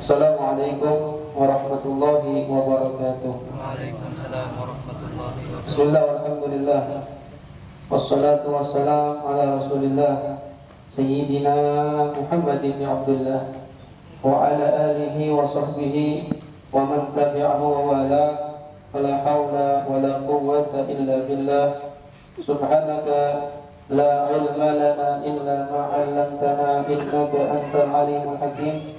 Assalamualaikum warahmatullahi wabarakatuh. Waalaikumsalam warahmatullahi wabarakatuh. Bismillah walhamdulillah. Wassalatu wassalam ala rasulillah Sayyidina Muhammad ibn Abdullah wa ala alihi wa sahbihi wa man tabi'ahu wa wala. Wala hawla wala quwwata illa billah. Subhanaka la ilma lana illa ma 'allamtana innaka antal alimul hakim.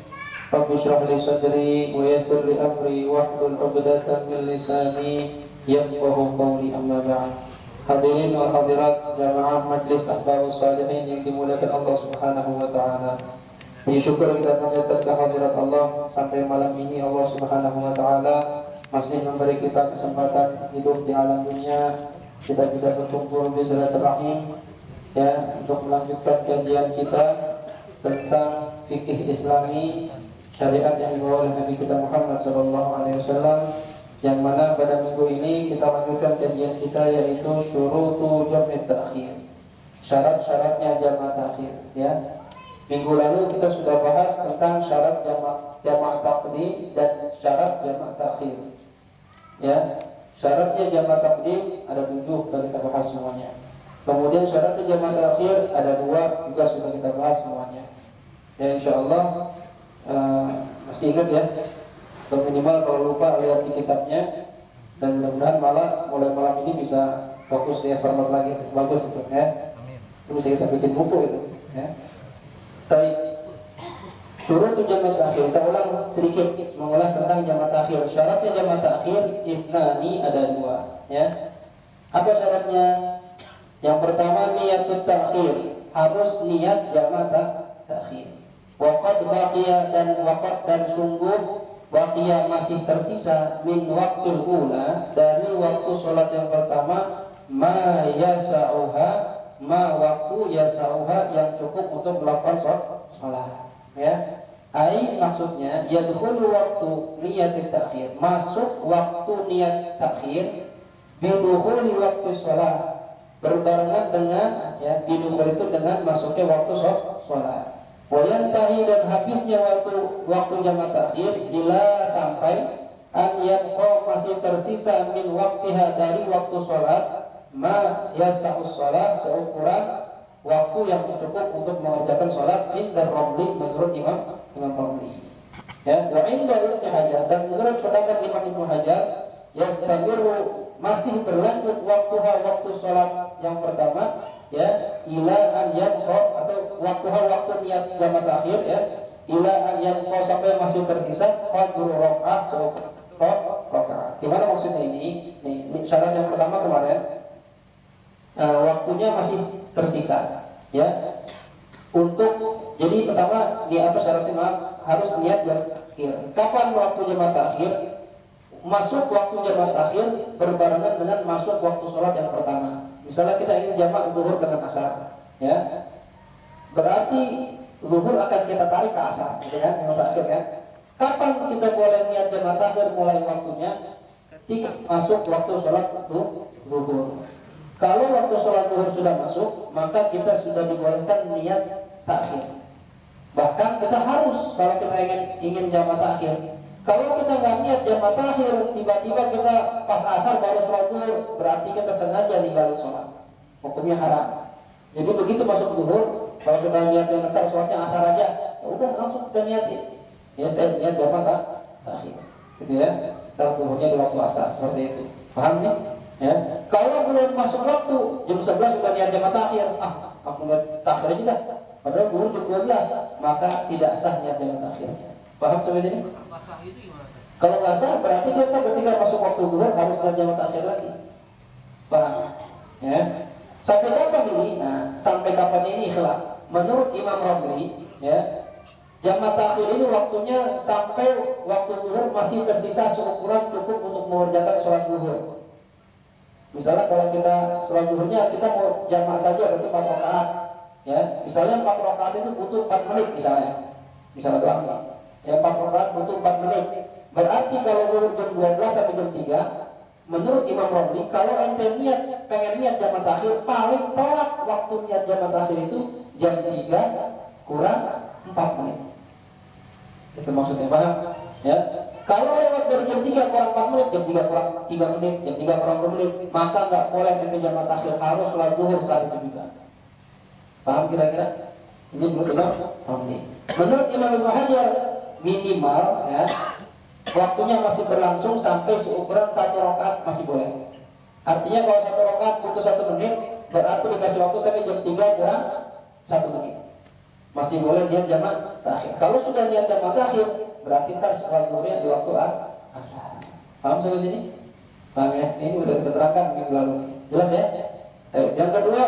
Rabbi shrah li sadri wa yassir li amri wahlul 'uqdatam min lisani yafqahu qawli, amma ba'd. Hadirin wal hadirat jamaah Majlis Ahbabus Shalihin yang dimuliakan Allah Subhanahu wa taala. Puji syukur kita panjatkan kehadirat Allah sampai malam ini Allah Subhanahu wa taala masih memberi kita kesempatan hidup di alam dunia. Kita bisa berkumpul di silaturahim ya, untuk melanjutkan kajian kita tentang fikih Islami, syariat yang dibawa oleh Nabi kita Muhammad SAW, yang mana pada minggu ini kita lanjutkan kajian kita yaitu syurutu jam'i ta'khir, syarat-syaratnya jamak ta'khir ya. Minggu lalu kita sudah bahas tentang syarat jamak taqdim dan syarat jamak ta'khir ya. Syaratnya jamak taqdim ada 7, sudah kita bahas semuanya. Kemudian syaratnya jamak ta'khir ada 2, juga sudah kita bahas semuanya. Ya insyaallah masih ingat ya, atau minimal kalau lupa lihat di kitabnya, dan mudah-mudahan mulai malam ini bisa fokus di format lagi, bagus itu ya. Terus kita bikin buku itu ya. Baik, syurut jamak ta'khir, kita ulang sedikit mengulas tentang jamak ta'khir. Syaratnya jamak ta'khir isnani ada 2 ya. Apa syaratnya? Yang pertama niyatut ta'khir, harus niat jamak ta'khir. Waqad baqiya, dan waqad dan sungguh, baqiya masih tersisa, min waqtil ula, dari waktu sholat yang pertama, ma yasa'uha, ma waktu yasa'uha, yang cukup untuk melakukan sholat ya. Ai maksudnya yadkhulu waktu niyat ta'khir, masuk waktu niat ta'khir, bidukhuli waktu sholat, berbarengan dengan ya, bidukhul itu dengan masuknya waktu sholat. Wayantahi, dan habisnya waktu jamak ta'khir, ila sampai, an yabqa masih tersisa, min waktiha dari waktu sholat, ma yasa'us sholat, seukuran waktu yang cukup untuk mengerjakan sholat, inda Ramli, menurut Imam Ramli ya. Wa inda Ibnu Hajar, dan menurut pendapat Imam Ibnu Hajar, yastamiru, masih berlanjut waktu sholat yang pertama ya, ila an yabqa, atau waktu niat jamak ta'khir ya, ila an yabqa, sampai masih tersisa qadru rakaat, seukuran rakaat. Gimana maksudnya ini? Nih, syarat yang pertama kemarin, waktunya masih tersisa ya. Jadi pertama dia apa syaratnya? Harus niat jamak ta'khir. Kapan waktu jamak ta'khir? Masuk waktu jamak ta'khir berbarengan dengan masuk waktu sholat yang pertama. Misalnya kita ingin jamak zuhur dengan asar ya, berarti zuhur akan kita tarik ke asar gitu kan, jamak ta'khir kan. Kapan kita boleh niat jamak ta'khir mulai waktunya? Ketika masuk waktu sholat zuhur. Kalau waktu sholat zuhur sudah masuk, maka kita sudah dibolehkan niat ta'khir. Bahkan kita harus, kalau kita ingin jamak ta'khir. Kalau kita nggak niat jamak ta'khir, tiba-tiba kita pas asar baru sholat zuhur, berarti kita sengaja ninggalin sholat. Hukumnya haram. Jadi begitu masuk zuhur, kalau kita niatnya ntar sholatnya asar aja, ya udah langsung kita niatin. Ya saya niat jamak ta'khir, gitu ya. Kita zuhurnya di waktu asar, seperti itu. Paham nih? Ya. Kalau belum masuk waktu, jam 11 sudah niat jamak ta'khir, aku niat ta'khir aja dah. Padahal zuhur jam 12, maka tidak sah niat jamak ta'khir. Paham sampai sini? Kalau nggak sah, berarti kita ketika masuk waktu zuhur harus niat jamak ta'khir lagi. Paham? Ya. Sampai kapan ini? Nah, sampai kapan ini khilaf. Menurut Imam Ramli, ya, jamak ta'khir ini waktunya sampai waktu zuhur masih tersisa seukuran cukup untuk mengerjakan sholat zuhur. Misalnya kalau kita sholat zuhurnya kita mau jamak saja berarti 4 rakaat, ya. Misalnya 4 rakaat itu butuh 4 menit misalnya doang nih. Ya 4 rakaat butuh 4 menit. Berarti kalau zuhur jam 12 sampai jam 3, menurut Imam Ramli, kalau ente pengen niat jamak ta'khir, paling telat waktu niat jamak ta'khir itu jam 3 kurang 4 menit. Itu maksudnya, paham? Ya. Kalau lewat dari jam 3 kurang 4 menit, jam 3 kurang 3 menit, jam 3 kurang 2 menit, maka nggak boleh kita jamak takhir, harus sholat zuhur saat itu juga. Paham kira-kira? Ini menurut Imam Romli. Menurut Imam Ibnu Hajar, minimal ya, waktunya masih berlangsung sampai seukuran 1 rakaat masih boleh. Artinya kalau 1 rakaat butuh 1 menit, berarti dikasih waktu sampai jam 3 kurang 1 menit. Masih boleh dia jamak takhir. Kalau sudah dia jamak takhir, berarti kan sholat zuhurnya di waktu asar. Paham sampai sini? Paham ya? Ini udah kita terangkan minggu lalu. Jelas ya? Yang kedua,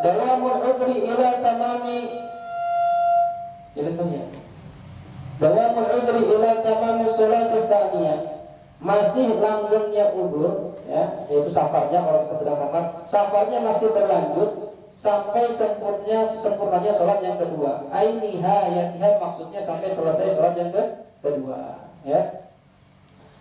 dawamul udri ila tamami. Jadi banyak. Dawamul udri ila tamami sholat tsaniyah. Masih langgengnya udzur, ya, yaitu safarnya. Kalau kita sedang safarnya masih berlanjut sampai sempurnanya sholat yang kedua. Ainiha yatiha, maksudnya sampai selesai sholat yang kedua, ya.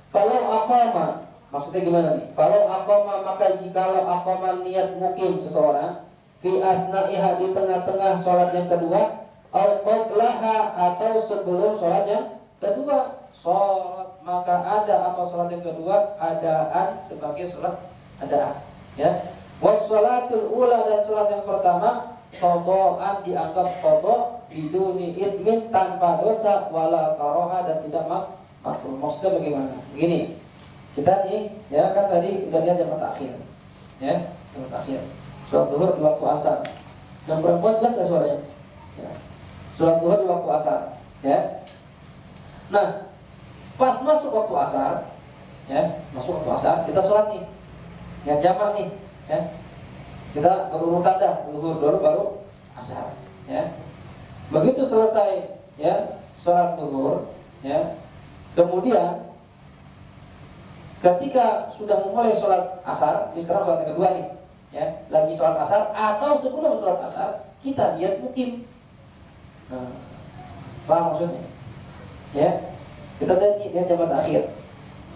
Falau aqama, maksudnya gimana nih? Falau aqama, maka jikalau aqama niat mukim seseorang fi asna'iha, di tengah-tengah sholat yang kedua, au qablaha, atau sebelum sholat yang kedua. Sholat, maka ada apa sholat yang kedua? Adaan, sebagai sholat adaan, ya. Wassalatul ula, dan sholat yang pertama qadhaan, dianggap qadha biduni itsmin, tanpa dosa, wala karoha, dan tidak makruh. Maksudnya bagaimana? Begini, kita nih ya kan tadi udah lihat jamak takhir, ya, jamak takhir sholat zuhur di waktu asar. Yang perempuan jelas gak suaranya? Ya. Sholat zuhur di waktu asar, ya. Nah, pas masuk waktu asar, ya, masuk waktu asar, kita sholat nih, yang jamak nih, ya. Kita berurutan dah, zuhur dulu baru asar, ya. Begitu selesai, ya, sholat zuhur, ya, kemudian ketika sudah mulai sholat asar, ini sekarang sholat yang kedua nih, ya, lagi sholat asar atau sebelum sholat asar, kita niat mukim. Nah, paham maksudnya? Ya, kita tadi dia jamak takhir.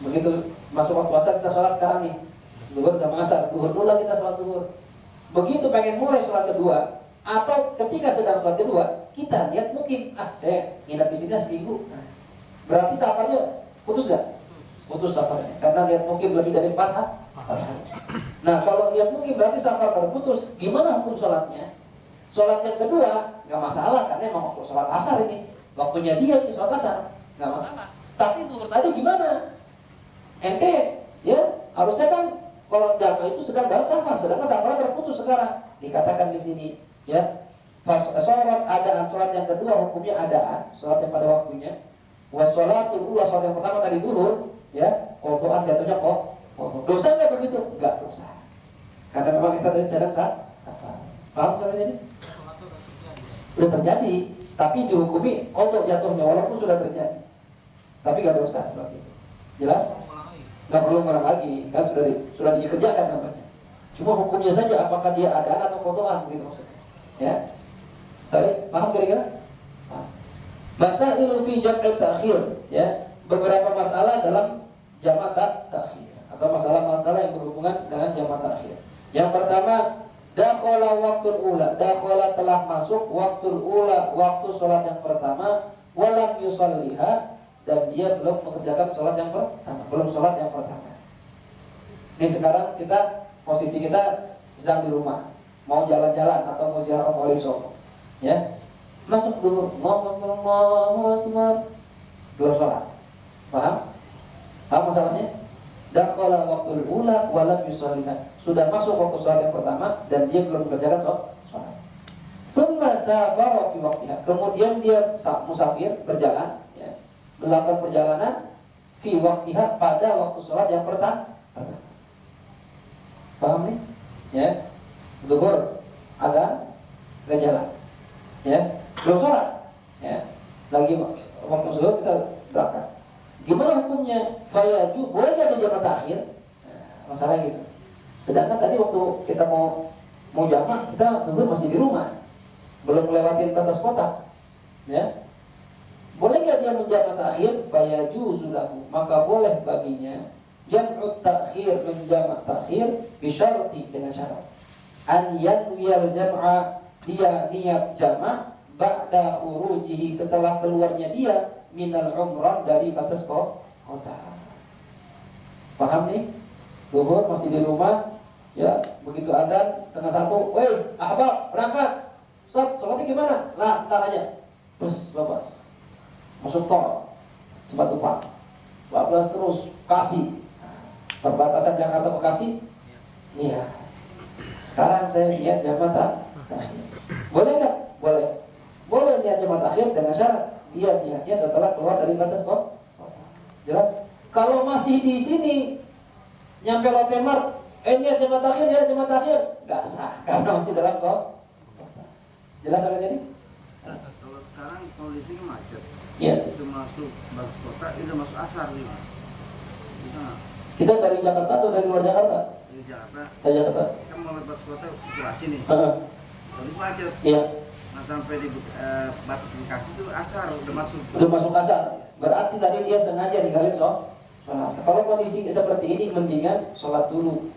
Begitu masuk waktu asar, kita sholat sekarang nih, zuhur sama asar, zuhur dulu kita sholat zuhur. Begitu pengen mulai sholat kedua, atau ketika sedang sholat kedua, kita niat mukim. Saya nginap di sini seminggu. Nah, berarti safarnya putus gak? Putus safarnya, karena niat mukim lebih dari 4 hari. Nah, kalau niat mukim berarti safar terputus. Gimana hukum sholatnya? Sholat yang kedua nggak masalah, karena emang waktu sholat asar ini, waktunya dia di sholat asar, nggak masalah. Tapi zuhur tadi gimana? Ente, ya, harusnya kan kalau jamak itu sedang dalam safar, sedangkan safar terputus sekarang. Dikatakan di sini, ya, sholat adaan, sholat yang kedua hukumnya adaan, sholat yang pada waktunya. Wassalatul ula, sholat yang pertama tadi zuhur, ya, qadhaan, jatuhnya kok. Dosa nggak begitu? Nggak dosa. Karena memang kita tadi sedang safar. Paham sampai ini? Sudah terjadi, tapi dihukumi qadha jatuhnya walaupun sudah terjadi. Tapi nggak dosa seperti itu. Jelas? Nggak perlu ngulang lagi, kan sudah dikerjakan namanya. Cuma hukumnya saja, apakah dia adaan atau qadhaan, begitu maksudnya. Ya, baik, paham kira-kira? Masailu fi jam'i ta'khir, ya, beberapa masalah dalam jamak ta'khir atau masalah-masalah yang berhubungan dengan jamak ta'khir. Yang pertama, dakhala waktul ula, dakhala telah masuk waktul ula, waktu sholat yang pertama, walam yusalliha, dan dia belum mengerjakan sholat yang pertama, belum sholat yang pertama. Ini sekarang posisi kita sedang di rumah, mau jalan-jalan atau mau ziarah Maulid Sopo, ya, masuk dulu, Allahu Akbar, belum sholat. Paham? Paham masalahnya? Dakhala waktul ula walam yusalliha, sudah masuk waktu sholat yang pertama dan dia belum mengerjakan sholat. Tsumma safara fi waqtiha, kemudian dia musafir, berjalan, ya, melakukan perjalanan fi waqtiha, pada waktu sholat yang pertama. Paham nih? Ya, zuhur ada jalan, ya, belum sholat, ya, lagi waktu zuhur kita berangkat. Gimana hukumnya? Fayaju, boleh nggak dia jamak takhir? Nah, masalah gitu. Sedangkan tadi waktu kita mau jamak, kita zuhur masih di rumah, belum melewati batas kota, ya. Boleh nggak dia menjamak takhir? Fayaju sulahu, maka boleh baginya jam'ut takhir, menjamak takhir, bisyarti, dengan syarat an yanwiyal jam'a, dia niat jamak ba'da khurujihi, setelah keluarnya dia minal umrah, dari batas kota. Paham nih? Zuhur masih di rumah, ya, begitu adzan 1:30, woi ahbab berangkat. Ustaz, sholatnya gimana? Lah, ntar aja. Terus babas masuk tol Simatupang 14 terus Bekasi, perbatasan Jakarta Bekasi. Iya. Sekarang saya lihat jamaah takhir. Boleh nggak? Boleh. Boleh lihat jamaah takhir dengan syarat dia niatnya setelah keluar dari batas kota. Jelas? Kalau masih di sini nyampe Lotemar, niat jamaah takhir, ya jamaah takhir, nggak sah karena masih dalam kota. Jelas sampai sini? Kalau sekarang kondisinya macet. Iya. Itu masuk batas kota, itu masuk asar nih. Bisa nggak? Kita dari Jakarta atau dari luar Jakarta? Dari Jakarta. Dari Jakarta. Kan mau lewat batas kota situasi nih. Tapi macet. Iya. Nah sampai di batas Bekasi itu asar udah masuk. Udah masuk asar. Berarti tadi dia sengaja ninggalin sholat. Kalau kondisi seperti ini mendingan sholat dulu.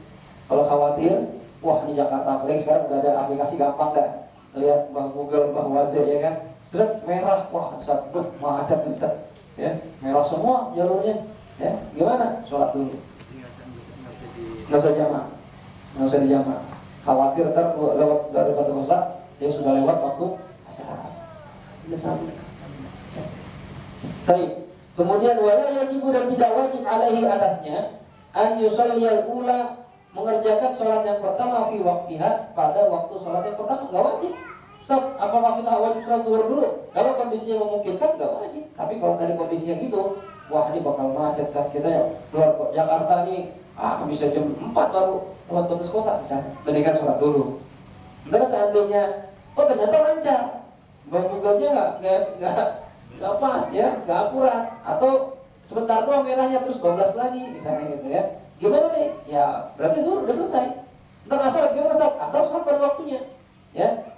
Kalau khawatir, wah di Jakarta apalagi sekarang udah ada aplikasi gampang dah. Lihat Bang Google, Bang Waze, ya kan? Seret merah, wah macet nih Ustaz. Ya, merah semua jalurnya. Ya, gimana? Sholat dulu. Nggak usah jamaah. Nggak usah dijamaah. Khawatir ntar lewat dari batu kota, dia sudah lewat waktu asar. Ini sama. Baik. Kemudian wala yajibu, dan tidak wajib alaihi atasnya an yusalliyal ula, mengerjakan sholat yang pertama fi waqtiha, pada waktu sholat yang pertama. Nggak wajib. Ustaz, apakah kita wajib sholat zuhur dulu? Kalau kondisinya memungkinkan nggak wajib. Tapi kalau tadi kondisinya gitu, wah ini bakal macet saat kita ya keluar Jakarta nih, bisa jam 4 baru lewat batas kota, misalnya mendingan sholat dulu. Terus seandainya ternyata lancar, Google-nya nggak pas ya, nggak akurat, atau sebentar doang merahnya terus 12 lagi misalnya gitu ya, gimana nih? Ya berarti itu udah selesai. Ntar asar gimana Ustaz? Asar sholat pada waktunya, ya.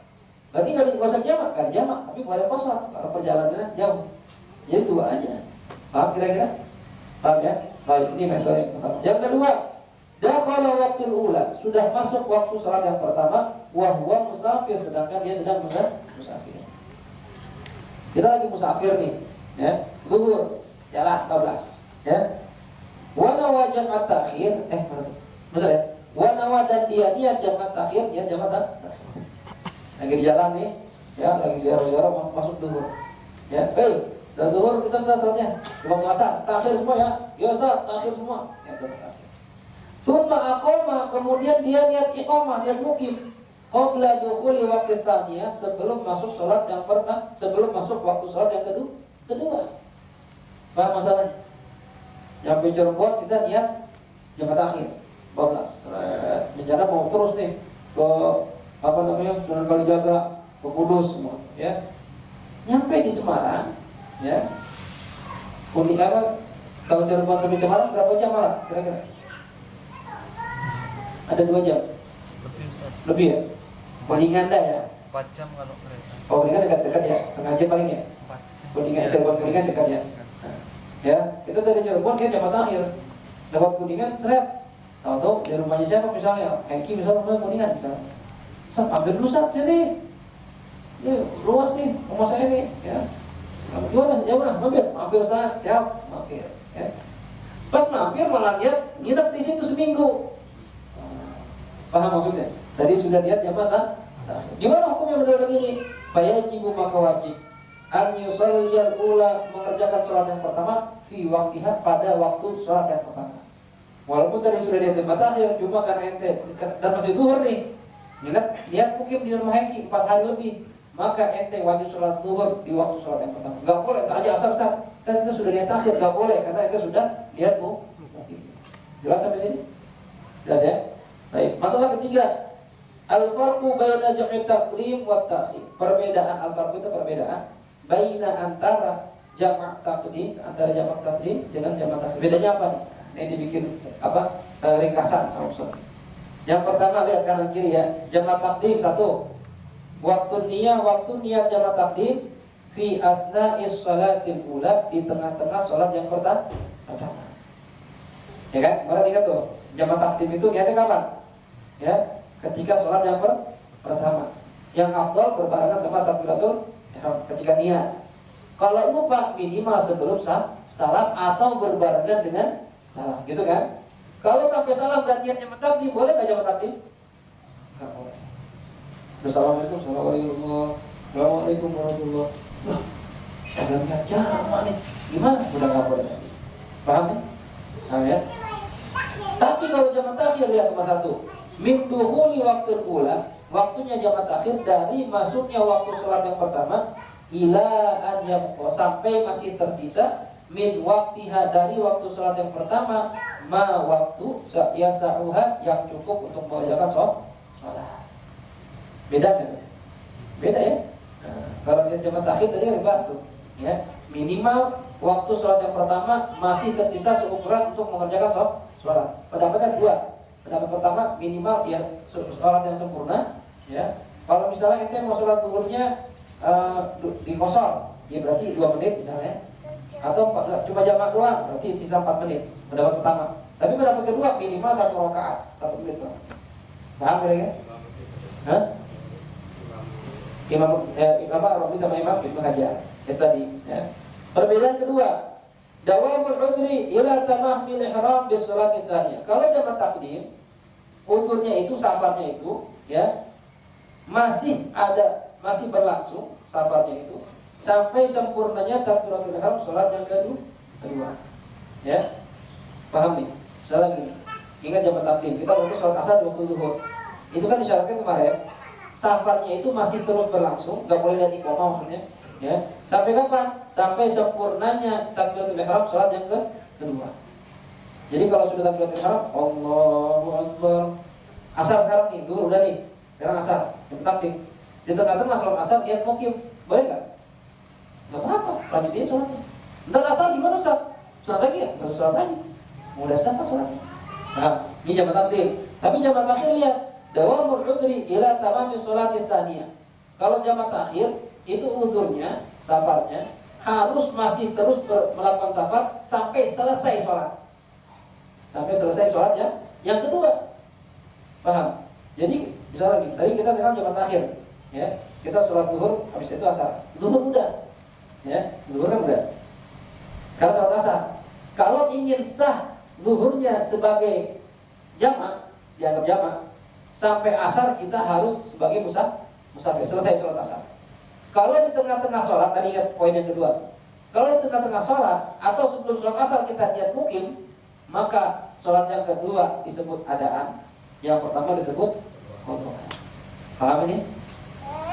Berarti nggak usah jamak, nggak jamak, tapi boleh kosong kalau perjalanannya jauh. Jadi dua aja. Paham kira-kira? Paham ya? Baik, ini masalah yang pertama. Yang kedua, dakhala waqtul ula, sudah masuk waktu salat yang pertama, wa huwa musafir, sedangkan dia sedang musafir. Kita lagi musafir nih, ya. Zuhur, jalan 14, ya. Wa nawa jam'at takhir, benar ya? Wa nawa, dan dia niat jam'at takhir, ya jam'at takhir. Lagi di jalan nih, ya, lagi ziarah-ziarah masuk zuhur. Ya, dan zuhur kita salatnya di waktu asar, takhir semua ya. Ya Ustaz, takhir semua. Ya, takhir. Summa aqama, kemudian dia niat iqamah, niat mukim. Qabla dukhuli waqti tsaniyah, sebelum masuk salat yang pertama, sebelum masuk waktu salat yang kedua. Paham masalahnya? Yang di Cirebon kita niat jam akhir 12. Rencana mau terus nih ke Sunan Kalijaga, ke Kudus semua, ya. Nyampe di Semarang, ya. Unik apa? Kalau Cirebon sampai Semarang berapa jam malah? Kira-kira? Ada 2 jam. Lebih ya? Kuningan dah ya? 4 jam kalau kereta. Oh, Kuningan dekat-dekat ya? Setengah jam paling ya? 4 jam. Kuningan, Cirebon Kuningan dekat ya? Ya, itu dari Cirebon dia jam akhir. Lewat Kuningan, seret. Tahu-tahu di rumahnya siapa misalnya? Hengki misalnya, rumah Kuningan misalnya. Ustaz, ambil dulu Ustaz, sini. Ini luas nih, rumah saya nih, ya. Gimana? Ya udah, mampir Ustaz, siap, mampir, ya. Pas mampir malah lihat nginep di situ seminggu. Paham maksudnya? Tadi sudah lihat jabatan. Gimana hukumnya menurut ini? Fayajibu, maka wajib an yusalliyal ula, mengerjakan sholat yang pertama fi waqtiha, pada waktu sholat yang pertama. Walaupun tadi sudah lihat jam akhir, cuma karena ente dan masih zuhur nih. Lihat mungkin di rumah Hengki 4 hari lebih, maka ente wajib sholat zuhur di waktu sholat yang pertama. Gak boleh, tak aja asar Ustaz. Kan kita sudah lihat akhir, gak boleh karena ente sudah lihat Jelas sampai sini? Jelas ya? Baik, masalah ketiga, al-farqu baina jam'i taqdim wa ta'khir. Perbedaan al-farqu itu perbedaan baina antara jamak taqdim, antara jamak taqdim dengan jamak ta'khir. Bedanya apa nih? Ini dibikin ringkasan sama Ustaz. Yang pertama lihat kanan kiri ya. Jamak taqdim 1. Waktu niat jamak taqdim fi athna'is shalatil ula, di tengah-tengah salat yang pertama. Ya kan? Mana ingat tuh? Jamak taqdim itu niatnya kapan? Ya, ketika sholat yang pertama, yang afdal berbarengan sama takbiratul ketika niat. Kalau lupa minimal sebelum salam atau berbarengan dengan salam, gitu kan? Kalau sampai salam dan niat jamak takdim, boleh nggak jamak takdim? Nggak boleh. Assalamualaikum, assalamualaikum warahmatullahi. Nah, ada niat jamak nih, gimana? Udah nggak boleh lagi. Paham ya? Nah, ya. Tapi kalau jamak takhir, lihat nomor 1. Min dukhuli waktu ula, waktunya jamak takhir dari masuknya waktu sholat yang pertama ila an yabqa, sampai masih tersisa min waktiha, dari waktu sholat yang pertama ma waktu yasa'uha, yang cukup untuk mengerjakan sholat. Beda kan? Beda ya? Nah, kalau dia jamak takhir tadi kan dibahas tuh, ya, minimal waktu sholat yang pertama masih tersisa seukuran untuk mengerjakan sholat. Pendapatnya 2. Pendapat pertama minimal ya sholat yang sempurna, ya. Kalau misalnya ente mau sholat zuhurnya di kosong, ya berarti 2 menit misalnya, atau cuma jamak doang, berarti sisa 4 menit. Pendapat pertama. Tapi pendapat kedua minimal 1 rakaat, 1 menit doang. Paham kira-kira? Hah? Imam Rabi sama Imam Ibnu Hajar. Itu tadi, ya. Perbedaan kedua, dawamul udhri ila tamahmil ihram bis salati tsaniyah. Kalau jamak takdim, udhurnya itu, safarnya itu, ya, masih berlangsung safarnya itu sampai sempurnanya takbiratul ihram salat yang kedua. Ya. Paham nih? Misalnya gini, ingat jamak takdim, kita waktu salat asar waktu zuhur. Itu kan disyaratkan kemarin, safarnya itu masih terus berlangsung, enggak boleh lihat iqamah maksudnya. Ya, sampai kapan? Sampai sempurnanya takbiratul ihram salat yang kedua. Jadi kalau sudah takbiratul ihram, Allahu Akbar. Asar sekarang nih, dulu udah nih. Sekarang asar, yang takdim. Di tengah-tengah salat asar niat mukim, boleh enggak? Enggak apa-apa, lanjut dia salatnya. Entar asar gimana Ustaz? Salat lagi ya? Baru salat lagi. Mudah siapa salatnya? Nah, ini jamak takdim. Tapi jamak takhir lihat, dawamul udhri ila tamami sholati tsaniyah. Kalau jamak takhir itu udhurnya, safarnya harus masih terus melakukan safar sampai selesai sholat. Sampai selesai sholatnya yang kedua. Paham? Jadi misalnya tadi kita sekarang jamak takhir, ya. Kita sholat zuhur, habis itu asar. Zuhur udah. Ya, zuhur kan udah. Sekarang sholat asar. Kalau ingin sah zuhurnya sebagai jamak, dianggap jamak, sampai asar kita harus sebagai musafir, selesai sholat asar. Kalau di tengah-tengah sholat, tadi ingat poin yang kedua, kalau di tengah-tengah sholat atau sebelum sholat asar kita niat mukim, maka sholat yang kedua disebut adaan, yang pertama disebut qadha. Paham ini?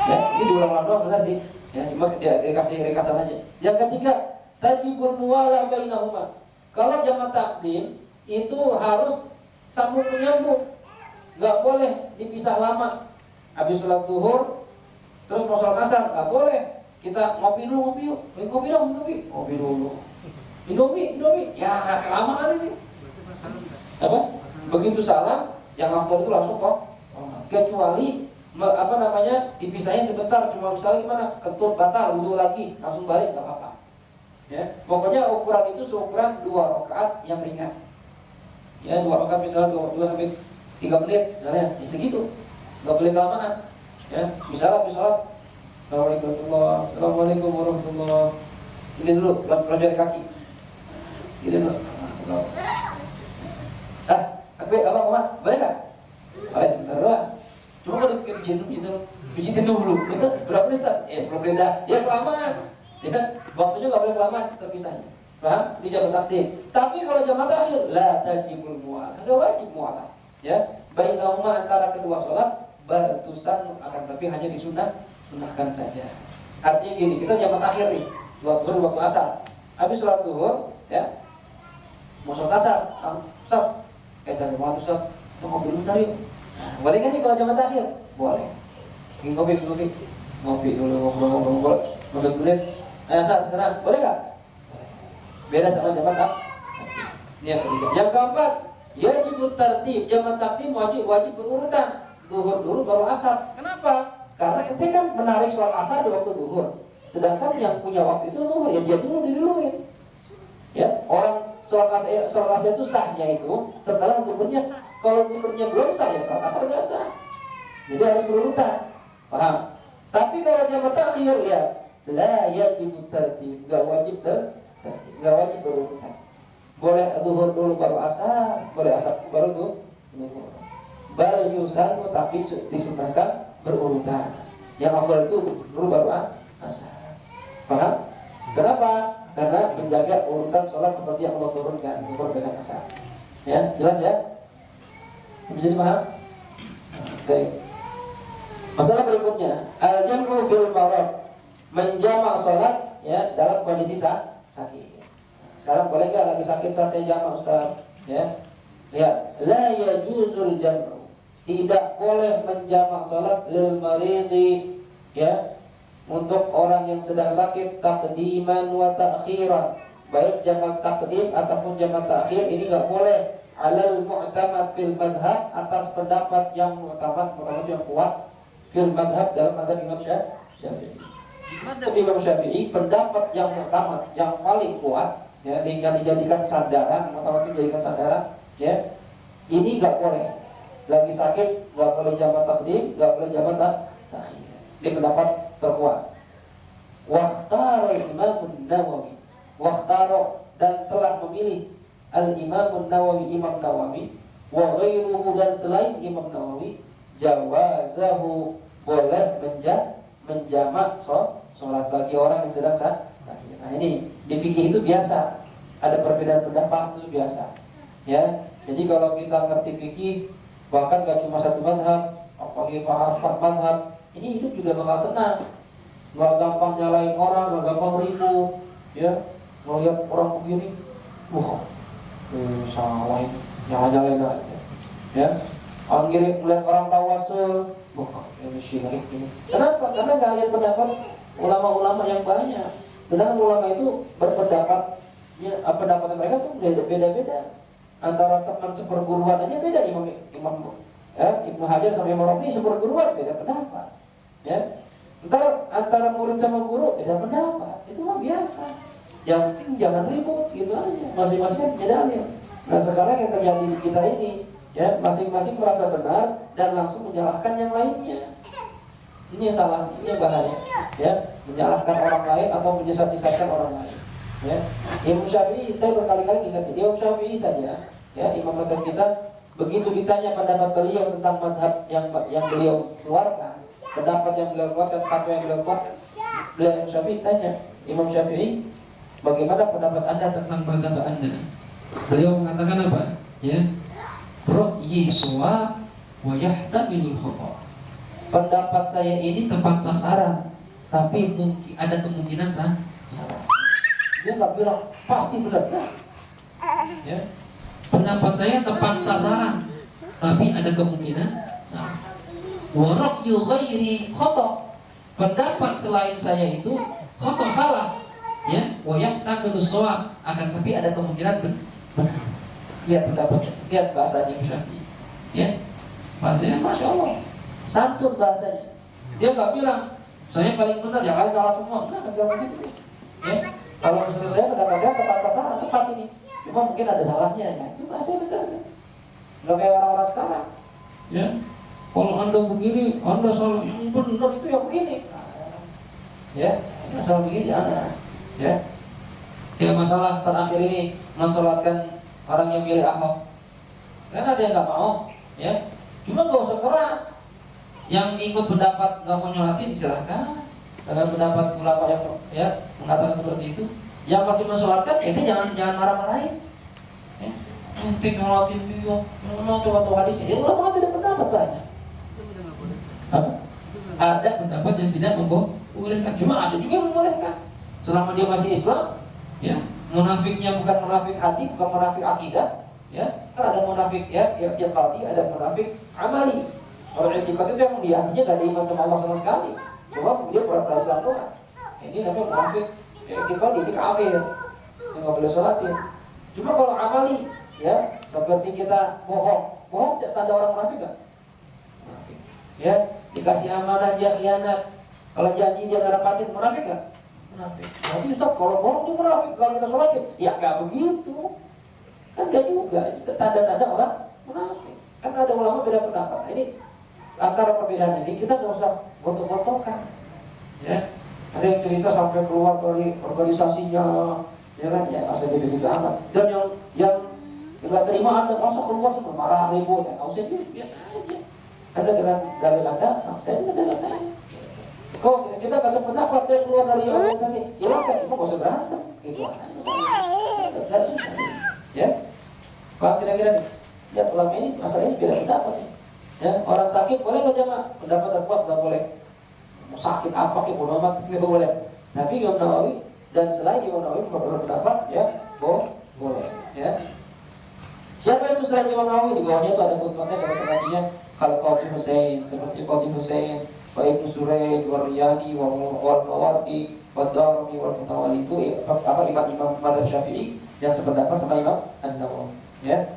Ya, ini diulang-ulang doang benar sih. Ya, cuma dikasih ringkasan aja. Yang ketiga, tajibul muwalah bainahuma. Kalau jamak takdim itu harus sambung menyambung, nggak boleh dipisah lama. Habis sholat zuhur terus mau sholat asar, nggak boleh. Kita ngopi dulu, ngopi yuk. Ngopi dong, ngopi dulu. Indomie, ya kelamaan ini. Apa? Begitu salam, yang ngapor itu langsung kok. Kecuali dipisahnya sebentar, cuma misalnya gimana, kentut batal, wudhu lagi, langsung balik, nggak apa-apa. Ya, pokoknya ukuran itu seukuran 2 rakaat yang ringan. Ya, 2 rakaat misalnya 2 sampai 3 menit, misalnya, ya segitu. Nggak boleh kelamaan. Ya, misalnya Assalamualaikum warahmatullahi. Ini dulu, pelajari kaki. Ini dulu. Apa? Boleh nggak? Boleh, sebentar doang. Cuma kalau pijitin dulu. Itu berapa menit? 10 menit dah. Ya kelamaan. Ya, waktunya nggak boleh kelamaan, terpisahnya. Paham? Ini jamak takdim. Tapi kalau jamak takhir, la tajibul muwalah. Nggak wajib muwalah. Ya, bainahuma, antara kedua sholat bertusan, akan tapi hanya disunahkan saja. Artinya gini, kita jamak takhir nih, waktu asar. Habis sholat zuhur, ya, mau sholat asar, Ustaz, cari banget Ustaz, kita ngopi dulu tadi. Boleh kan nih kalau jamak takhir? Boleh. Ngopi dulu, ngobrol 15 menit. Asar sekarang, boleh nggak? Beda sama jamak takhir. Ini yang ketiga. Yang keempat, yajib tertib, jamak takdim wajib berurutan. Zuhur dulu baru asar. Kenapa? Karena ente kan menarik sholat asar di waktu zuhur. Sedangkan yang punya waktu itu zuhur, ya dia diduluin. Ya, orang sholat asar itu sahnya itu setelah zuhurnya sah. Kalau zuhurnya belum sah, ya sholat asar nggak sah. Jadi harus berurutan. Paham? Tapi kalau jamak takhir, ya la yajib tartib, enggak wajib tertib, enggak wajib berurutan. Boleh zuhur dulu baru asar, boleh asar baru zuhur. Bal yusannu tapi disunahkan berurutan. Yang afdal itu dulu baru asar. Paham? Kenapa? Karena menjaga urutan sholat seperti yang Allah turunkan, zuhur dengan asar. Ya, jelas ya? Bisa dipaham? Baik. Masalah berikutnya, al-jam'u fil marad, menjamak sholat ya dalam kondisi sakit. Sekarang boleh nggak lagi sakit saat jamak, Ustaz? Ya, lihat, la yajuzul jam'u, tidak boleh menjamak sholat lil maridi ya untuk orang yang sedang sakit taqdiman wa ta'khiran, baik jamak takdim ataupun jamak ta'khir ini nggak boleh. Alal mu'tamad fil madhab, atas pendapat yang mu'tamad yang kuat fil madhab dalam madhab Imam Syafi'i. Madhab Imam Syafi'i pendapat yang mu'tamad yang paling kuat ya, tinggal dijadikan sandaran, mu'tamad itu dijadikan sandaran ya. Ini nggak boleh. Lagi sakit nggak boleh jamak takdim, nggak boleh jamak ta'khir. Ini pendapat terkuat. Waqtaro Imam Nawawi, waqtaro dan telah memilih Al-Imam Nawawi, Imam Nawawi wa ghairuhu dan selain Imam Nawawi jawazahu, boleh menjamak sholat bagi orang yang sedang sakit. Nah ini di fikih itu biasa, ada perbedaan pendapat itu biasa ya. Jadi kalau kita ngerti fikih bahkan gak cuma satu madhab, apalagi paham 4 madhab, ini hidup juga bakal tenang, gak gampang nyalain orang, gak gampang ribut ya. Ngeliat orang begini, wah salah ini, jangan-jangan aja ya. Anggir melihat orang tawasul, wah ini syirik ini. Kenapa? Karena nggak lihat pendapat ulama-ulama yang banyak. Sedangkan ulama itu berpendapat ya, pendapat mereka tuh beda-beda. Antara teman seperguruan aja beda. Imam Ibnu Hajar sama Imam Rafi seperguruan beda pendapat ya. Antara murid sama guru beda pendapat, itu mah biasa. Yang penting jangan ribut gitu aja, masing-masing beda dalil. Nah sekarang yang terjadi di kita ini ya, masing-masing merasa benar dan langsung menyalahkan yang lainnya. Ini yang salah, ini yang bahaya ya, menyalahkan orang lain atau menyesat-nyesatkan orang lain ya. Imam Syafi'i, saya berkali-kali ingat, Imam Syafi'i saja ya, imam madhab kita, begitu ditanya pendapat beliau tentang madhab yang beliau keluarkan, pendapat yang beliau keluarkan, fatwa yang beliau keluarkan, beliau Syafi'i tanya, Imam Syafi'i, bagaimana pendapat Anda tentang madhab Anda? Beliau mengatakan apa? Ya, ra'yi suwa wa yahtamilul khata. Pendapat saya ini tepat sasaran, tapi mungkin ada kemungkinan salah. Dia nggak bilang pasti benar. Ya, pendapat saya tepat sasaran, tapi ada kemungkinan salah. Wa ra'yu ghairi khata. Pendapat selain saya itu khata, salah. Ya, wayak takut soal akan, tapi ada kemungkinan benar. Lihat pendapatnya, lihat bahasanya Syafi'i. Ya, bahasanya masya Allah, santun bahasanya. Dia nggak bilang saya paling benar, jangan salah semua. Nah, nggak begitu. Ya, kalau menurut saya pendapat saya tepat sasaran, tepat ini. Cuma mungkin ada salahnya ya. Itu bahasanya benar. Nggak kayak orang-orang sekarang. Ya, kalau Anda begini, Anda salah. Yang benar itu yang begini. Ya, masalah begini jangan. Ya, masalah terakhir ini mensolatkan orang yang pilih Ahok, karena dia nggak mau, ya, cuma nggak usah keras. Yang ikut pendapat nggak mau nyolatin silahkan, dengan pendapat ulama yang ya mengatakan seperti itu. Yang masih mensolatkan, ini jangan marah-marahin. Ente nyolatin dia, mau coba tahu hadisnya. Dia ulama kan beda pendapat banyak. Ada pendapat yang tidak membolehkan, cuma ada juga yang membolehkan. Selama dia masih Islam, ya, munafiknya bukan munafik hati, bukan munafik akidah, ya, kan ada munafik ya, i'tiqadi, ada munafik amali. Kalau i'tiqadi itu yang dia hatinya gak ada iman sama Allah sama sekali, cuma dia pura-pura Islam doang. Ini namanya munafik i'tiqadi, ini kafir, yang nggak boleh sholatin. Cuma kalau amali, ya, seperti kita bohong tanda orang munafik gak? Ya, dikasih amanah dia khianat, kalau janji dia nggak dapatin, munafik gak? Munafik. Jadi Ustaz, kalau bohong itu munafik, kalau kita sholatin, ya nggak begitu. Kan nggak juga. Itu tanda-tanda orang munafik. Kan ada ulama beda pendapat. Ini antara perbedaan ini kita nggak usah gotok-gotokan. Ya, Ada yang cerita sampai keluar dari organisasinya, ya kan? Ya masa gitu-gitu amat. Dan yang nggak terima Anda masa keluar sih marah ribut, ya nggak usah biasa aja. Anda dengan dalil Anda, saya dengan dalil saya. Kok kita nggak sependapat saya keluar dari organisasi, silakan, cuma nggak usah berantem, gitu. Ya, paham kira-kira nih? Ya ulama ini masalah ini beda pendapat nih. Ya, orang sakit boleh nggak jamaah? Pendapat kuat nggak boleh. Mau sakit apa kayak bodoh amat nggak boleh. Tapi Imam Nawawi dan selain Imam Nawawi berpendapat ya boleh. Ya. Siapa itu selain Imam Nawawi? Di bawahnya itu ada footnote-nya kata-katanya kalau Qadhi Husain, seperti Qadhi Husain, wa Ibnu Surayd, wa Riyadi, wa Mawardi, wa Darmi, wa Mutawali itu apa imam mazhab Syafi'i yang sependapat sama Imam An-Nawawi. Ya.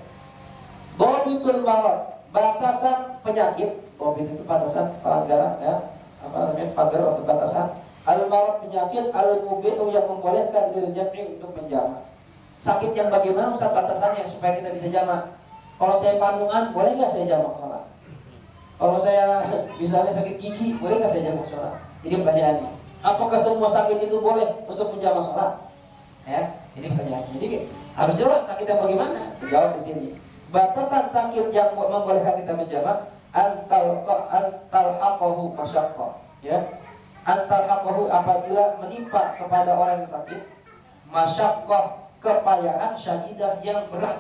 Dhabitul marad, batasan penyakit. Dhabit itu batasan pelanggaran ya. Apa namanya? Pagar atau batasan. Al-marad penyakit, al-mubihu yang membolehkan diri jam'i untuk menjamak. Sakit yang bagaimana Ustaz batasannya supaya kita bisa jamak? Kalau saya pandungan, boleh nggak saya jamak sholat? Kalau saya misalnya sakit gigi, boleh nggak saya jamak sholat? Ini pertanyaannya. Apakah semua sakit itu boleh untuk menjamak sholat? Ya, ini pertanyaannya. Jadi harus jelas sakit yang bagaimana? Jawab di sini. Batasan sakit yang membolehkan kita menjamak antal haqahu masyaqqah. Ya, antal haqahu apabila menimpa kepada orang yang sakit masyaqqah, kepayahan syadidah yang berat.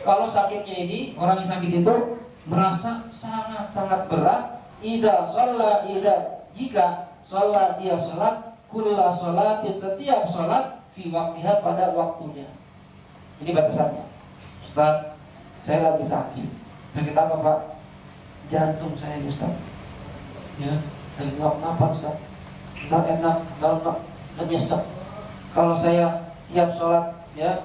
Kalau sakitnya ini, orang yang sakit itu merasa sangat-sangat berat. Jika sholat dia sholat kulla sholatin, setiap sholat fi waktiha, pada waktunya. Ini batasannya. Ustaz, saya lagi sakit. Sakit apa Pak? Jantung saya Ustaz. Ya, saya ngapa Ustaz? Nggak enak, nggak nyesek. Kalau saya tiap sholat ya,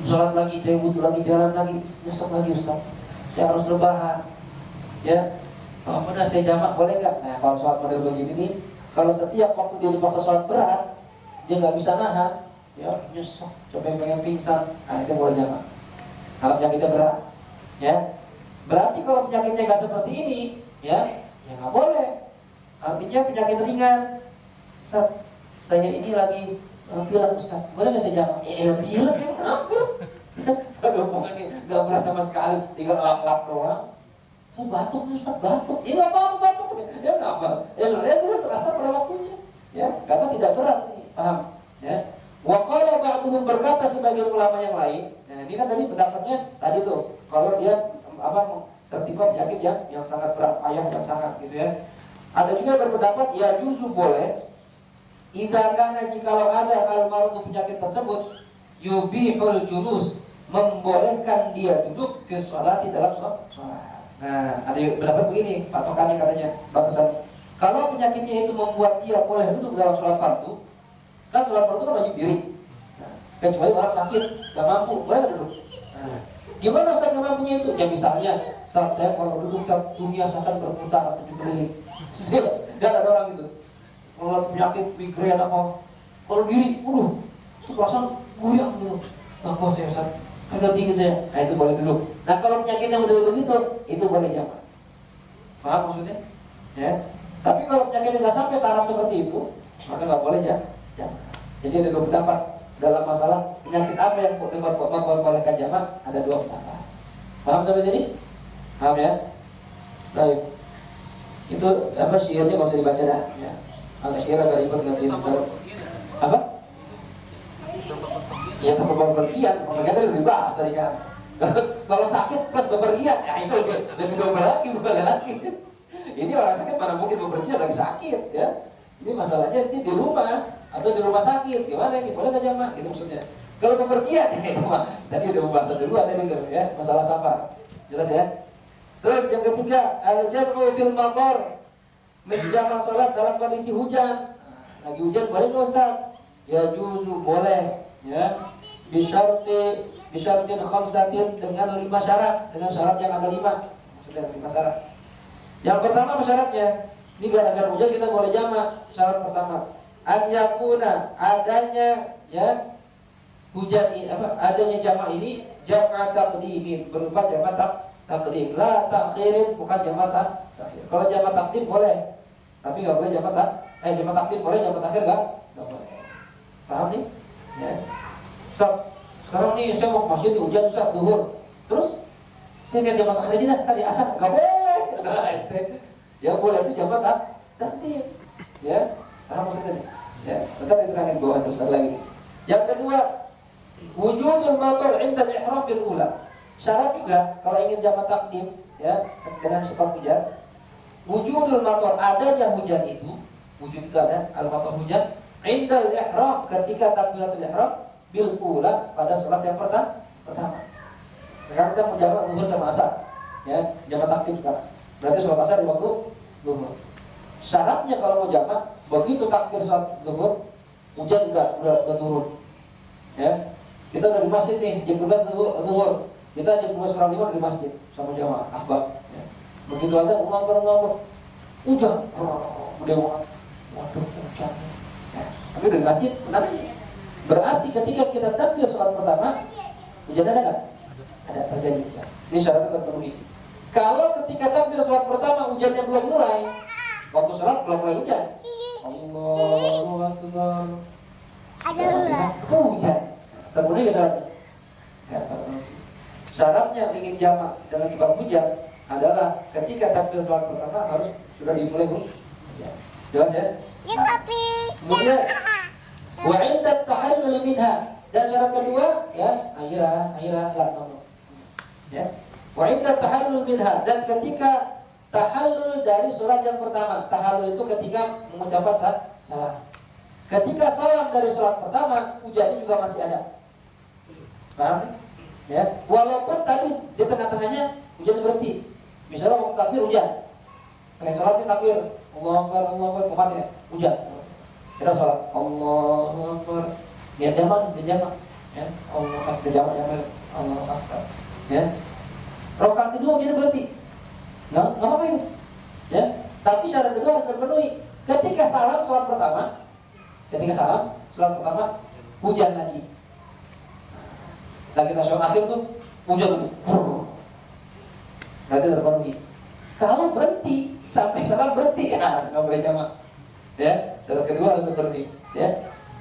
sholat lagi, saya wudhu lagi, jalan lagi, nyesek lagi Ustaz, saya harus rebahan ya. Kalau benar saya jamak boleh nggak? Nah kalau sholat model begini nih, kalau setiap waktu dia dipaksa sholat berat, dia nggak bisa nahan ya, nyesek, sampai pengen pingsan, nah itu boleh jamak. Kalau penyakitnya berat ya, berarti kalau penyakitnya nggak seperti ini ya nggak boleh. Artinya penyakit ringan, Ustaz, saya ini lagi bilang Ustaz, boleh nggak saya jamak? Bilang ya kenapa? Aduh, nggak berat sama sekali, tinggal lap-lap doang. Saya batuk Ustaz, batuk. Ya nggak apa-apa batuk. Ya nggak apa. Ya sebenarnya itu terasa pada waktunya. Ya, karena tidak berat ini, paham? Ya. Wa qala ba'duhum, berkata sebagian ulama yang lain. Nah, ini kan tadi pendapatnya tadi tuh, kalau dia tertimpa penyakit yang sangat berat, payah yang sangat gitu ya. Ada juga berpendapat ya juzu boleh. Idza kana, jikalau ada al-maradu penyakit tersebut yubihul julus, membolehkan dia duduk fi sholati, dalam sholat. Nah, ada yang berpendapat begini, patokannya katanya, batasannya. Kalau penyakitnya itu membuat dia boleh duduk dalam sholat fardu, kan sholat fardu kan wajib diri. Nah, kecuali orang sakit, gak mampu, boleh duduk. Nah, gimana Ustaz gak mampunya itu? Ya misalnya, Ustaz saya kalau duduk dunia akan berputar 7 keliling. Dan ada orang gitu. Kalau penyakit migrain apa, kalau diri, perasaan goyang gitu. Apa saya Ustaz? Agak tinggi saya. Nah itu boleh duduk. Nah kalau penyakit yang udah begitu, itu boleh jamak. Paham maksudnya? Ya. Tapi kalau penyakitnya nggak sampai taraf seperti itu, maka nggak boleh ya jamak. Jadi ada dua pendapat dalam masalah penyakit apa yang membolehkan jamak. Ada dua pendapat. Paham sampai sini? Paham ya? Baik. Itu apa syairnya nggak usah dibaca dah. Ya. Agak syair agak ribet nanti. Apa? Ya tanpa bepergian, makanya kan lebih bahas tadi kan. Kalau sakit plus bepergian, ya itu lebih double lagi, bukan lagi. Ini orang sakit mana mungkin bepergian lagi sakit ya. Ini masalahnya di rumah atau di rumah sakit, gimana ini? Boleh nggak jamak? Itu maksudnya. Kalau bepergian, ya itu mah. Tadi udah membahas dulu tadi ya, masalah safar. Jelas ya. Terus yang ketiga, al-jam'u fil matar, menjamak sholat dalam kondisi hujan. Lagi hujan boleh nggak Ustaz? Ya juzu boleh. Ya, bisyartin khamsatin, dengan 5 syarat, dengan syarat yang ada 5. Maksudnya 5 syarat. Yang pertama syaratnya, ini gara-gara hujan kita boleh jamak. Syarat pertama, an yakuna, adanya ya hujan ini adanya jamak ini jamak taqdimin, berupa jamak taqdim, la takhirin, bukan jamak takhir. Kalau jamak taqdim boleh, tapi nggak boleh jamak Jamaah takdim boleh, jamaah takhir nggak boleh. Paham nih? Ya. Ustaz, sekarang nih saya mau ke masjid hujan Ustaz zuhur. Terus saya lihat jamaah takhir aja dah, tadi asar nggak boleh. Nah, itu yang boleh itu jamaah takdim. Ya, paham maksudnya? Ya, bentar diterangin bawah terus lagi. Yang kedua, wujudul matar 'inda al-ihram bil ula. Syarat juga kalau ingin jamaah takdim ya dengan sebab hujan, wujudul matar, adanya hujan itu, wujud itu ada al-matar hujan 'inda al-ihram, ketika takbiratul ihram bil ula, pada salat yang pertama. Sekarang kita menjamaah zuhur sama asar. Ya, jamaah takdim sekarang. Berarti salat asar di waktu zuhur. Syaratnya kalau mau jamaah, begitu takbir salat zuhur, hujan udah turun. Ya, kita udah di masjid nih, jam 12 zuhur. Kita jam 12:05 di masjid sama jamaah ahbab. Ya. Begitu aja ngomong, hujan, udah waduh hujan. Ya. Tapi udah di masjid, benar aja. Berarti ketika kita takbir salat pertama, hujan ada nggak? Ada, terjadi. Ya. Ini syaratnya terpenuhi. Kalau ketika takbir salat pertama hujannya belum mulai, waktu salat belum mulai hujan. Allahu Akbar. Hujan. Terpenuhi nggak syaratnya? Ya, terpenuhi. Syaratnya ingin jamaah dengan sebab hujan adalah ketika takbir salat pertama harus sudah dimulai hujan. Jelas ya? Kemudian wa 'inda tahallul minha, dan syarat kedua ya akhirah ya. Wa 'inda tahallul minha, dan ketika tahallul dari surat yang pertama. Tahallul itu ketika mengucapkan salam. Ketika salam dari surat pertama, hujannya juga masih ada. Paham? Ya, walaupun tadi di tengah-tengahnya hujan berhenti. Misalnya mau takbir hujan, pengen sholat takbir, Allahu Akbar, kemana ya? Hujan. Kita sholat, Allahu Akbar. Dia jamaah, ya, Allah Akbar, jamaah, Allahu Akbar. Ya, rakaat kedua hujan berhenti. Nggak apa-apa itu. Ya, tapi syarat kedua harus terpenuhi. Ketika salam sholat pertama, hujan lagi. Dan kita sholat akhir tuh hujan lagi. Berarti terpenuhi. Kalau berhenti sampai salam berhenti, nggak boleh jamaah. Ya, syarat kedua harus terpenuhi. Ya.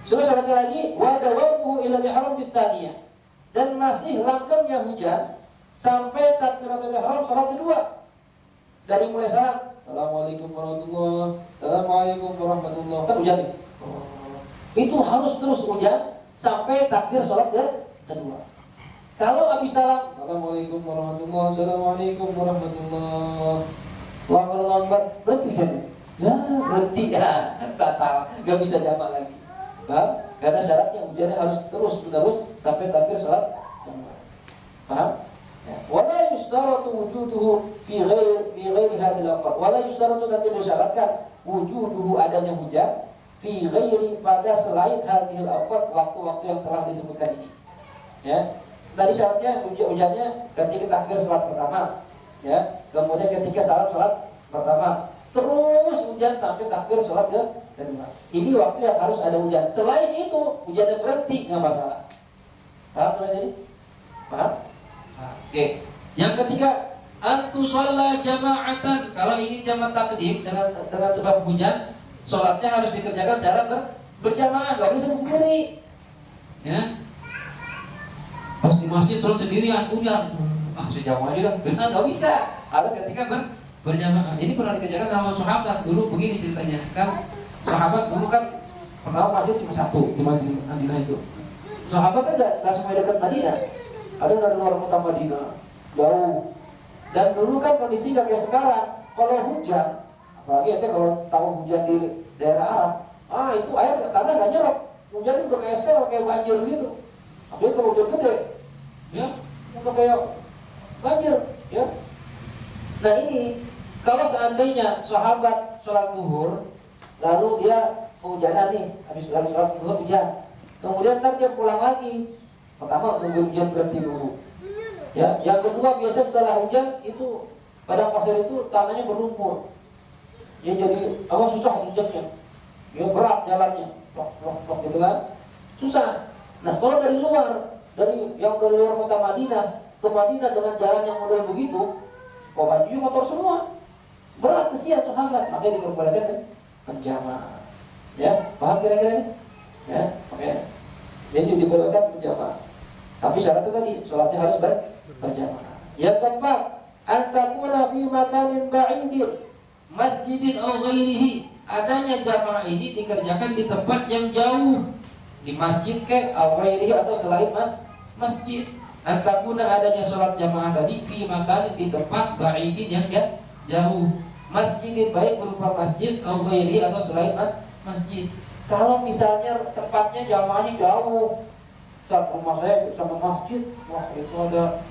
Terus syaratnya lagi, wa dawamuhu ila al-ihram bis-tsaniyah. Dan masih langgengnya hujan sampai takbiratul ihram salat kedua. Dari mulai salam, Assalamualaikum warahmatullahi, kan hujan nih. Itu harus terus hujan sampai takbir salat kedua. Kalau habis salam, Assalamualaikum warahmatullahi, Allahu Akbar, berhenti hujan. Ya, berhenti ya, batal, nggak bisa jamaah lagi. Paham? Karena syaratnya hujannya harus terus sampai takbir salat kedua. Paham? Wala yustaratu wujuduhu fi ghairi hadhil awqat. Wala yustaratu, nanti disyaratkan wujuduhu, adanya hujan fi ghairi, pada selain hadhil awqat, waktu-waktu yang telah disebutkan ini. Ya. Tadi syaratnya hujannya ketika takbir salat pertama, ya. Kemudian ketika salat pertama, terus hujan sampai takbir salat kedua. Ini waktu yang harus ada hujan. Selain itu hujannya berhenti, nggak masalah. Paham sampai sini? Paham? Oke. Yang ketiga, antu shalla jama'atan. Kalau ingin jamaah takdim dengan sebab hujan, sholatnya harus dikerjakan secara berjamaah, nggak boleh sendiri. Ya. Pas di masjid sholat sendirian, hujan, sejamaah aja dah. Benar, nggak bisa. Harus ketika berjamaah. Ini pernah dikerjakan sama sahabat dulu. Begini ceritanya. Kan sahabat dulu kan pertama masjid cuma satu di Madinah itu. Sahabat kan nggak semua dekat Madinah. Ada dari luar kota Madinah, jauh. Dan dulu kan kondisi nggak kayak sekarang. Kalau hujan, apalagi kalau tahu hujan di daerah Arab, itu air tanah nggak nyerap. Hujan udah kayak sel, kayak banjir gitu. Apalagi kalau hujan gede, ya, udah kayak banjir, ya. Nah ini, kalau seandainya sahabat sholat zuhur, lalu dia kehujanan nih, habis sholat zuhur hujan, kemudian ntar dia pulang lagi. Pertama tunggu hujan berhenti dulu. Ya, yang kedua biasa setelah hujan itu padang pasir itu tanahnya berlumpur. Ya jadi susah injaknya. Ya berat jalannya. Plok gitu kan. Susah. Nah, kalau dari luar kota Madinah ke Madinah dengan jalan yang model begitu, bajunya motor semua. Berat kesian sahabat, makanya diperbolehkan berjamaah. Ya, paham kira-kira ini? Ya, oke. Jadi dibolehkan berjamaah. Tapi syaratnya tadi, sholatnya harus berjamaah. Yang keempat, antakuna fi makanin ba'idin, masjidin aw ghairihi. Adanya jamaah ini dikerjakan di tempat yang jauh, di masjid ke aw ghairihi atau selain masjid. Antakuna adanya sholat jamaah tadi fi makanin di tempat ba'idin yang jauh. Masjidin baik berupa masjid aw ghairihi atau selain masjid. Kalau misalnya tempatnya jamaahnya jauh, Ustaz, rumah saya sama masjid, wah itu ada,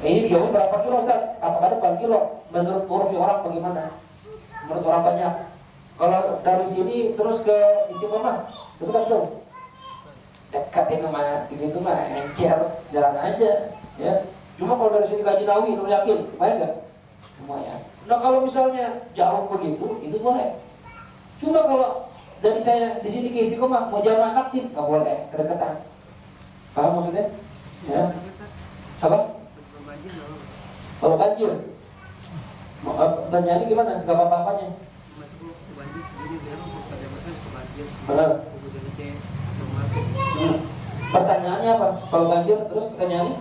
ini jauh berapa kilo Ustaz? Apakah ada berapa kilo? Menurut urfi orang bagaimana? Menurut orang banyak. Kalau dari sini terus ke Istiqomah, itu kan jauh. Dekat ini mah, sini itu mah encer, jalan aja, ya. Cuma kalau dari sini ke Jinawi, lu yakin, lumayan nggak? Lumayan. Nah kalau misalnya jauh begitu, itu boleh. Cuma kalau dari saya di sini ke Istiqomah mau jamaah aktif, nggak boleh, kedekatan. Paham maksudnya? Ya. Apa? Kalau banjir, pertanyaannya gimana? Gak apa-apanya. Pertanyaannya apa? Kalau banjir, terus pertanyaannya?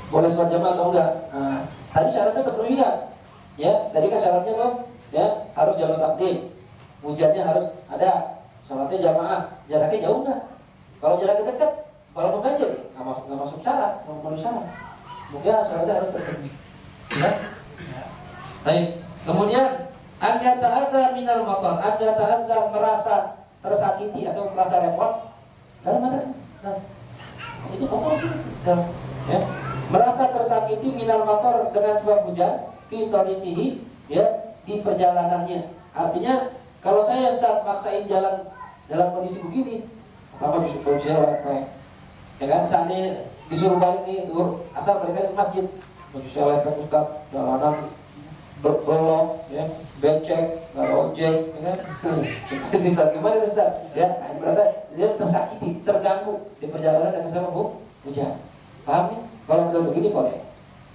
Boleh sholat jamaah atau enggak? Nah, tadi syaratnya terpenuhi ya? Ya, tadi kan syaratnya tuh, ya harus jalan takdim, hujannya harus ada, sholatnya jamaah, jaraknya jauh enggak? Kalau jaraknya dekat, kalau banjir, nggak masuk syarat, nggak memenuhi syarat. Mungkin syaratnya harus terpenuhi. Ya? Baik. Kemudian anda ta'adha minal matar, anda ta'adha merasa tersakiti atau merasa repot. Dari mana? Nah, itu pokok ya. Merasa tersakiti minal matar dengan sebab hujan, fi tariqihi, ya, di perjalanannya. Artinya kalau saya Ustaz maksain jalan dalam kondisi begini, apa bisa ya kan, seandainya disuruh balik nih dur asal mereka ke masjid, baju saya lepek Ustaz, jalanan berbolong, ya, becek, nggak ada ojek, ya kan? Bisa gimana Ustaz? Ya, berarti dia tersakiti, terganggu di perjalanan dengan sebab hujan. Paham nih? Kalau udah begini boleh.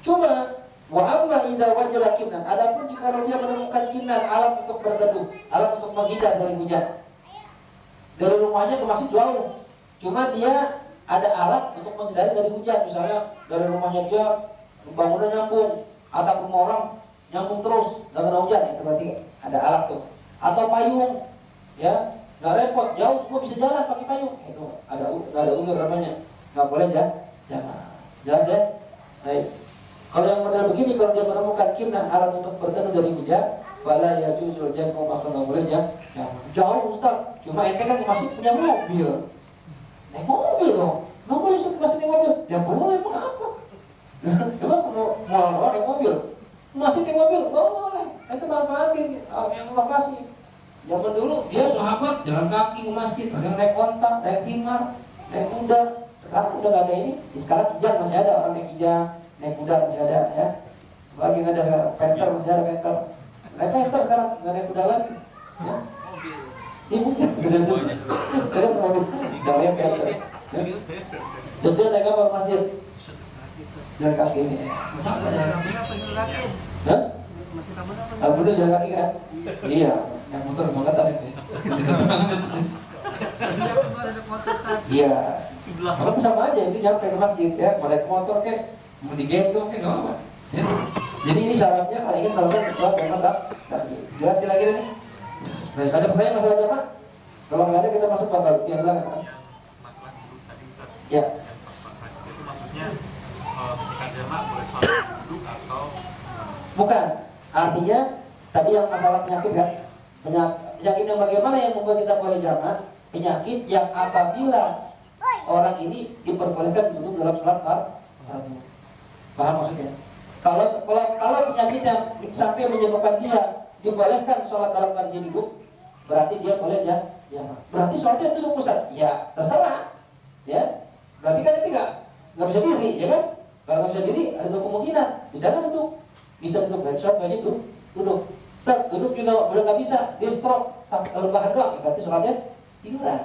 Cuma wa amma idza wajala kinan, adapun jika dia menemukan kinan, alat untuk berteduh, alat untuk menghindar dari hujan. Dari rumahnya ke masjid jauh, cuma dia ada alat untuk menghindari dari hujan. Misalnya dari rumahnya dia bangunan nyambung, atap rumah orang nyambung terus dengan hujan, itu berarti ada alat tuh. Atau payung, ya nggak repot, jauh cuma bisa jalan pakai payung, itu ada umur namanya, nggak boleh jangan. Jelas ya? Baik. Kalau yang model begini, kalau dia menemukan kinan, alat untuk berteduh dari hujan, fala yajuzu jam'u, maka nggak boleh ya. Jauh Ustaz, cuma ente kan masih punya mobil, naik mobil dong, nggak boleh masih naik mobil, ya boleh, apa? Coba mau naik mobil, masih naik mobil, boleh, itu manfaatin yang Allah kasih. Zaman dulu dia sahabat jalan kaki ke masjid, ada yang naik onta, naik himar, naik kuda. Sekarang udah nggak ada ini, sekarang kijang masih ada, orang naik kijang, naik kuda masih ada, ya. Lagi nggak ada penter, masih ada penter. Naik penter sekarang, nggak naik kuda lagi, ya. Ibu, udah mau namanya penter. Jadi naik apa masjid? Jalan kaki. Hah? Aku udah jalan kaki kan? Iya, yang motor banget tadi. Iya. Kalau sama aja, itu nyampe ke masjid ya, mau naik motor kayak, mau digendong kayak nggak apa. Ya. Jadi ini syaratnya kalau ingin melakukan sesuatu memang tak. Jelas lagi nih. Nah, ada pertanyaan masalah jamaah? Kalau nggak ada kita masuk bakal yang lain. Masalah dulu tadi Ustaz. Ya. Yang pas itu maksudnya ketika jamaah boleh sholat duduk atau Bukan. Artinya tadi yang masalah penyakit kan? Penyakit yang bagaimana yang membuat kita boleh jamaah? Penyakit yang apabila orang ini diperbolehkan duduk dalam sholat fardu. Paham maksudnya? Kalau penyakit yang sampai menyebabkan dia dibolehkan sholat dalam kondisi duduk, berarti dia boleh ya. Berarti sholatnya duduk Ustaz? Ya terserah. Ya. Berarti kan itu nggak bisa diri, ya kan? Kalau nggak bisa diri ada dua kemungkinan. Bisa kan duduk? Bisa duduk. Berarti sholat wajib duduk. Ustaz, duduk juga boleh nggak bisa. Dia stroke sampai rebahan doang. Berarti sholatnya tiduran.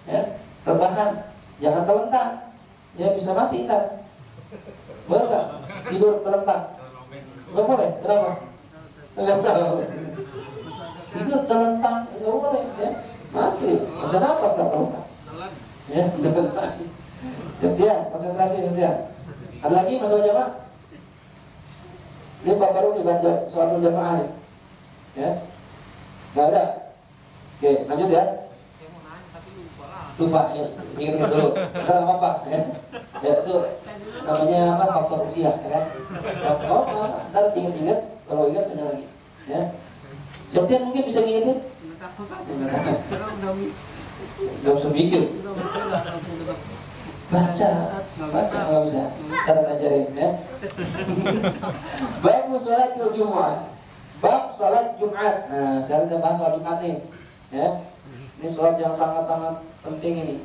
Ya. Rebahan. Jangan terlentang, ya bisa mati kan? Boleh nggak tidur terlentang? Nggak boleh, kenapa? Nggak tahu. Itu terlentang, nggak boleh ya. Mati, macam apa nggak terlentang? Ya, terlentang. Setia, konsentrasi setia. Ada lagi masalah jamaah? Ini Pak baru dibaca soal jamaah nih. Ya, nggak ada. Oke, lanjut ya. Lupa, ya, ingat dulu. Nggak apa-apa, ya. Ya itu namanya apa? Faktor usia, ya kan? Oh, ntar ingat-ingat, kalau ingat benar lagi. Ya. Seperti yang mungkin bisa ngingetin. Gak usah mikir. Baca nggak bisa. Ntar ajarin ya. Bab sholat Jumat. Bab sholat Jumat. Nah, sekarang kita bahas sholat Jumat nih. Ya. Ini sholat yang sangat-sangat penting ini.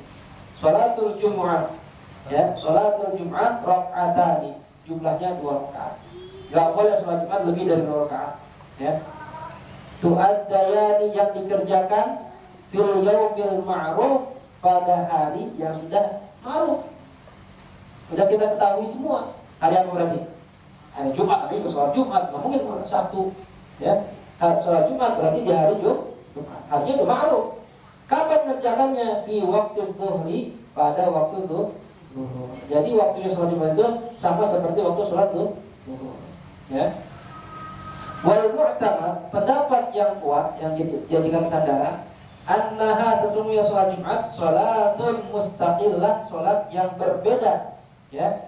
Sholatul Jumat. Ya, sholatul Jumat rakaatani. Jumlahnya 2 rakaat. Gak boleh sholat Jumat lebih dari 2 rakaat. Ya. Tu'addayani yang dikerjakan fil yaumil ma'ruf, pada hari yang sudah ma'ruf. Sudah kita ketahui semua. Hari apa berarti? Hari Jumat, tapi sholat Jumat, mungkin Sabtu. Ya. Sholat Jumat berarti di hari Jumat. Harinya itu ma'ruf. Kapan kerjakannya? Fi waktu dhuhri, pada waktu zuhur. Jadi waktunya sholat Jumat itu sama seperti waktu sholat zuhur. Ya. Wal mu'tamad, pendapat yang kuat yang dijadikan sandaran, annaha sesungguhnya sholat Jumat sholatun mustaqillah, sholat yang berbeda, ya,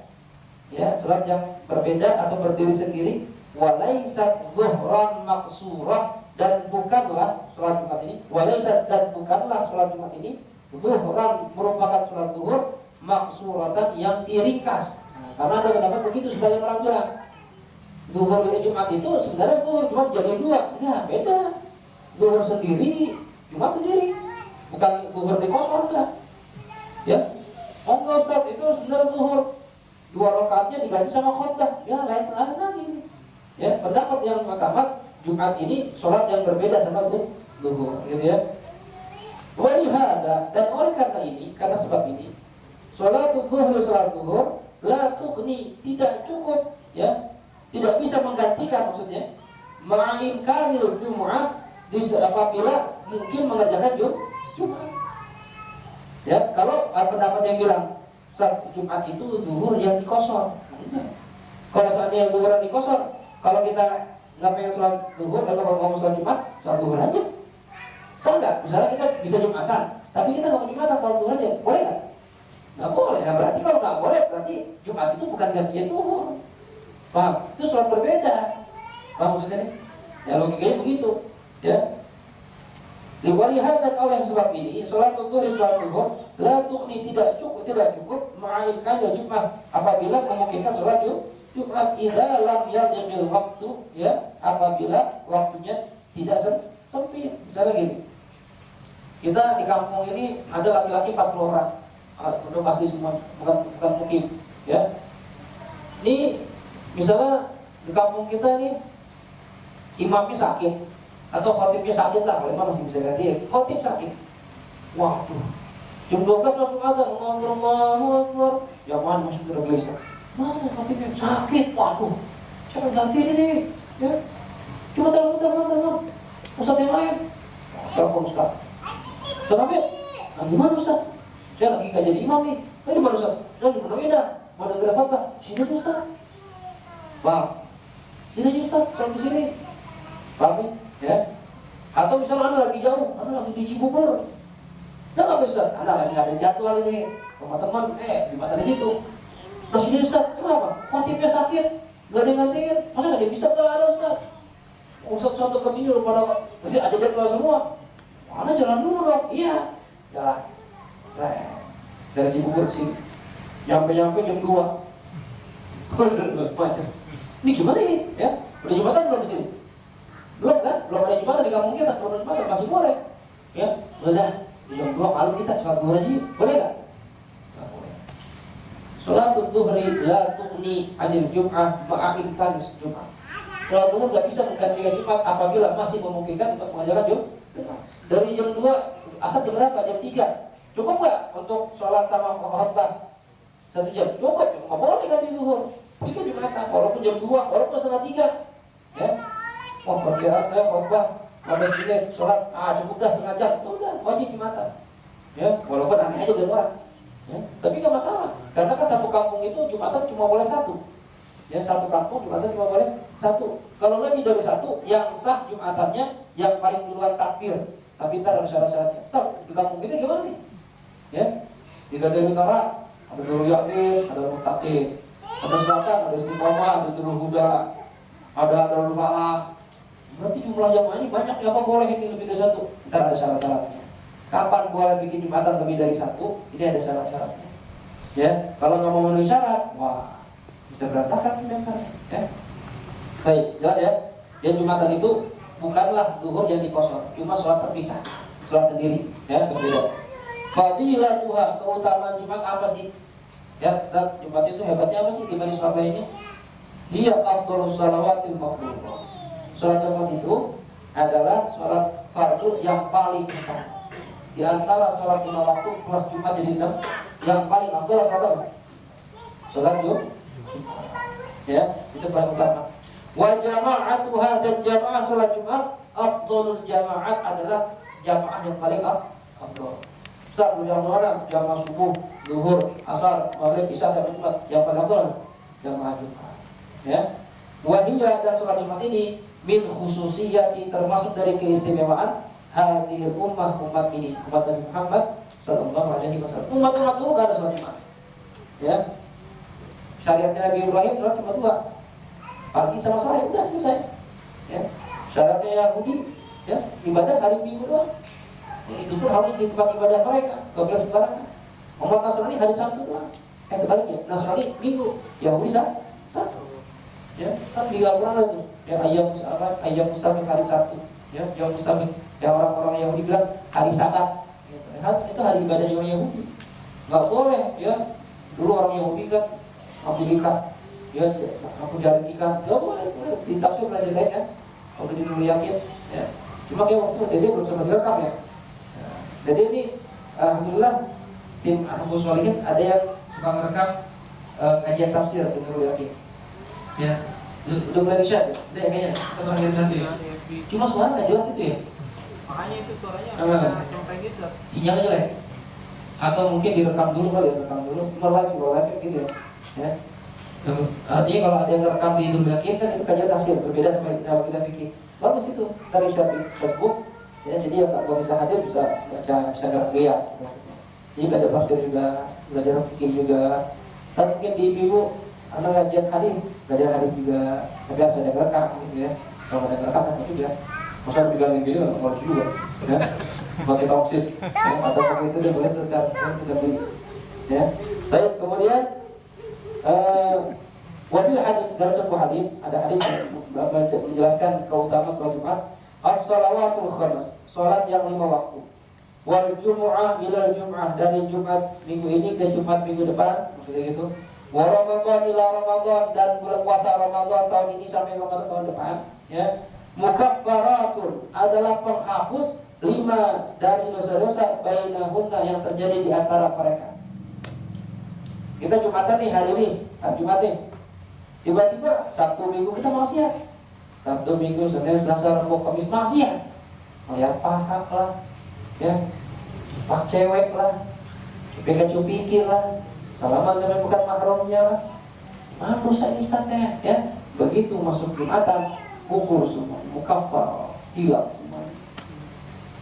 ya, sholat yang berbeda atau berdiri sendiri, walaisat zuhran maqsurah, dan bukanlah sholat Jumat ini, walaisat, dan bukanlah sholat Jumat ini zuhran merupakan sholat zuhur maqsuratan yang diringkas. Karena ada pendapat begitu sebagian orang bilang zuhur Jumat itu sebenarnya zuhur cuma jadi 2. Ya beda. Zuhur sendiri, Jumat sendiri. Bukan zuhur di kosong enggak. Ya. Oh enggak Ustaz, itu sebenarnya zuhur 2 rakaatnya diganti sama khutbah. Ya lain lagi. Ya, pendapat yang mutamat Jumat ini sholat yang berbeda sama zuhur, gitu ya. Walihada, dan oleh karena ini, karena sebab ini, sholat zuhur la tughni, tidak cukup, ya. Tidak bisa menggantikan, maksudnya ma'inkanil Jum'ah apabila mungkin mengerjakan Jumat. Ya, kalau pendapat yang bilang saat Jumat itu zuhur yang dikosor. Kalau saatnya zuhur yang dikosor, kalau kita nggak pengen sholat zuhur, kalau mau sholat Jumat, sholat zuhur aja. Sama nggak? Misalnya kita bisa Jumatan, tapi kita nggak mau Jumatan, sholat zuhur aja, boleh nggak? Nggak boleh. Nah, berarti kalau nggak boleh, berarti Jumat itu bukan gantian zuhur. Paham? Itu sholat berbeda. Paham maksudnya nih? Ya logikanya begitu. Ya. Liwalihat, dan oleh sebab ini sholat zuhur la tughni, tidak cukup ma'inkan Jumat apabila memungkinkan sholat Jumat idza lam yadhil waktu, ya, apabila waktunya tidak sempit. Misalnya gini. Kita di kampung ini ada laki-laki 40 orang. Udah pasti semua, bukan mungkin, ya. Ini misalnya di kampung kita ini imamnya sakit atau khotibnya sakit lah, kalau imam masih bisa ganti, khotib sakit. Waduh, jam 12 langsung adzan, Allahu Akbar, jamaah masih tergelisah. Mana khotibnya sakit, waduh, siapa ganti ini? Ya, coba telepon ustaz yang lain. Telepon ustaz. Ustaz, gimana ustaz? Saya lagi gak jadi imam nih. Ini mana ustaz? Saya di Pondok Indah, mau dengar apa? Sini ustaz. Bang, sini Ustaz, sholat di sini. Paham ya? Atau misalnya Anda lagi jauh, Anda lagi di Cibubur. Nggak Ustaz, Anda lagi ada jadwal ini, sama teman, di mata di situ. Terus sini Ustaz, kenapa? Khotibnya sakit, nggak ada yang gantiin. Masa nggak bisa? Nggak ada Ustaz. Ustaz ke sini udah pada, masih ada jadwal semua. Mana jalan dulu dong? Iya, jalan. Dari Cibubur sini, nyampe jam 2. Macam. Ini gimana ini? Ya, udah Jumatan belum di sini? Belum kan? Belum ada Jumatan di kampung kita, belum ada Jumatan, masih boleh. Ya, udah. Jam 2 kalau kita sholat zuhur aja, boleh nggak? Nggak boleh. Sholat zuhri la tughni anil Jum'ah ma'inkan Jum'ah. Sholat zuhur nggak bisa menggantikan Jumat apabila masih memungkinkan untuk mengajarkan Jumat. Dari jam 2 asar jam berapa? Jam 3. Cukup nggak untuk sholat sama khutbah 1 jam? Cukup, nggak boleh ganti zuhur. Itu Jumatan, walaupun jam 2, walaupun setengah 3. Ya. Perkiraan saya khutbah 15 menit sholat, cukup dah setengah jam, itu udah wajib Jumatan. Ya, walaupun aneh aja dari orang. Ya, tapi nggak masalah, karena kan satu kampung itu Jumatan cuma boleh satu. Ya, satu kampung Jumatan cuma boleh satu. Kalau lebih dari satu, yang sah Jumatannya yang paling duluan takbir. Tapi ntar ada syarat-syaratnya. Tahu di kampung kita gimana nih? Ya, tidak ada utara, ada Nurul Yakin, ada Nurul Takin, ada selatan, ada Istiqomah, ada Nurul Huda, ada Nurul Falah. Berarti jumlah jamaahnya banyak. Ya, apa boleh ini lebih dari satu? Ntar ada syarat-syaratnya. Kapan boleh bikin Jumatan lebih dari satu? Ini ada syarat-syaratnya. Ya, kalau nggak mau memenuhi syarat, wah bisa berantakan kita. Ya, baik, jelas ya. Ya, Jumatan itu bukanlah zuhur yang dikosor, cuma sholat terpisah, sholat sendiri, ya, berbeda. Fadilatuha, keutamaan Jumat apa sih? Ya, Jumat itu hebatnya apa sih dibanding sholat lainnya? Hiya afdhalus shalawatil mafruḍah. Sholat Jumat itu adalah sholat fardu yang paling utama. Di antara sholat 5 waktu plus Jumat jadi 6, yang paling afdal adalah sholat Jumat. Ya, itu paling utama. Wa jama'atuha, dan jamaah sholat Jumat, afdhalul jama'at adalah jamaah yang paling afdal. Saat berjamaah jamaah subuh, zuhur, asar, maghrib, isya sampai Jumat, yang paling afdal jamaah Jumat. Ya. Wa hiya, dan sholat Jumat ini min khususiyati, termasuk dari keistimewaan hadhil ummah, umat ini, umat Nabi Muhammad sallallahu alaihi wasallam. Umat dulu enggak ada sholat Jumat. Ya. Syariatnya Nabi Ibrahim sholat cuma 2, pagi sama sore, udah selesai. Ya. Syaratnya Yahudi, ya, ibadah hari Minggu doang. Ya, itu pun harus di tempat ibadah mereka, gak boleh sembarangan. Umat Nasrani hari Sabtu doang. Kebaliknya, Nasrani Minggu, Yahudi Sabtu. Ya, kan di Al-Quran itu, ya, ayam musabik hari Sabtu. Ya, ayam musabik, yang orang-orang Yahudi bilang hari Sabat. Gitu. Itu hari ibadah orang Yahudi. Gak boleh, ya. Dulu orang Yahudi kan ambil ikan, ya, aku jaring ikan, gak boleh, ditafsir belajar lain kan. Waktu di Nurul Yakin, ya. Cuma kayak waktu jadi belum sempat direkam ya. Jadi ini alhamdulillah tim Ahmad Sholihin ada yang suka merekam kajian tafsir di Nurul Yakin. Ya, udah mulai riset ya, udah kayaknya kita terakhir nanti ya. Cuma suara nggak jelas itu ya. Makanya itu suaranya cempreng gitu. Sinyalnya jelek. Atau mungkin direkam dulu kali ya, direkam dulu, live gitu ya. Ya. Artinya kalau ada yang rekam di Nurul Yakin kan itu kajian tafsir, berbeda sama kita fikih. Bagus itu, dari share di Facebook. Ya, jadi ya kalau bisa hadir bisa baca, bisa gerak ya. Jadi belajar tafsir juga, belajar fikih juga. Dan mungkin di ibu anak kajian hadis, belajar hadis juga. Tapi harus ada rekam gitu ya. Kalau ada rekam kan juga. Masa dibilangin gini nggak mau juga, ya. Pakai toksis, ya. Atau pakai itu dia boleh terkait, tidak beli. Ya. Baik, kemudian wafil hadis, dalam sebuah hadis ada hadis yang menjelaskan keutamaan sholat Jumat. As-shalawatul khamas, sholat yang 5 waktu. Wal jumu'ah ila jumu'ah, dari Jumat minggu ini ke Jumat minggu depan, maksudnya gitu. Wa Ramadan ila Ramadan, dan bulan puasa Ramadan tahun ini sampai Ramadan tahun depan. Ya. Mukaffaratun, adalah penghapus 5 dari dosa-dosa bainahunna, yang terjadi di antara mereka. Kita Jumatan nih hari ini, hari Jumat nih. Tiba-tiba Sabtu Minggu kita maksiat. Sabtu Minggu Senin Selasa Rabu Kamis maksiat. Melihat pahak lah, ya, pak cewek lah, cupik-cupiki lah, salaman sampai bukan mahramnya lah. Mampus Ustaz saya, ya. Begitu masuk Jumatan, kumpul semua, mukaffar, hilang semua.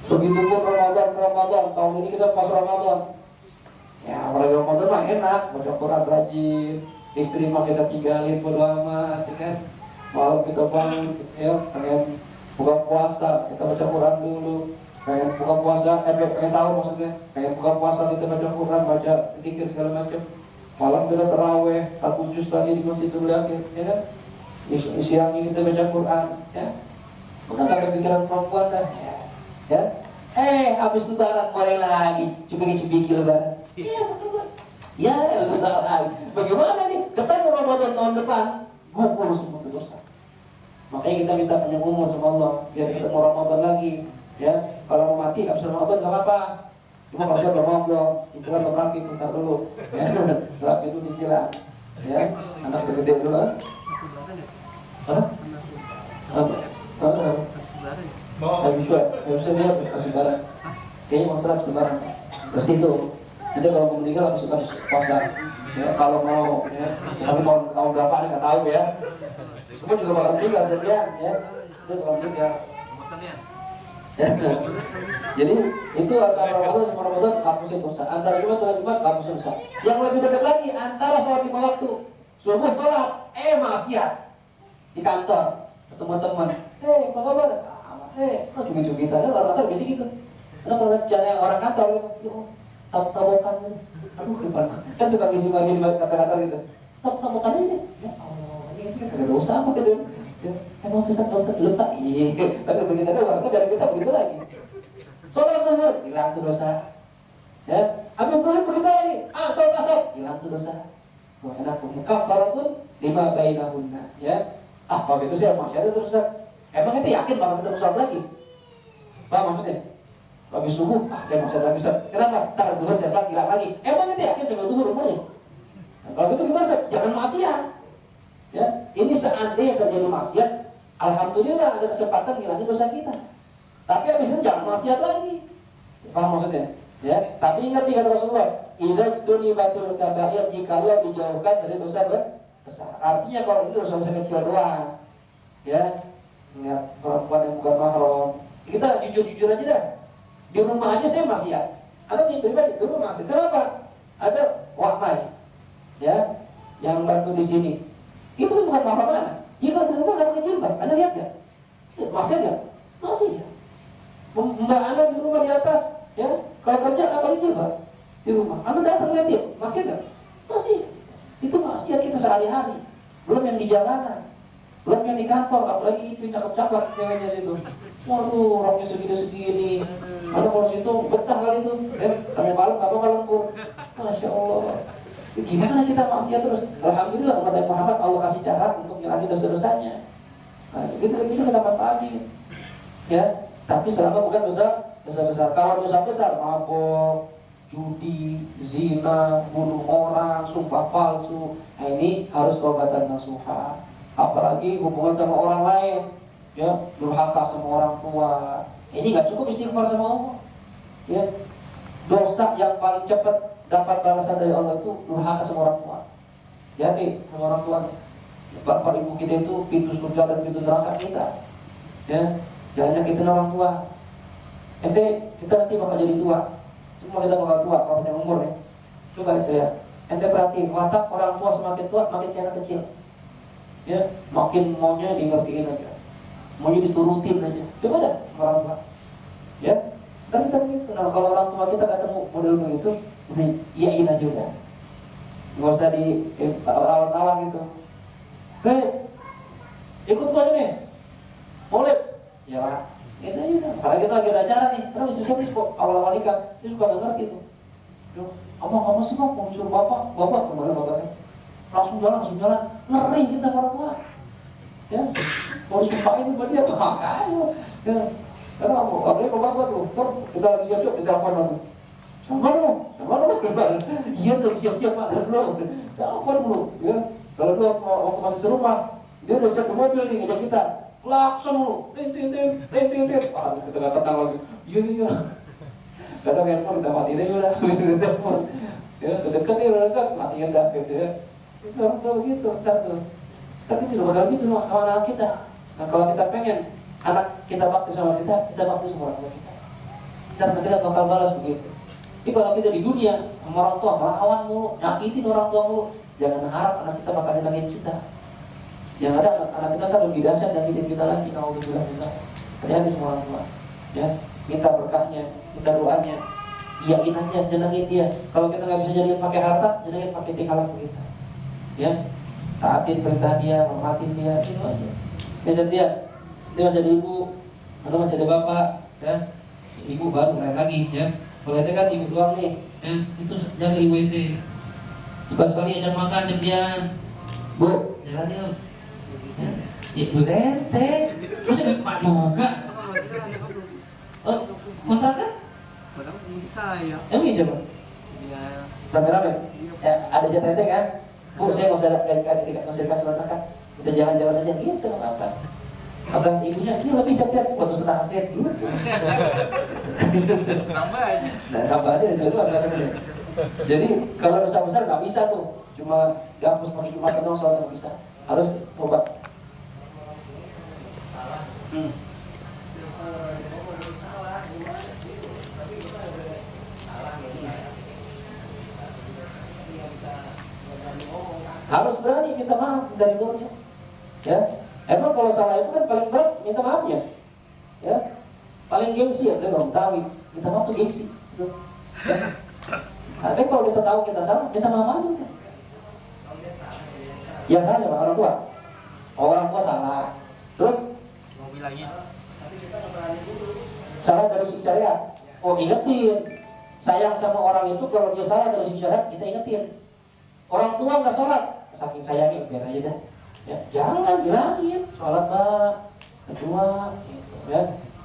Begitupun Ramadan, tahun ini kita pas Ramadan. Ya, apalagi Ramadan mah enak, baca Quran rajin, istri mah kita tinggalin bodo amat, ya kan? Malam kita bangun, ya, pengen buka puasa, kita baca Quran dulu. Pengen buka puasa, pengen tahu maksudnya, pengen buka puasa kita baca Quran, baca zikir segala macam. Malam kita taraweh, 1 juz lagi di masjid Nurul Yakin, ya kan? Siangnya kita baca Quran, ya. Udah tak kepikiran perempuan dah, ya. Habis lebaran mulai lagi, cupiki lebaran. Iya, betul. Ya, lu salah lagi. Bagaimana nih? Ketemu Ramadan tahun depan, gugur semua dosa. Makanya kita minta panjang umur sama Allah, biar kita mau Ramadan lagi. Ya, kalau mau mati habis Ramadan nggak apa-apa. Cuma kalau sudah belum, cicilan belum rapi, bentar dulu. Ya, rapi dulu cicilan. Ya, anak gede dulu. Hah? Apa? Habis dia habis lebaran. Kayaknya mau sholat lebaran. Terus itu, nanti kalau mau meninggal habis puasa. Ya, kalau mau, ya, tapi tahun berapa nih nggak tahu ya. Semua juga bakal meninggal sekian, ya. Itu bakal meninggal. Ya. Jadi itu antara Ramadan sama Ramadan hapusin dosa. Antara Jumat dengan Jumat hapusin dosa. Yang lebih dekat lagi antara sholat 5 waktu. Subuh sholat, maksiat di kantor ketemu teman. Apa kabar? Cumi-cumi kita, orang-orang biasa gitu. Karena kalau caranya orang kantor gitu, tabokan gitu. Aduh, kan suka ngisi-ngisi di kata-kata gitu. Tabokan aja. Ya Allah, ini ada dosa apa gitu? Ya, emang besar dosa dulu tak? Iya, tapi begitu doang, kan kita begitu lagi. Sholat zuhur, hilang tuh dosa. Ya, Habis Ibrahim begitu lagi. Sholat asar, hilang tuh dosa. Wah, enak pun. Kafaratun lima bainahunna. Ya, kalau itu saya masih ada terus. Emang kita yakin bakal ketemu sholat lagi? Paham maksudnya? Habis subuh, saya masih ada bisa. Kenapa? Ntar dulu saya sholat hilang lagi. Emang kita yakin sampai dulu rumahnya? Nah, kalau gitu gimana? Jangan maksiat. Ya, ini seandainya terjadi maksiat, alhamdulillah ada kesempatan ngilangin dosa kita. Tapi habis itu jangan maksiat lagi. Paham maksudnya? Ya, tapi ingat kata Rasulullah, idza tunibatul kabair, jikalau dijauhkan dari dosa besar. Artinya kalau itu dosa-dosa kecil doang. Ya, lihat perempuan yang bukan mahram. Kita jujur-jujur aja dah. Di rumah aja saya maksiat. Atau di pribadi di rumah maksiat. Kenapa? Ada wahai, ya, yang bantu di sini. Itu kan bukan mahram mana? Dia kalau di rumah nggak pakai jilbab. Anda lihat nggak? Maksiat nggak? Maksiat. Mbak Anda di rumah di atas, ya, kalau kerja nggak pakai jilbab di rumah. Anda datang lihat dia, maksiat nggak? Maksiat. Itu maksiat kita sehari-hari. Belum yang di jalanan. Belum yang di kantor, apalagi itu cakep-cakep ceweknya situ. Waduh, roknya segini-segini. Mana kalau situ betah kali itu, sampai malam apa lembur. Masya Allah. Gimana kita maksiat terus? Alhamdulillah umat Muhammad Allah kasih cara untuk ngilangin dosa-dosanya. Nah, gitu kita manfaatin. Ya, tapi selama bukan dosa besar. Kalau dosa besar, mabuk, judi, zina, bunuh orang, sumpah palsu, nah ini harus taubatan nasuha. Apalagi hubungan sama orang lain, ya, durhaka sama orang tua. Ini nggak cukup istighfar sama Allah. Ya, dosa yang paling cepat dapat balasan dari Allah itu durhaka sama orang tua. Jadi sama orang tua, bapak ibu kita itu pintu surga dan pintu neraka kita. Ya, jangan nyakitin orang tua. Kita nanti bakal jadi tua. Semua kita bakal tua kalau punya umur ya. Coba itu ya. Perhatiin, watak orang tua semakin tua makin kayak anak kecil. Ya, makin maunya dimengertiin aja, maunya diturutin aja. Coba dah orang tua. Ya, tapi kita begitu. Nah, kalau orang tua kita ketemu model begitu, udah iyain aja udah. Nggak usah di awal-awal gitu. Ikut gua nih, boleh? Ya, itu aja. Karena kita lagi ada acara nih, terus susah kok awal-awal nikah, dia suka nggak ngerti tuh. Apa sih bang? Mau suruh bapak kemana bapaknya? Langsung jalan, ngeri kita para tua. Ya, mau disumpahin sama dia, makanya. Ya, karena apalagi kalau bapak tuh, kita lagi siap-siap, kita telepon dulu. Sama dong. Iya dong, siap-siap pak, telepon dulu. Ya, kalau dia waktu masih serumah, dia udah siap di mobil nih, ngajak kita. Klakson dulu, tin. Kita nggak tenang lagi. Iya. Kadang handphone kita matiin aja udah, telepon. Ya, dekat matiin dah gitu ya. Itu begitu, tapi tidak bakal gitu sama anak kita. Nah, kalau kita pengen anak kita bakti sama kita bakti sama orang tua kita. Dan kita bakal balas begitu. Jadi kalau kita di dunia sama orang tua melawan mulu, nyakitin orang tua mulu, jangan harap anak kita bakal nyelangin kita. Yang ada anak kita kan lebih dahsyat nyakitin kita lagi. Alhamdulillah kita. Hati-hati sama orang tua. Ya, minta berkahnya, minta doanya. Iyain aja, jenengin dia. Kalau kita nggak bisa jadiin pakai harta, jenengin pakai tingkalan kita. Ya, taatin perintah dia, hormatin dia, itu aja. Biasa dia masih ada ibu, atau masih ada bapak, ya. Ibu baru lain lagi, ya. Kalau itu kan ibu doang nih, ya. Itu jaga ibu itu. Coba sekali ajak makan, ajak dia, bu, jalan yuk. Ya, ibu tete, terus ada pak juga. Oh, kontrak kan? Padahal ini saya. Yang bisa bu? Iya. Rame-rame? Ya, ada jatete kan? Bu, saya nggak usah dikasih kontrakan. Kita jalan-jalan aja gitu, nggak apa-apa. Kata ibunya, ini lebih setiap waktu setengah feet dulu. Tambah aja. Nah, tambah aja dulu katanya. Jadi kalau dosa besar nggak bisa tuh, cuma dihapus pakai Jumatan doang soalnya nggak bisa, harus tobat. Harus berani minta maaf dari dunia. Ya, emang kalau salah itu kan paling berat minta maafnya. Ya, paling gengsi ya, kalau tahu minta maaf tuh gengsi. Gitu. Ya. Tapi kalau kita tahu kita salah, minta maaf aja. Ya salah sama orang tua. Orang tua salah. Terus Mau bilangnya. salah dari sisi syariat. Oh ingetin. Sayang sama orang itu kalau dia salah dari sisi syariat kita ingetin. Orang tua nggak sholat, saking sayangnya biar aja dah. Ya, jangan bilangin sholat pak, kedua, gitu, ya.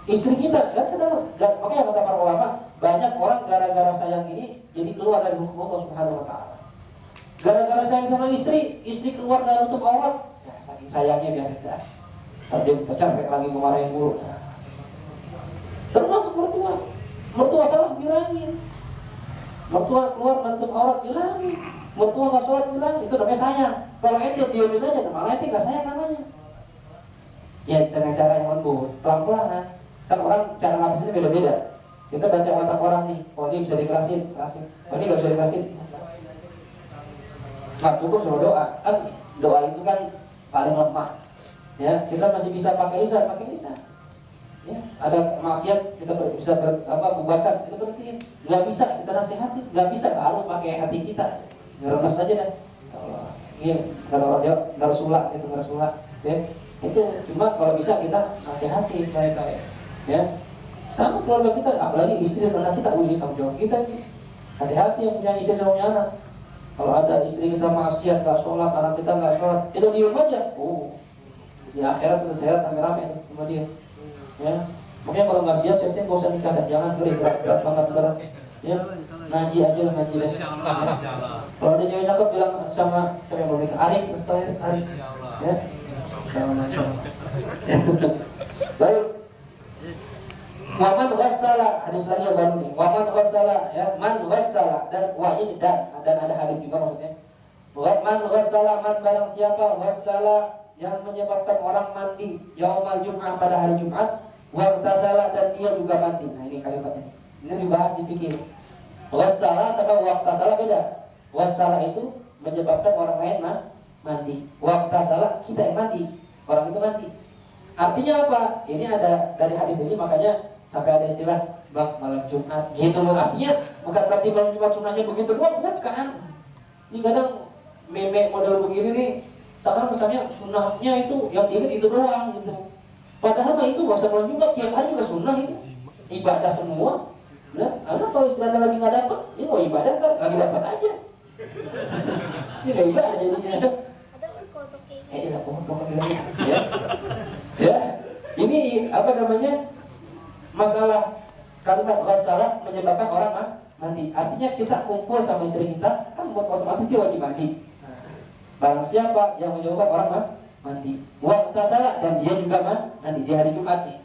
Istri kita kan makanya kata para ulama banyak orang gara-gara sayang ini jadi keluar dari hukum Allah Subhanahu Wa Taala. Gara-gara sayang sama istri keluar dari tutup aurat, ya saking sayangnya biar tidak. Kalau dia capek lagi memarahin mulu. Termasuk mertua salah bilangin, mertua keluar dari tutup aurat bilangin. Mertua nggak sholat bilang itu namanya sayang. Kalau ente diemin aja, malah ente nggak sayang namanya. Ya dengan cara yang lembut, pelan-pelan. Kan orang cara ngabisinnya beda-beda. Kita baca otak orang nih, oh ini bisa dikerasin, oh ini nggak bisa dikerasin. Nah cukup sama doa. Kan doa itu kan paling lemah. Ya kita masih bisa pakai lisan. Ya, ada maksiat kita bisa bubarkan, kita berarti nggak bisa kita nasihati, nggak bisa baru pakai hati kita. Ngeremes aja dah. Kalau orang Jawa ngeresulak itu ya. Itu cuma kalau bisa kita nasihati baik-baik. Ya. Sama keluarga kita, apalagi istri dan anak kita, tanggung jawab kita. Hati-hati yang punya istri dan punya anak. Kalau ada istri kita maksiat, nggak sholat, anak kita nggak sholat, itu diem aja. Oh, di akhirat kita seret rame-rame sama dia. Ya. Makanya kalau nggak siap, saya nggak usah nikah, jangan berat banget berat. Ya, ngaji aja lah ngaji deh. Kalau ada cewek cakep bilang sama cewek yang mau nikah, Arif, ya. Baik. Waman wassala, hadis lagi yang baru nih. Waman wassala, ya, man wassala dan wah ini dan ada hadis juga maksudnya. Man wassala, man barang siapa wassala yang menyebabkan orang mandi yaumal Jum'ah pada hari Jumat, waqtasala dan dia juga mandi. Nah ini kalimat ini. Ini dibahas di fikih. Wassala sama waqtasala beda. Wassala itu menyebabkan orang lain mandi. Waqtasala kita yang mandi. Orang itu mandi. Artinya apa? Ini ada dari hadis ini makanya sampai ada istilah bab malam Jumat. Gitu loh. Artinya bukan berarti malam Jumat sunnahnya begitu doang, bukan. Ini kadang meme model begini nih. Sekarang misalnya sunnahnya itu yang diingat itu doang gitu. Padahal mah itu masa malam Jumat tiap hari juga sunnah itu. Ibadah semua. Nah, karena kalau istilahnya lagi nggak dapat, ini mau ibadah kan lagi dapat aja. Ini nggak ibadah jadinya. Tidak pokok ya. Ya, ini apa namanya masalah kalimat wasalah menyebabkan orang mandi. Artinya kita kumpul sama istri kita, kan buat otomatis dia wajib mandi. Barang siapa yang menyebabkan orang mandi, waktu salah dan dia juga mandi di hari Jumat nih.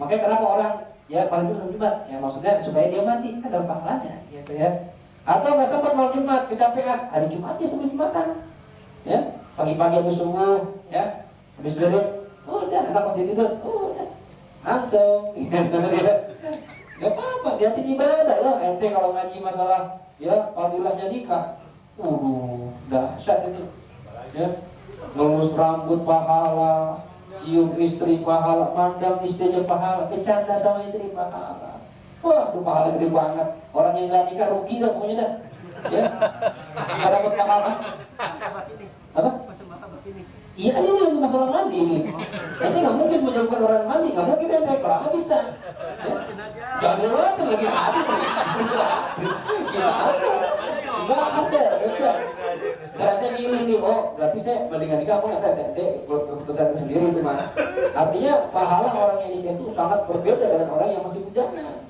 Makanya kenapa orang ya kalau Jumat ya maksudnya supaya dia mandi ada pahalanya gitu ya. Atau nggak sempat mau Jumat kecapean hari Jumatnya sebelum Jumatan ya pagi-pagi habis subuh ya habis duduk udah anak masih tidur udah langsung nggak apa-apa dia ibadah loh. Ente kalau ngaji masalah ya fadilahnya nikah dahsyat itu ya ngelus rambut pahala, cium istri pahala, pandang istrinya pahala, bercanda sama istri pahala. Wah, itu pahala gede banget. Orang yang nggak nikah rugi dah pokoknya dah. Ya, nggak dapat pahala. Apa? Iya ini lagi masalah mandi ini. Nanti nggak mungkin menyebabkan orang mandi, nggak mungkin ente kalau nggak bisa. Ya? Jangan lewat lagi mati. Nggak hasil, gitu. Berarti milih nih, oh berarti saya mendingan nikah, aku nggak tahu, keputusan sendiri itu mas. Artinya pahala orang yang nikah itu sangat berbeda dengan orang yang masih bujana.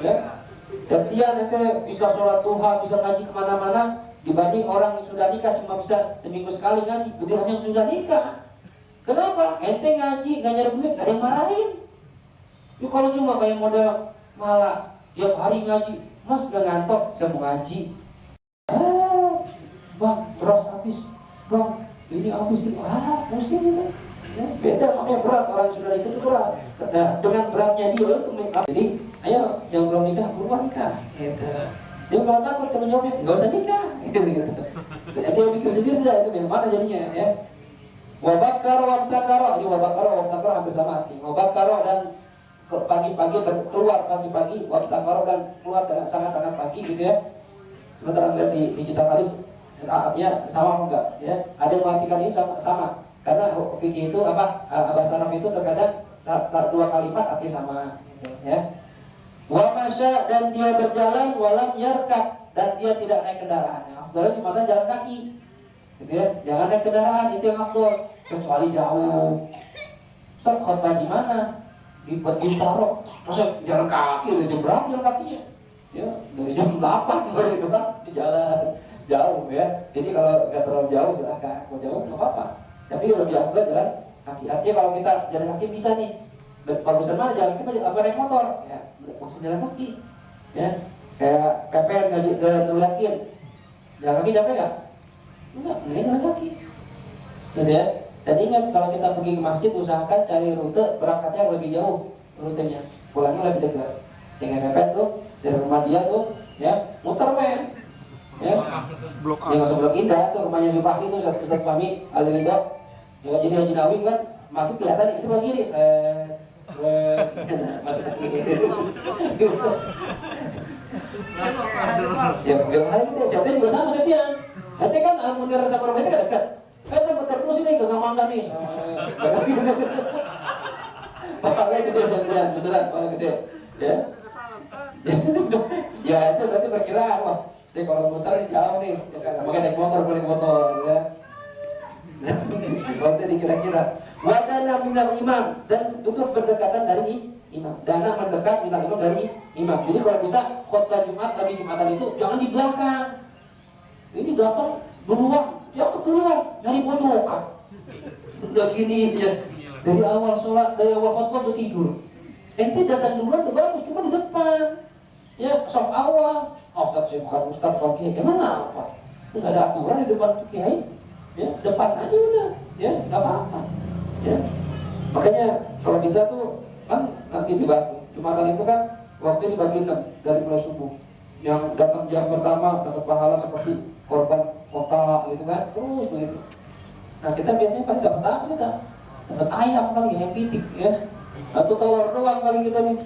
Ya, setia nanti bisa sholat duha, bisa ngaji kemana-mana dibanding orang yang sudah nikah cuma bisa seminggu sekali ngaji. Lebih hanya yang sudah nikah, Kenapa? Ente ngaji nggak nyari duit, gak ada yang marahin. Ya kalau cuma kayak model malah tiap hari ngaji, mas udah ngantuk, saya mau ngaji. Bang, beras habis. Bang, ini habis itu. Mesti gitu. Ya, beda makanya berat, orang sudah ikut itu berat. Nah, dengan beratnya dia itu jadi, ayo yang belum nikah, buruan nikah. Gitu. Dia kalau takut temen jawabnya, nggak usah nikah. Gitu. Dia pikir sendiri dah itu bagaimana jadinya ya. Wabakar wabtakar, ini wabakar wabtakar hampir sama arti. Wabakar dan pagi-pagi keluar pagi-pagi, wabtakar dan keluar dengan sangat-sangat pagi gitu ya. Sementara lihat di kitab hadis artinya sama enggak ya? Ada yang mengartikan ini sama. Karena fikih itu bahasa Arab itu terkadang dua kalimat arti sama gitu, ya. Wa masya dan dia berjalan walam yarkab dan dia tidak naik kendaraan. Afdal cuma jalan kaki. Gitu ya. Jangan naik kendaraan itu yang afdal kecuali jauh. Ustaz khotbah di mana? Di Bintaro. Masa jalan kaki udah jam berapa jalan kakinya? Ya, dari jam 8 baru itu kan di jalan jauh ya. Jadi kalau nggak terlalu jauh silahkan. Kalau jauh nggak apa-apa. Tapi lebih afdal jalan kaki. Artinya kalau kita jalan kaki bisa nih. Bagusan mana jalan kaki apa naik motor? Ya, maksud jalan kaki. Ya, kayak PPN nggak nulakin. Jalan kaki capek nggak? Enggak, mending jalan kaki. Gitu ya. Dan ingat kalau kita pergi ke masjid usahakan cari rute berangkatnya lebih jauh rutenya. Pulangnya lebih dekat. Jangan PPN tuh dari rumah dia tuh, ya muter men. Ya, yang masuk Blok Indah tuh rumahnya Zubahri itu Ustaz Fahmi Al-Ridho. Ya, jadi Haji Nawi kan masuk kelihatan itu bang kiri. Ya, bilang hari kita siapa juga sama siapa. Nanti kan Munir sama rumah itu kan dekat. Kita muter terus ini ke Mangga nih. Pakai gede saja, beneran pakai gede. Ya. Ya itu berarti perkiraan wah. Saya kalau muter jauh nih, ya kan, makanya naik motor, boleh motor, ya. Waktu dikira-kira. Wadana minal imam dan duduk berdekatan dari imam. Dana mendekat minal imam dari imam. Jadi kalau bisa khotbah Jumat lagi Jumatan itu jangan di belakang. Ini datang duluan, ya keduluan, nyari pojokan. Udah gini dia. Dari awal sholat, dari awal khotbah udah tidur. Ente datang duluan udah bagus, cuma di depan. Ya, sok awal. Ustaz saya bukan ustaz, kalau kiai gimana apa? Nggak ada aturan di depan kiai. Ya, depan aja udah. Ya, nggak apa-apa. Ya. Makanya kalau bisa tuh kan nanti dibahas. Jumatan itu kan waktu dibagi 6 dari mulai subuh. Yang datang jam pertama dapat pahala seperti korban kota gitu kan. Terus begitu. Nah, kita biasanya paling dapat apa kita? Dapat ayam kali yang pitik ya. Atau telur doang kali kita nih.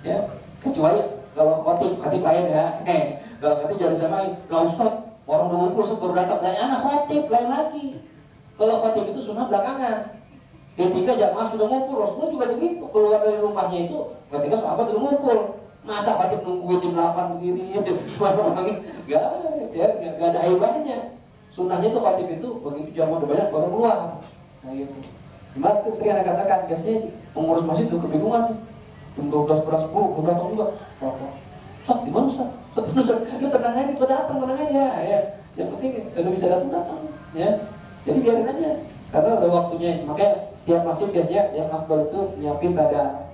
Ya. Kecuali kalau khotib lain ya. Kalau khotib jangan samain. Kalau Ustaz orang 20 baru datang dari anak khotib lain lagi. Kalau khotib itu sunnah belakangan. Ketika jamaah sudah ngumpul, Rasulullah juga begitu. Keluar dari rumahnya itu ketika sahabat sudah ngumpul. Masa khotib nungguin jam 8 begini, gak ada aibahnya. Sunnahnya itu khotib itu begitu jamaah udah banyak baru keluar. Nah gitu. Cuma sering ada katakan biasanya pengurus masjid itu kebingungan. Jam 12 kurang 10, belum datang juga. Ustaz, di mana Ustaz? Lu tenang aja, lu datang, tenang aja ya. Yang penting lu bisa datang ya. Jadi biarin aja. Karena ada waktunya. Makanya setiap masjid biasanya yang afdal itu nyiapin tada.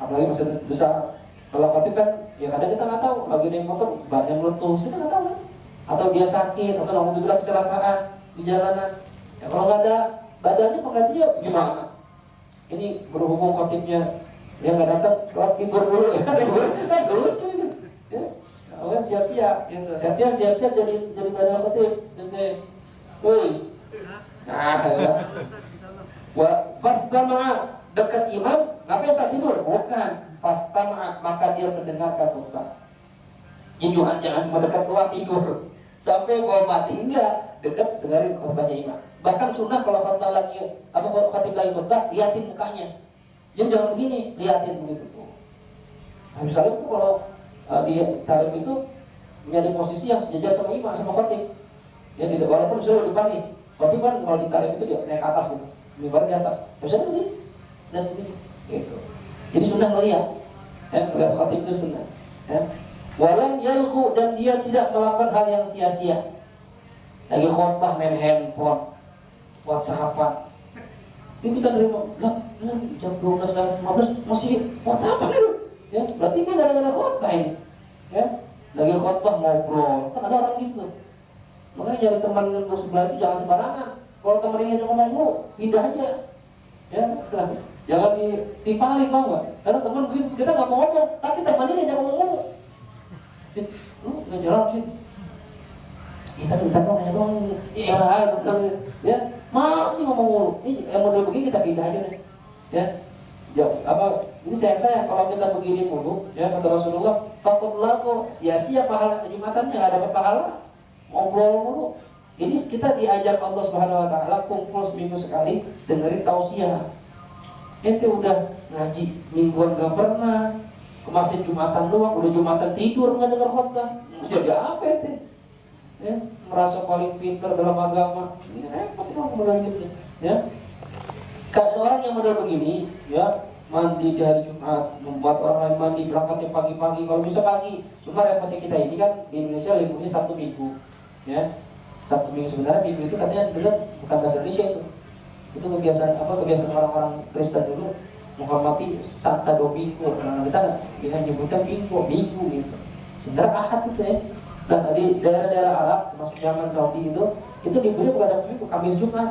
Apalagi masjid besar. Kalau khotib kan ya kadang kita nggak tahu lagi naik motor bannya meletus, kita nggak tahu kan. Atau dia sakit, atau alhamdulillah kecelakaan di jalanan. Ya kalau nggak ada badannya penggantinya gimana? Ini berhubung khotibnya yang nggak datang, sholat tidur dulu ya. Kan lucu itu. Ya. Kan siap-siap, siap-siap jadi badan khotib. Jadi, woi. Nah, ya. Fastama'a dekat imam, ngapain saat tidur? Bukan. Fastama'a maka dia mendengarkan khutbah. Jangan cuma dekat doang tidur. Sampai mau mati enggak dekat dengerin khutbahnya imam. Bahkan sunnah kalau khutbah lagi khutib lagi khutbah, liatin mukanya. Jangan begini, liatin begitu. Nah, misalnya kalau di tarif itu menjadi posisi yang sejajar sama imam sama khotib. Ya tidak walaupun misalnya di depan nih, khotib kan kalau di tarif itu dia naik atas gitu, mimbar di atas. Misalnya begini, dan begini, gitu. Jadi sunnah melihat, ya melihat khotib itu sunnah. Ya. Walam yalku dan dia tidak melakukan hal yang sia-sia. Lagi khotbah main handphone, WhatsAppan. Ini kita nerima, lah, jam 12:15 masih WhatsApp kan? Ya, berarti ini gara-gara khotbah ini. Ya, lagi khotbah ngobrol, kan ada orang gitu. Makanya cari teman yang sebelah itu jangan sembarangan. Kalau teman ini ngomong mulu, pindah aja. Ya, jangan ditipali, tau nggak? Karena teman begitu, kita nggak mau ngomong, tapi teman ini jangan ngomong mulu. Lu nggak jawab sih. Kita minta dong, nanya doang. Iya, betul. Ya, masih ngomong mulu. Ini yang model begini kita pindah aja deh. Ya, ini sayang kalau kita begini mulu, ya kata Rasulullah, fakutlah kok sia-sia pahala kejumatannya, nggak dapat pahala, ngobrol mulu. Ini kita diajak Allah Subhanahu Wa Taala kumpul seminggu sekali dengerin tausiah. Ente udah ngaji mingguan gak pernah, ke masjid Jumatan doang, udah Jumatan tidur nggak dengar khotbah, jadi apa ente? Ya, merasa paling pintar dalam agama, ini repot dong modal gitu, ya. Kalau orang yang modal begini, ya mandi di hari Jumat, membuat orang lain mandi, berangkatnya pagi-pagi, kalau bisa pagi. Cuma repotnya kita ini kan di Indonesia liburnya Sabtu Minggu, ya. Sabtu Minggu sebenarnya Minggu itu katanya benar bukan bahasa Indonesia itu kebiasaan orang-orang Kristen dulu menghormati Santa Domingo. Karena kita nyebutnya Minggu gitu. Sebenarnya Ahad itu ya. Dan di daerah-daerah Arab, termasuk Yaman, Saudi itu liburnya bukan Sabtu Minggu, Kamis Jumat.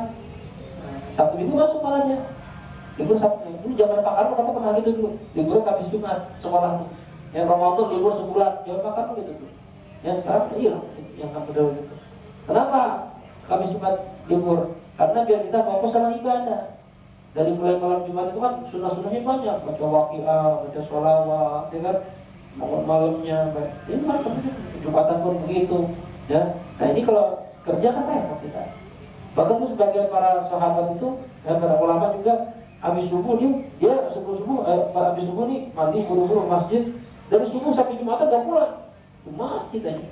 Sabtu Minggu masuk malahnya. Libur Sabtu. Ini zaman Pak Karno kata pernah gitu dulu. Libur Kamis Jumat sekolah tuh. Yang Ramadan libur sebulan. Zaman Pak Karno gitu tuh. Ya sekarang udah hilang yang betul gitu. Kenapa Kamis Jumat libur? Karena biar kita fokus sama ibadah. Dari mulai malam Jumat itu kan sunnah-sunnahnya banyak, baca waqiah, baca sholawat, ya kan, bangun malamnya. Ini kan Jumatan pun begitu, ya. Nah ini kalau kerja kan repot kita. Bahkan tuh sebagian para sahabat itu, ya, para ulama juga, habis subuh dia habis subuh nih mandi buru-buru masjid, dari subuh sampai Jumatan gak pulang, ke masjid aja.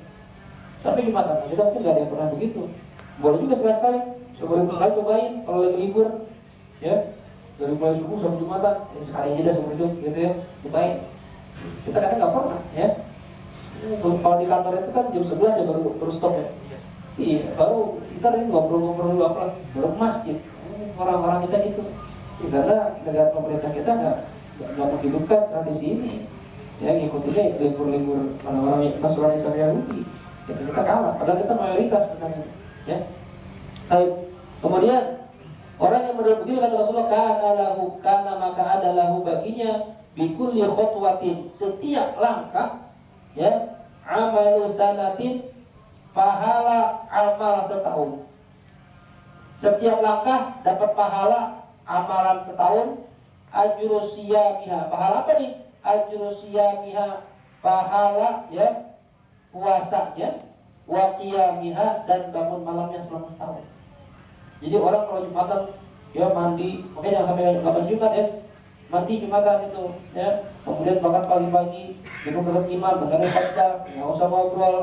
Sampai Jumatan, kita mungkin gak ada yang pernah begitu. Boleh juga sekali-sekali, seumur sekali cobain kalau lagi libur, ya dari mulai subuh sampai Jumatan, sekali aja dah seumur hidup, gitu ya, cobain. Kita kadang nggak pernah, ya. Kalau di kantor itu kan jam 11 ya baru stop ya. Iya, baru kita ini ngobrol-ngobrol dulu apa, baru ke masjid. Orang-orang kita gitu, ya, karena negara pemerintah kita nggak menghidupkan tradisi ini. Ya ngikutinnya libur-libur orang-orang Nasrani sama Yahudi. Kita kalah, padahal kita mayoritas sebenarnya. Ya. Kemudian orang yang model begini kata Rasulullah, karena maka ada lahu baginya bikulli khutwatin, setiap langkah, ya, amalu sanatin, pahala amal setahun. Setiap langkah dapat pahala amalan setahun. Ajrus siyamiha, pahala apa nih? Ajrus siyamiha, pahala ya puasanya, wa qiyamiha, dan bangun malamnya selama setahun. Jadi orang kalau Jumatan ya mandi, makanya jangan sampai kapan Jumat ya, mandi Jumatan itu ya, kemudian bangun pagi-pagi, duduk dekat imam, dengerin khotbah, nggak usah ngobrol,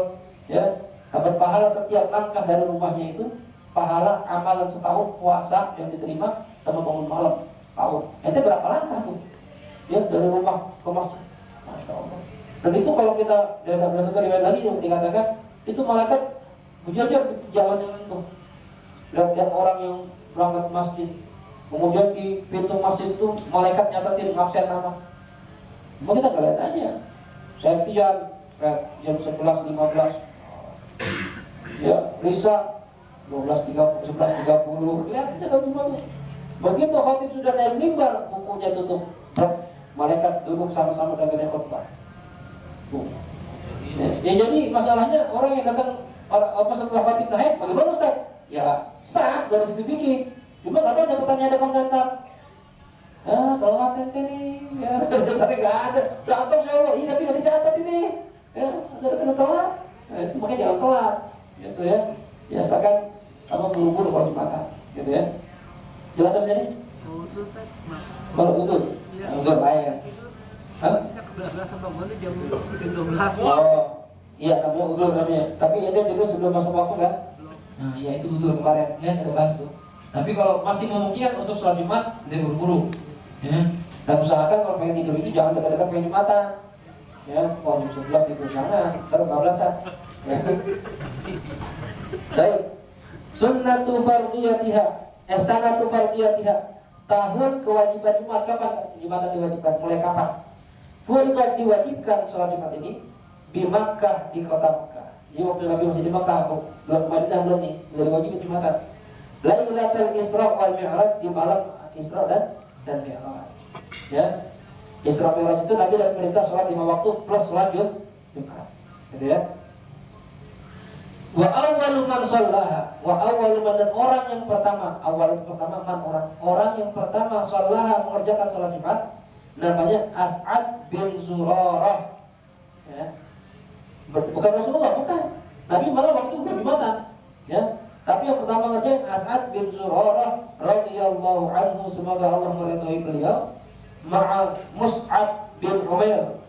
ya, dapat pahala setiap langkah dari rumahnya itu, pahala amalan setahun puasa yang diterima sama bangun malam setahun. Itu berapa langkah tuh? Ya dari rumah ke masjid, masya Allah. Dan itu kalau kita berdasarkan riwayat lagi yang dikatakan itu malaikat berjajar jalan-jalan tuh. Lihat orang yang berangkat ke masjid, kemudian di pintu masjid itu malaikat nyatatin absen nama. Mau kita nggak lihat aja. Saya pian jam 11.15, ya Risa 12.30, 11.30, lihat aja kan semuanya. Begitu khotib sudah naik mimbar, bukunya tutup, malaikat duduk sama-sama dengan khotbah. Ya, jadi masalahnya orang yang datang apa setelah khotib naik, bagaimana Ustaz? Ya sah dari segi fikih, cuma nggak tahu catatannya ada penggantar. Telat ente nih, ya dasarnya nggak ada. Datang saya Allah, iya tapi nggak dicatat ini, ya ada kena telat. Itu makanya jangan telat, gitu ya. Biasakan apa buru-buru kalau Jumatan, gitu ya. Jelas apa jadi? Kalau udur, udur lain. Hah? Oh, iya namanya udur namanya. Tapi itu dulu sebelum masuk waktu kan? Nah, ya itu udur kemarin, ya kita bahas tuh. Tapi kalau masih memungkinkan untuk sholat Jumat, dia buru-buru. Ya. Dan usahakan kalau pengen tidur itu jangan dekat-dekat pengen Jumatan. Ya, kalau jam 11 tidur jangan, ntar 12-an. Ya. Baik. Sanatu fardiyatiha. tahun kewajiban Jumat kapan Jumatan diwajibkan? Mulai kapan? Furidat diwajibkan sholat Jumat ini di Makkah, di kota Makkah. Jadi waktu Nabi masih di Makkah, belum Madinah belum nih, dari wajib Jumatan. Lailatul Isra wal Mi'raj, di malam Isra dan Mi'raj. Ya, Isra Mi'raj itu Nabi dan perintah sholat 5 waktu plus sholat Jumat. Gitu ya. Wa awwalu man shallaha, wa awwalu man, dan orang yang pertama, awal itu pertama man, orang yang pertama shallaha mengerjakan sholat Jumat namanya As'ad bin Zurarah. Ya. Bukan Rasulullah, bukan. Nabi malah waktu itu belum Jumatan. Ya. Tapi yang pertama ngerjain As'ad bin Zurarah radhiyallahu anhu, semoga Allah meridhai beliau, ma'a Mus'ab bin Umair,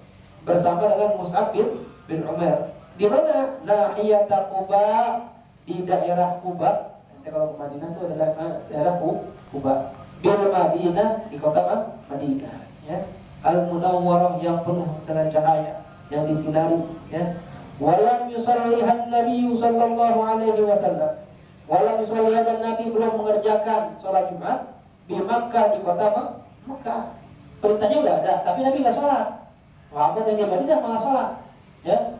bersama dengan Mus'ab bin Umair. Di mana? Nahiyata Quba, di daerah Quba. Nanti kalau ke Madinah itu adalah daerah Quba. Bil Madinah, di kota Madinah. Ya. Al-Munawwarah, yang penuh dengan cahaya, yang disinari. Ya. Walam yusallihan Nabi sallallahu alaihi wasallam. Walam yusallihan, dan Nabi belum mengerjakan sholat Jumat di Makkah, di kota Makkah. Perintahnya udah ada, tapi Nabi nggak sholat. Walaupun yang di Madinah malah sholat. Ya.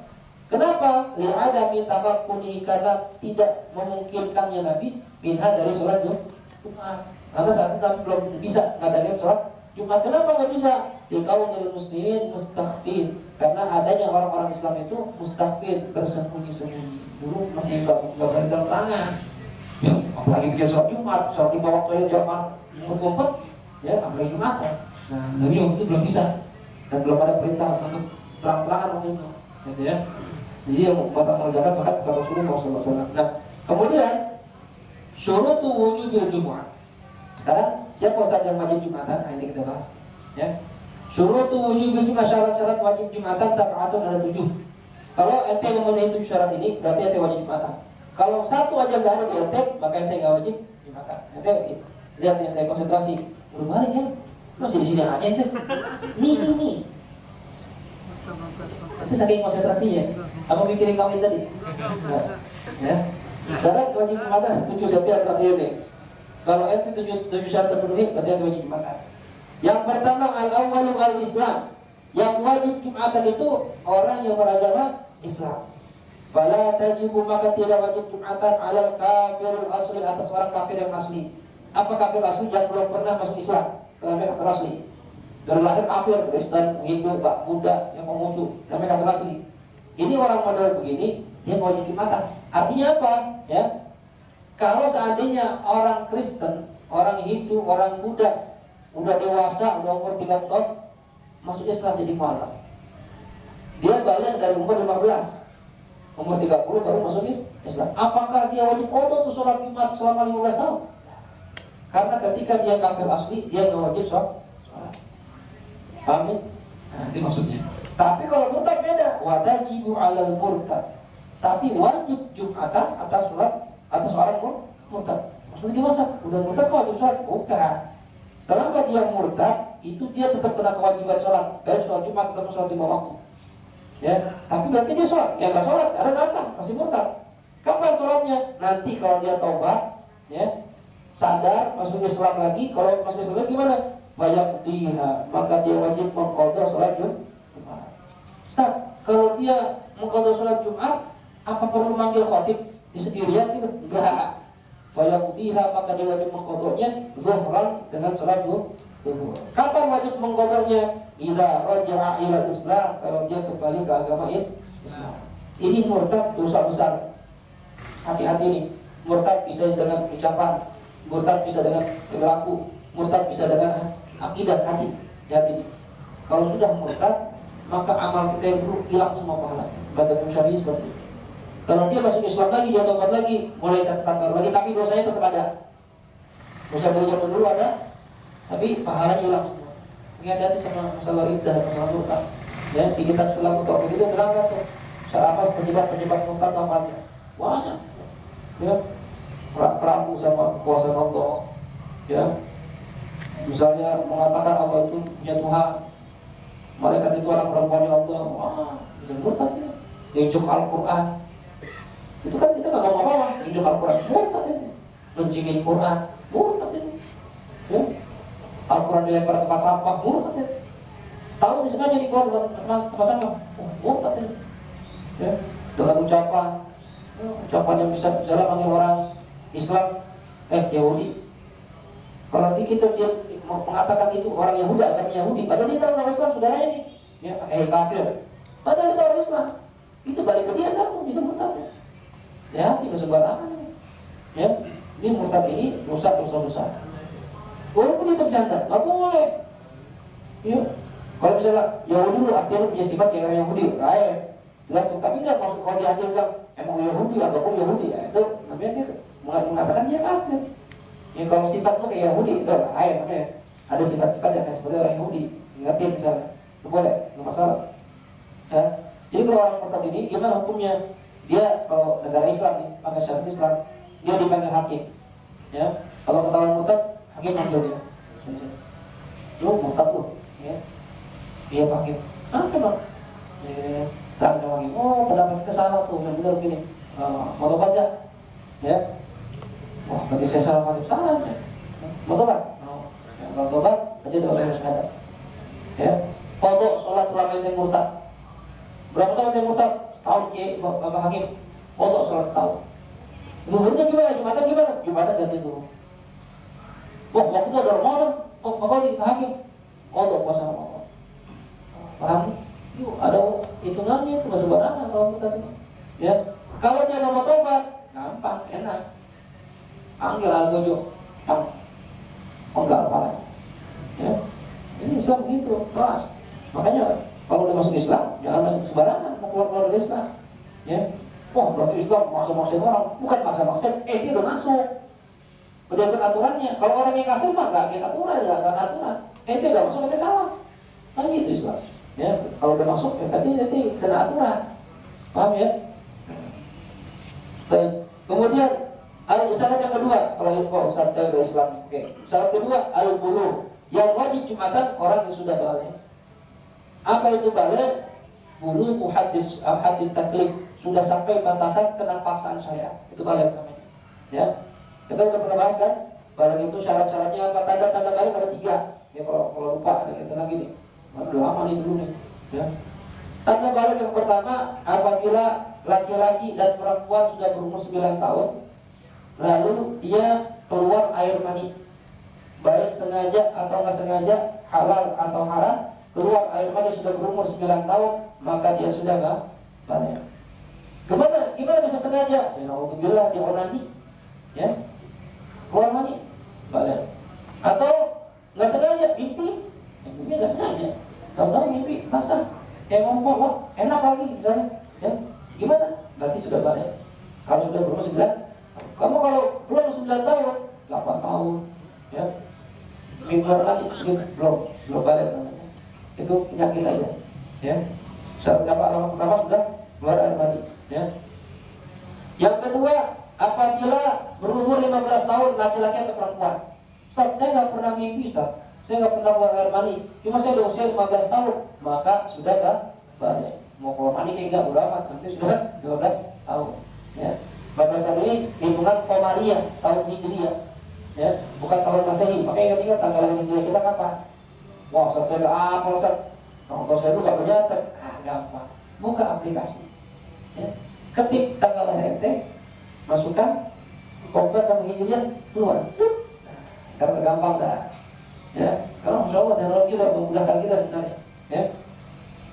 Kenapa? Li'adami tamakkuni, karena tidak memungkinkannya Nabi minha dari sholat Jumat. Karena saat itu Nabi belum bisa ngadain sholat Jumat. Kenapa nggak bisa? Dikaunil muslimin mustahfid, karena adanya orang-orang Islam itu mustahfid, bersembunyi-sembunyi. Dulu masih nggak berani dalam tangan. Ya, apalagi bikin sholat Jumat, sholat 5 waktu yang jamaah ngumpet, ya apalagi Jumat. Nah, Nabi waktu itu belum bisa, dan belum ada perintah untuk terang-terangan waktu itu. Gitu ya. Jadi yang mengerjakan bahkan bukan Rasulullah SAW. Nah, kemudian syurutu wujubil Jumat. Sekarang siapa Ustaz yang wajib Jumatan? Nah, ini kita bahas. Ya. Syurutu wujubil Jumat, syarat-syarat wajib Jumatan sab'atun, ada 7. Kalau ente memenuhi 7 syarat ini, berarti ente wajib Jumatan. Kalau satu aja nggak ada di ente, maka ente nggak wajib Jumatan. Ente lihat nih, ente konsentrasi. Berbalik ya, masih di sini aja ente. Nih. Itu saking konsentrasinya. Apa mikirin kawin tadi? Ya. Syarat wajib Jumatan 7 setiap berarti ini. Kalau ente 7 syarat terpenuhi, berarti ente wajib Jumatan. Yang pertama al-awwalu al-Islam. Yang wajib Jumatan itu orang yang beragama Islam. Fala tajibu, maka tidak wajib Jumatan alal kafirul asli, atas orang kafir yang asli. Apa kafir asli? Yang belum pernah masuk Islam. Namanya kafir asli. Dari lahir kafir, Kristen, Hindu, Buddha, yang Konghucu, namanya kafir asli. Ini orang model begini, dia wajib Jumatan. Artinya apa? Ya, kalau seandainya orang Kristen, orang Hindu, orang Buddha udah dewasa, udah umur 3 tahun, masuk Islam jadi mualaf. Dia balik dari umur 15, umur 30 baru masuk Islam. Apakah dia wajib qada tuh sholat Jumat selama 15 tahun? Karena ketika dia kafir asli, dia nggak wajib sholat. Paham ya? Nah, itu maksudnya. Tapi kalau murtad beda, wajibu alal murtad. Tapi wajib Jumatan atas sholat atas orang murtad. Maksudnya gimana? Udah murtad kok wajib sholat? Bukan. Selama dia murtad, itu dia tetap kena kewajiban sholat. Baik sholat Jumat atau sholat 5 waktu. Ya, tapi berarti dia sholat. Ya nggak sholat, karena nggak sah, masih murtad. Kapan sholatnya? Nanti kalau dia taubat, ya, sadar masuk Islam lagi. Kalau masuk Islam lagi gimana? Fayaqdiha, maka dia wajib mengqadha sholat Jumat. Ustaz, kalau dia mengqadha sholat Jumat, apa perlu manggil khatib di sendirian gitu? Enggak. Fayaqdiha, maka dia wajib mengqadhanya zuhran dengan sholat zuhur. Kapan wajib mengqadhanya? Idza raja'a ila Islam, kalau dia kembali ke agama Islam. Ini murtad dosa besar. Hati-hati nih. Murtad bisa dengan ucapan, murtad bisa dengan perilaku, murtad bisa dengan akidah hati. Jadi kalau sudah murtad, maka amal kita yang dulu hilang semua pahala. Kata Imam Syafi'i seperti itu. Kalau dia masuk Islam lagi, dia tobat lagi, mulai catatan baru lagi, tapi dosanya tetap ada. Dosa dulu ada, tapi pahalanya hilang semua. Hati-hati sama masalah iddah, masalah murtad. Ya, di kitab Sulam Tauhid itu terangkan tuh apa penyebab murtad apa aja. Banyak. Ya, peramu sama kekuasaan Allah. Ya, misalnya mengatakan Allah itu punya Tuhan, malaikat itu anak perempuannya Allah. Wah, itu murtad ya. Injak Al-Quran, itu kan kita nggak ngomong apa-apa. Injak Al-Quran, murtad itu. Mencingin Quran, murtad itu. Ya. Al-Quran dilempar ke tempat sampah, murtad ya. Tahu disengaja dikeluar tempat sampah, murtad ya. Ya, dengan ucapan yang bisa panggil orang Islam, Yahudi. Kalau kita dia mengatakan itu orang Yahudi, agama Yahudi, padahal dia tahu orang Islam saudaranya nih, ya, kafir. Padahal itu orang Islam, itu balik ke dia kan, itu murtad ya. Ya, tidak sembarangan ya. Ini murtad ini dosa besar. Walaupun dia terjanda, nggak boleh. Ya, kalau misalnya Yahudi lu artinya lu punya sifat kayak orang Yahudi, tapi nggak maksud kalau dia bilang emang Yahudi, agama Yahudi, ya itu namanya dia mengatakan dia kafir. Ya kalau sifatnya kayak Yahudi itu namanya. Ada sifat-sifat yang seperti orang Yahudi, ingatin misalnya, nggak boleh, nggak masalah. Ya. Jadi kalau orang murtad ini gimana hukumnya? Dia kalau negara Islam nih, pakai syariat Islam, dia dipanggil hakim. Ya, kalau ketahuan murtad, hakim manggil dia. Lu murtad lu, ya? Iya Pak Hakim. Apa bang? Terang sama hakim. Oh pendapat kita salah tuh, yang benar begini. Mau tobat ya? Ya. Wah, berarti saya salah hakim, salah aja. Mau tobat? Kalau tobat, aja doa yang syahadat. Ya. Kodok sholat selama itu murtad. Berapa tahun dia murtad? Setahun ke Bapak Hakim. Kodok sholat setahun. Zuhurnya gimana? Jumatan gimana? Jumatan ganti zuhur. Wah, waktu itu ada Ramadan. Oh, apa lagi Hakim? Kodok puasa Ramadan. Paham? Yuk, ada hitungannya itu nggak sembarangan kalau murtad itu. Ya. Kalau dia nggak mau tobat, gampang, enak. Panggil Al-Gojo, penggal kepala. Ya. Ini Islam begitu, keras. Makanya kalau udah masuk Islam, jangan masuk sembarangan, mau keluar dari Islam. Ya. Wah, berarti Islam maksa-maksain orang. Bukan maksa-maksain, dia udah masuk. Udah ikut aturannya. Kalau orang yang kafir mah nggak ikut aturan, nggak aturan. Dia udah masuk, dia salah. Kan gitu Islam. Ya, kalau udah masuk, nanti kena aturan. Paham ya? Baik. Kemudian syarat yang kedua, kalau Ustaz saya udah Islam, oke. Syarat kedua, al-buluh. Yang wajib Jumatan orang yang sudah balik. Apa itu balik? Buluh hadis taklif, sudah sampai batasan kena paksaan syariat. Itu balik namanya. Ya. Kita udah pernah bahas kan? Balik itu syarat-syaratnya apa? Tanda-tanda balik ada 3. Ya kalau lupa ada kita lagi nih. Udah lama nih dulu nih. Ya. Tanda balik yang pertama, apabila laki-laki dan perempuan sudah berumur 9 tahun, lalu dia keluar air mani, baik sengaja atau nggak sengaja, halal atau haram, keluar air mani sudah berumur 9 tahun, maka dia sudah nggak balik. Gimana bisa sengaja? Ya alhamdulillah dia onani, ya keluar mani, balik. Atau nggak sengaja, mimpi nggak sengaja, tahu-tahu mimpi basah, ngomong enak lagi misalnya, ya gimana? Berarti sudah balik. Kalau sudah berumur 9, kamu kalau belum 9 tahun, 8 tahun, ya minggu lagi belum balik namanya. Itu penyakit aja, ya. Syarat alamat pertama sudah keluar air mani, ya. Yang kedua, apabila berumur 15 tahun laki-laki atau perempuan. Ustaz, saya nggak pernah mimpi, Ustaz. Saya nggak pernah keluar air mani. Cuma saya udah usia 15 tahun, maka sudah balik. Mau keluar mani kayak nggak udah amat, nanti sudah 12 tahun, ya. 14 tahun ini hitungan Qamariyah, tahun Hijriyah, ya, bukan tahun Masehi. Makanya ingat tanggal Hijriyah kita kapan? Wah, saya apa Ustaz? Kalau saya itu gak bernyatet, gampang. Buka aplikasi, ya. Ketik tanggal lahir ente, masukkan komplit sama Hijriyah, keluar. Sekarang gampang dah, ya. Sekarang Masya Allah teknologi udah memudahkan kita sebenarnya, ya.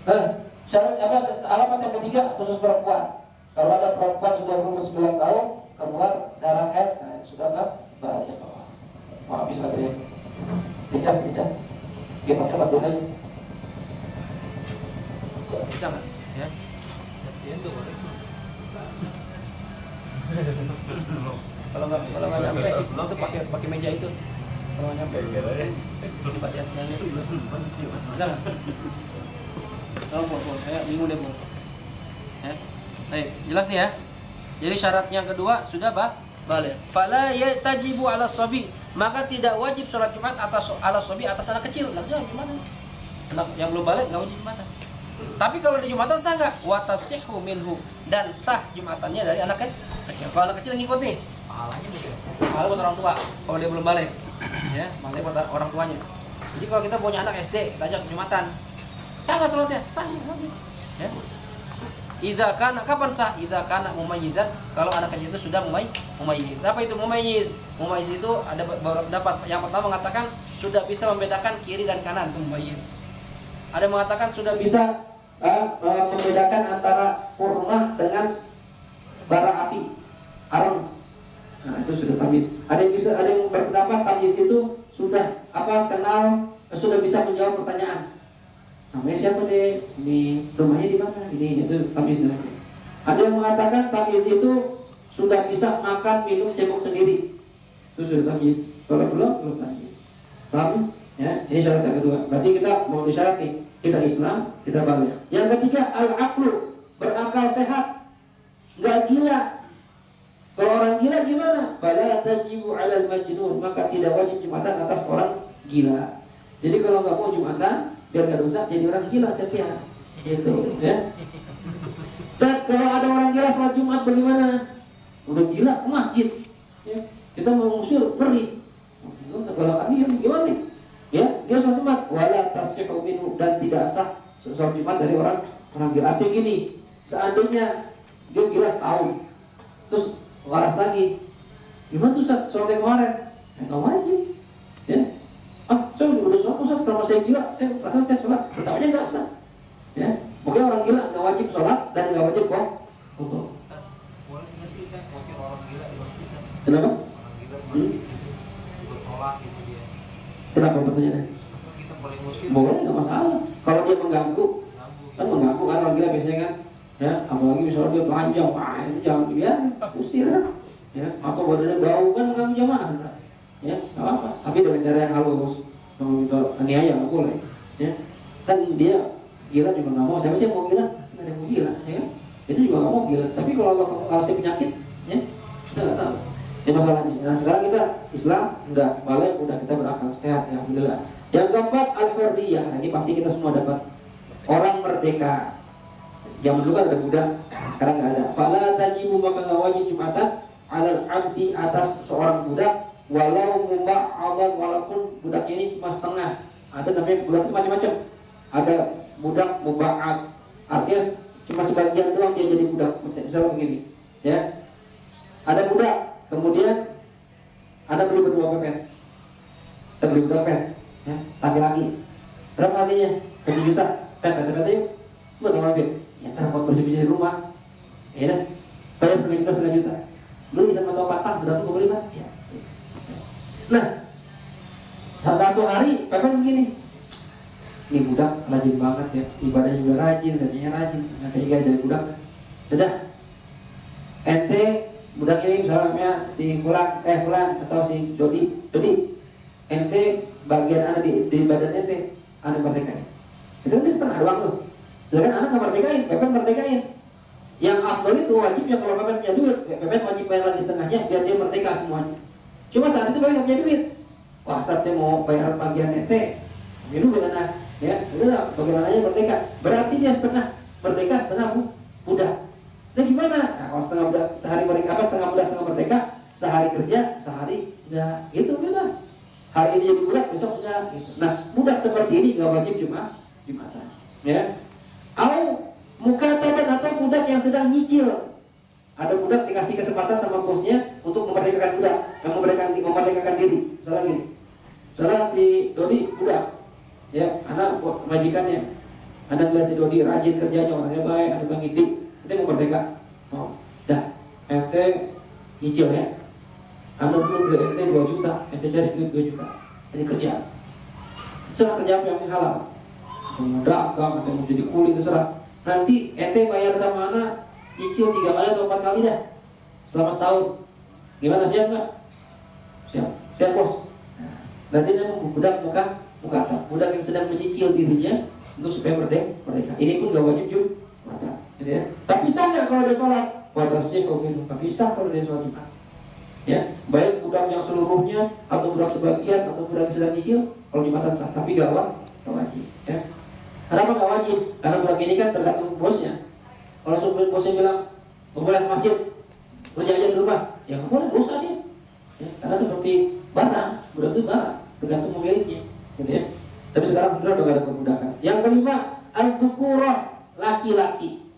Nah, syarat apa? Alamat yang ketiga khusus perempuan. Kalau ada perempuan sudah berumur 9 tahun, keluar darah haid, nah, sudah nggak balik. Wah, habis baterai. Dicas. Dia pasti baterainya. Bisa nggak? Ya. Itu boleh. Kalau nggak nyampe, itu pakai meja itu. Kalau nggak nyampe, pakai aslinya itu bisa nggak? Oh, saya bingung deh bu. Ya. Baik, jelas nih ya. Jadi syarat yang kedua sudah balik. Fala yatajibu ala sabi, maka tidak wajib sholat Jumat atas ala sabi atas anak kecil. Enggak jalan gimana? Anak yang belum balik enggak wajib Jumatan. Tapi kalau di Jumatan sah enggak? Wa tasihhu minhu, dan sah Jumatannya dari anak kecil. Kalau anak kecil ngikut nih, pahalanya buat orang tua kalau dia belum balik. Ya, makanya buat orang tuanya. Jadi kalau kita punya anak SD, kita ajak Jumatan, sah nggak sholatnya? Sah ya. Idza kana, kapan sah? Idza kana mumayyizan, kalau anak kecil itu sudah mumayyiz. Apa itu mumayyiz? Mumayyiz itu ada beberapa pendapat. Yang pertama mengatakan sudah bisa membedakan kiri dan kanan, itu mumayyiz. Ada yang mengatakan sudah bisa membedakan antara kurma dengan bara api, arang. Nah, itu sudah tamyiz. Ada yang berpendapat tamyiz itu sudah sudah bisa menjawab pertanyaan. Namanya siapa deh? Di rumahnya di mana? Ini itu tamyiz namanya. Ada yang mengatakan tamyiz itu sudah bisa makan, minum, cebok sendiri. Itu sudah tamyiz. Kalau belum tamyiz. Paham? Ya, ini syarat yang kedua. Berarti kita mau disyarat nih, kita Islam, kita baligh. Yang ketiga, al-aqlu, berakal sehat, nggak gila. Kalau orang gila gimana? Fala tajibu 'alal majnun, maka tidak wajib jumatan atas orang gila. Jadi kalau nggak mau jumatan, biar nggak dosa, jadi orang gila setia. Gitu, ya. Ustaz, kalau ada orang gila sholat Jumat bagaimana? Udah gila ke masjid. Ya. Kita mau ngusir, ngeri. Kalau kami gimana nih? Ya, dia sholat Jumat, wala tasyihu minhu, dan tidak sah sholat Jumat dari orang gila. Artinya gini, seandainya dia gila setahun, terus waras lagi, gimana tuh Ustaz sholat yang kemarin? Ya nggak wajib, ya. Saya udah sholat Ustaz, selama saya gila, saya sholat, tetap aja nggak sah. Ya, pokoknya orang gila nggak wajib sholat dan nggak wajib kok. Kenapa? Kenapa pertanyaannya? Boleh, nggak masalah. Kalau dia mengganggu, kan orang gila biasanya kan, ya, apalagi misalnya dia telanjang, itu jangan dia usir, ya, atau badannya bau kan mengganggu jamaah, ya, nggak apa-apa. Tapi dengan cara yang halus, kalau kita aniaya nggak boleh, ya. Kan dia gila juga nggak mau. Siapa sih yang mau gila? Nggak ada yang mau gila, ya kan? Itu juga nggak mau gila. Tapi kalau saya penyakit, ya, kita nggak tahu. Ini masalahnya. Nah sekarang kita Islam udah balik, udah kita berakal sehat, ya, alhamdulillah. Yang keempat, al-hurriyah. Nah, ini pasti kita semua dapat. Orang merdeka. Zaman dulu kan ada budak, sekarang nggak ada. Fala tajibu, maka nggak wajib jumatan alal abdi, atas seorang budak, walau muba'adan, walaupun budaknya ini cuma setengah. Ada namanya budak itu macam-macam. Ada budak muba'ad, artinya cuma sebagian doang dia jadi budak. Misalnya begini, ya. Ada budak, kemudian ada beli berdua pepet. Kita beli berdua pepet, ya, laki-laki. Berapa harganya? 1 juta. Pepet yuk. Buat apa pepet? Ya terbuat bersih-bersih di rumah. Ya kan? Bayar 1 juta. Beli sama toko patah, berapa gue beli, Pak? Ya. Nah, satu hari pepet begini. Ini budak rajin banget ya, ibadah juga rajin, gajinya rajin, gajinya dari budak. Sudah. Ente budak ini misalnya si Fulan atau si Dodi, ente bagian anak di badan ente, anak merdekain. Itu kan dia setengah doang tuh. Sedangkan anak nggak merdekain, pepet merdekain. Yang afdal itu wajibnya kalau pepet punya duit, pepet wajib bayar lagi setengahnya biar dia merdeka semuanya. Cuma saat itu pepet nggak punya duit. Wah, saat saya mau bayar bagian ente, punya duit anak, ya, udah bagian anaknya merdeka. Berarti dia setengah merdeka, setengah budak. Nah gimana? Nah, kalau setengah budak sehari merdeka, setengah budak setengah merdeka, sehari kerja, sehari udah gitu bebas. Hari ini jadi budak, besok enggak gitu. Nah, budak seperti ini nggak wajib jumatan, ya. Atau mukataban, atau budak yang sedang nyicil. Ada budak dikasih kesempatan sama bosnya untuk memerdekakan budak, yang memerdekakan diri. Misalnya gini, misalnya si Dodi budak, ya, anak majikannya, anak si Dodi rajin kerjanya, orangnya baik, ada bang Dik. Ente mau merdeka, dah, ente nyicil ya. Anda dulu beli ente 2 juta, ente cari duit 2 juta, ente kerja. Terserah kerja apa yang halal. Mau dagang, ente mau jadi kuli, terserah. Nanti ente bayar sama anak nyicil 3 kali atau 4 kali dah, selama setahun. Gimana, siap nggak? Siap bos. Berarti ini budak budak yang sedang menyicil dirinya untuk supaya merdeka. Ini pun gak wajib jumatan. Gitu ya. Tapi sah nggak kalau dia sholat? Batasnya tapi sah kalau dia sholat Jumat. Ya, baik budak yang seluruhnya atau budak sebagian atau budak yang sedang nyicil, kalau Jumatan sah. Tapi gak wajib. Ya. Kenapa gak wajib? Karena budak ini kan tergantung bosnya. Kalau bosnya bilang boleh ke masjid, kerja aja di rumah, ya nggak boleh, dosa dia. Ya, karena seperti barang, budak itu barang, tergantung pemiliknya. Gitu ya. udah nggak ada perbudakan. Yang kelima, al-dzukurah, laki-laki.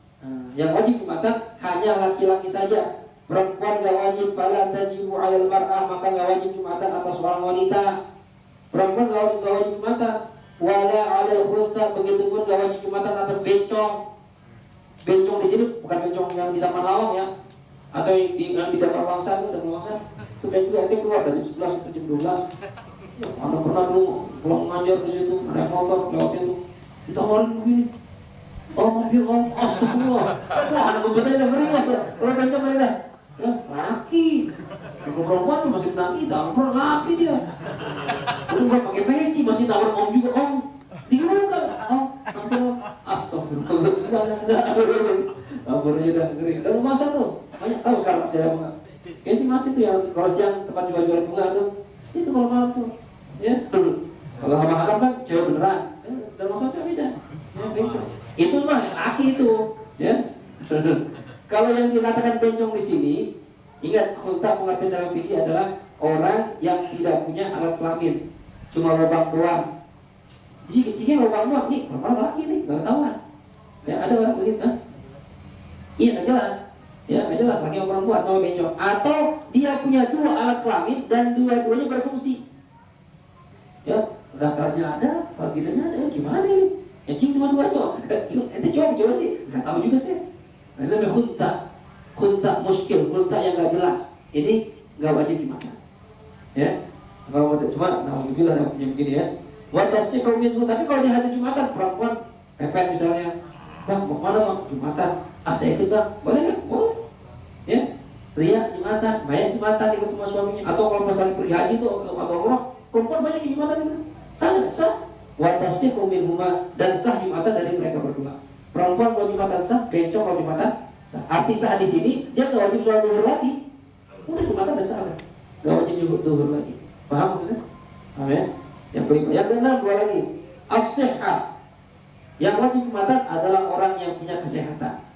Yang wajib Jumatan hanya laki-laki saja. Perempuan nggak wajib. Fala tajibu 'alal mar'ah, maka nggak wajib Jumatan atas seorang wanita. Perempuan nggak wajib Jumatan. Wala 'alal khulsa, begitu pun nggak wajib Jumatan atas bencong. Bencong di sini bukan bencong yang di Taman Lawang ya, atau yang di Dapur Wangsa itu, Dapur Wangsa itu bencong nanti keluar dari jam 11 atau jam 12. Ya, ada pernah dulu pulang ngajar di situ, naik motor lewat itu, ditawarin begini. Oh maaf ya om, astagfirullah. Wah anak kebetulan udah beriman tuh. Kalau bencong kali dah, ya laki. Kalau perempuan masih laki, tampar laki dia. Kalau nggak pakai peci masih tawar om juga om. Dibuka, om, astagfirullah. Ampurnya udah ngeri. Dalam masa tuh banyak tahu sekarang saya bunga. Kayaknya sih masih tuh yang kalau siang tempat jual-jual bunga tuh. Itu kalau malam tuh, ya. Kalau sama kan cewek beneran. Dalam masa tuh beda. Ya, bencong. Itu mah yang laki itu, ya. Kalau yang dikatakan bencong di sini, ingat khulta pengertian dalam fikih adalah orang yang tidak punya alat kelamin, cuma lubang doang. Jadi kecilnya lubang doang, nih perempuan laki nih, nggak ketahuan. Ya ada orang begitu, iya nggak jelas, ya nggak jelas laki atau perempuan atau bencong. Atau dia punya dua alat kelamin dan dua-duanya berfungsi. Ya, dakarnya ada, vaginanya ada, gimana ini? Cing dua-duanya, itu coba sih, nggak tahu juga sih. Nah, itu namanya khunta muskil, khunta yang nggak jelas. Ini nggak wajib Jumatan, ya. Kalau cuma, alhamdulillah yang punya begini ya. Watasnya kalau tapi kalau di hari Jumatan perempuan pepet misalnya, bang mau mana bang Jumatan? Saya ikut bang, boleh nggak? Boleh, ya. Pria Jumatan, banyak Jumatan ikut sama suaminya. Atau kalau misalnya pergi haji tuh atau umrah, perempuan banyak di Jumatan itu, sangat sah. Watasnya minhuma, dan sah Jumatan dari mereka berdua. Perempuan kalau Jumatan sah, bencong kalau Jumatan sah. Arti sah di sini dia nggak wajib sholat duhur lagi. Udah Jumatan udah sah, nggak wajib juga duhur lagi. Paham maksudnya? Paham ya? Yang kelima, yang keenam dua lagi. As-sihah. Yang wajib Jumatan adalah orang yang punya kesehatan.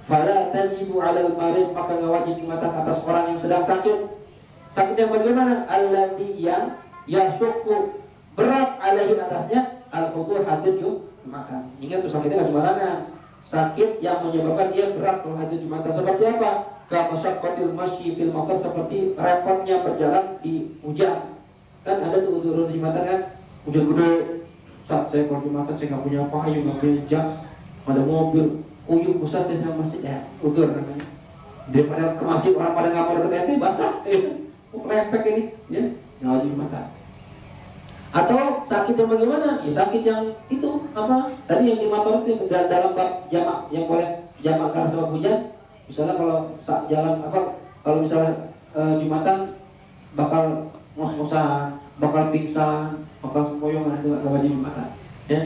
Fala tajibu 'alal marid, maka nggak wajib Jumatan atas orang yang sedang sakit. Sakit yang bagaimana? Alladzi yang yashukku, berat alaihi atasnya al-hudur hadir Jumatan. Ingat tuh sakitnya nggak sembarangan. Sakit yang menyebabkan dia berat kalau hadir Jumatan. Seperti apa? Kamasyaqqatil masyi fil matar, seperti repotnya berjalan di hujan. Kan ada tuh udur Jumatan kan, hujan gede. Saat saya kalau Jumatan saya nggak punya payung, nggak punya jas, ada mobil, uyuh pusat saya sama masjid, ya udur namanya. Daripada ke masjid orang pada nggak mau deket ente basah, lepek ini, ya nggak wajib Jumatan. Atau sakit yang bagaimana? Ya sakit yang itu apa? Tadi yang di motor itu dalam bab jamak yang boleh jamak karena sebab hujan. Misalnya kalau jalan apa? Kalau misalnya Jumatan bakal ngos-ngosan, bakal pingsan, bakal sempoyongan, itu nggak wajib Jumatan. Ya.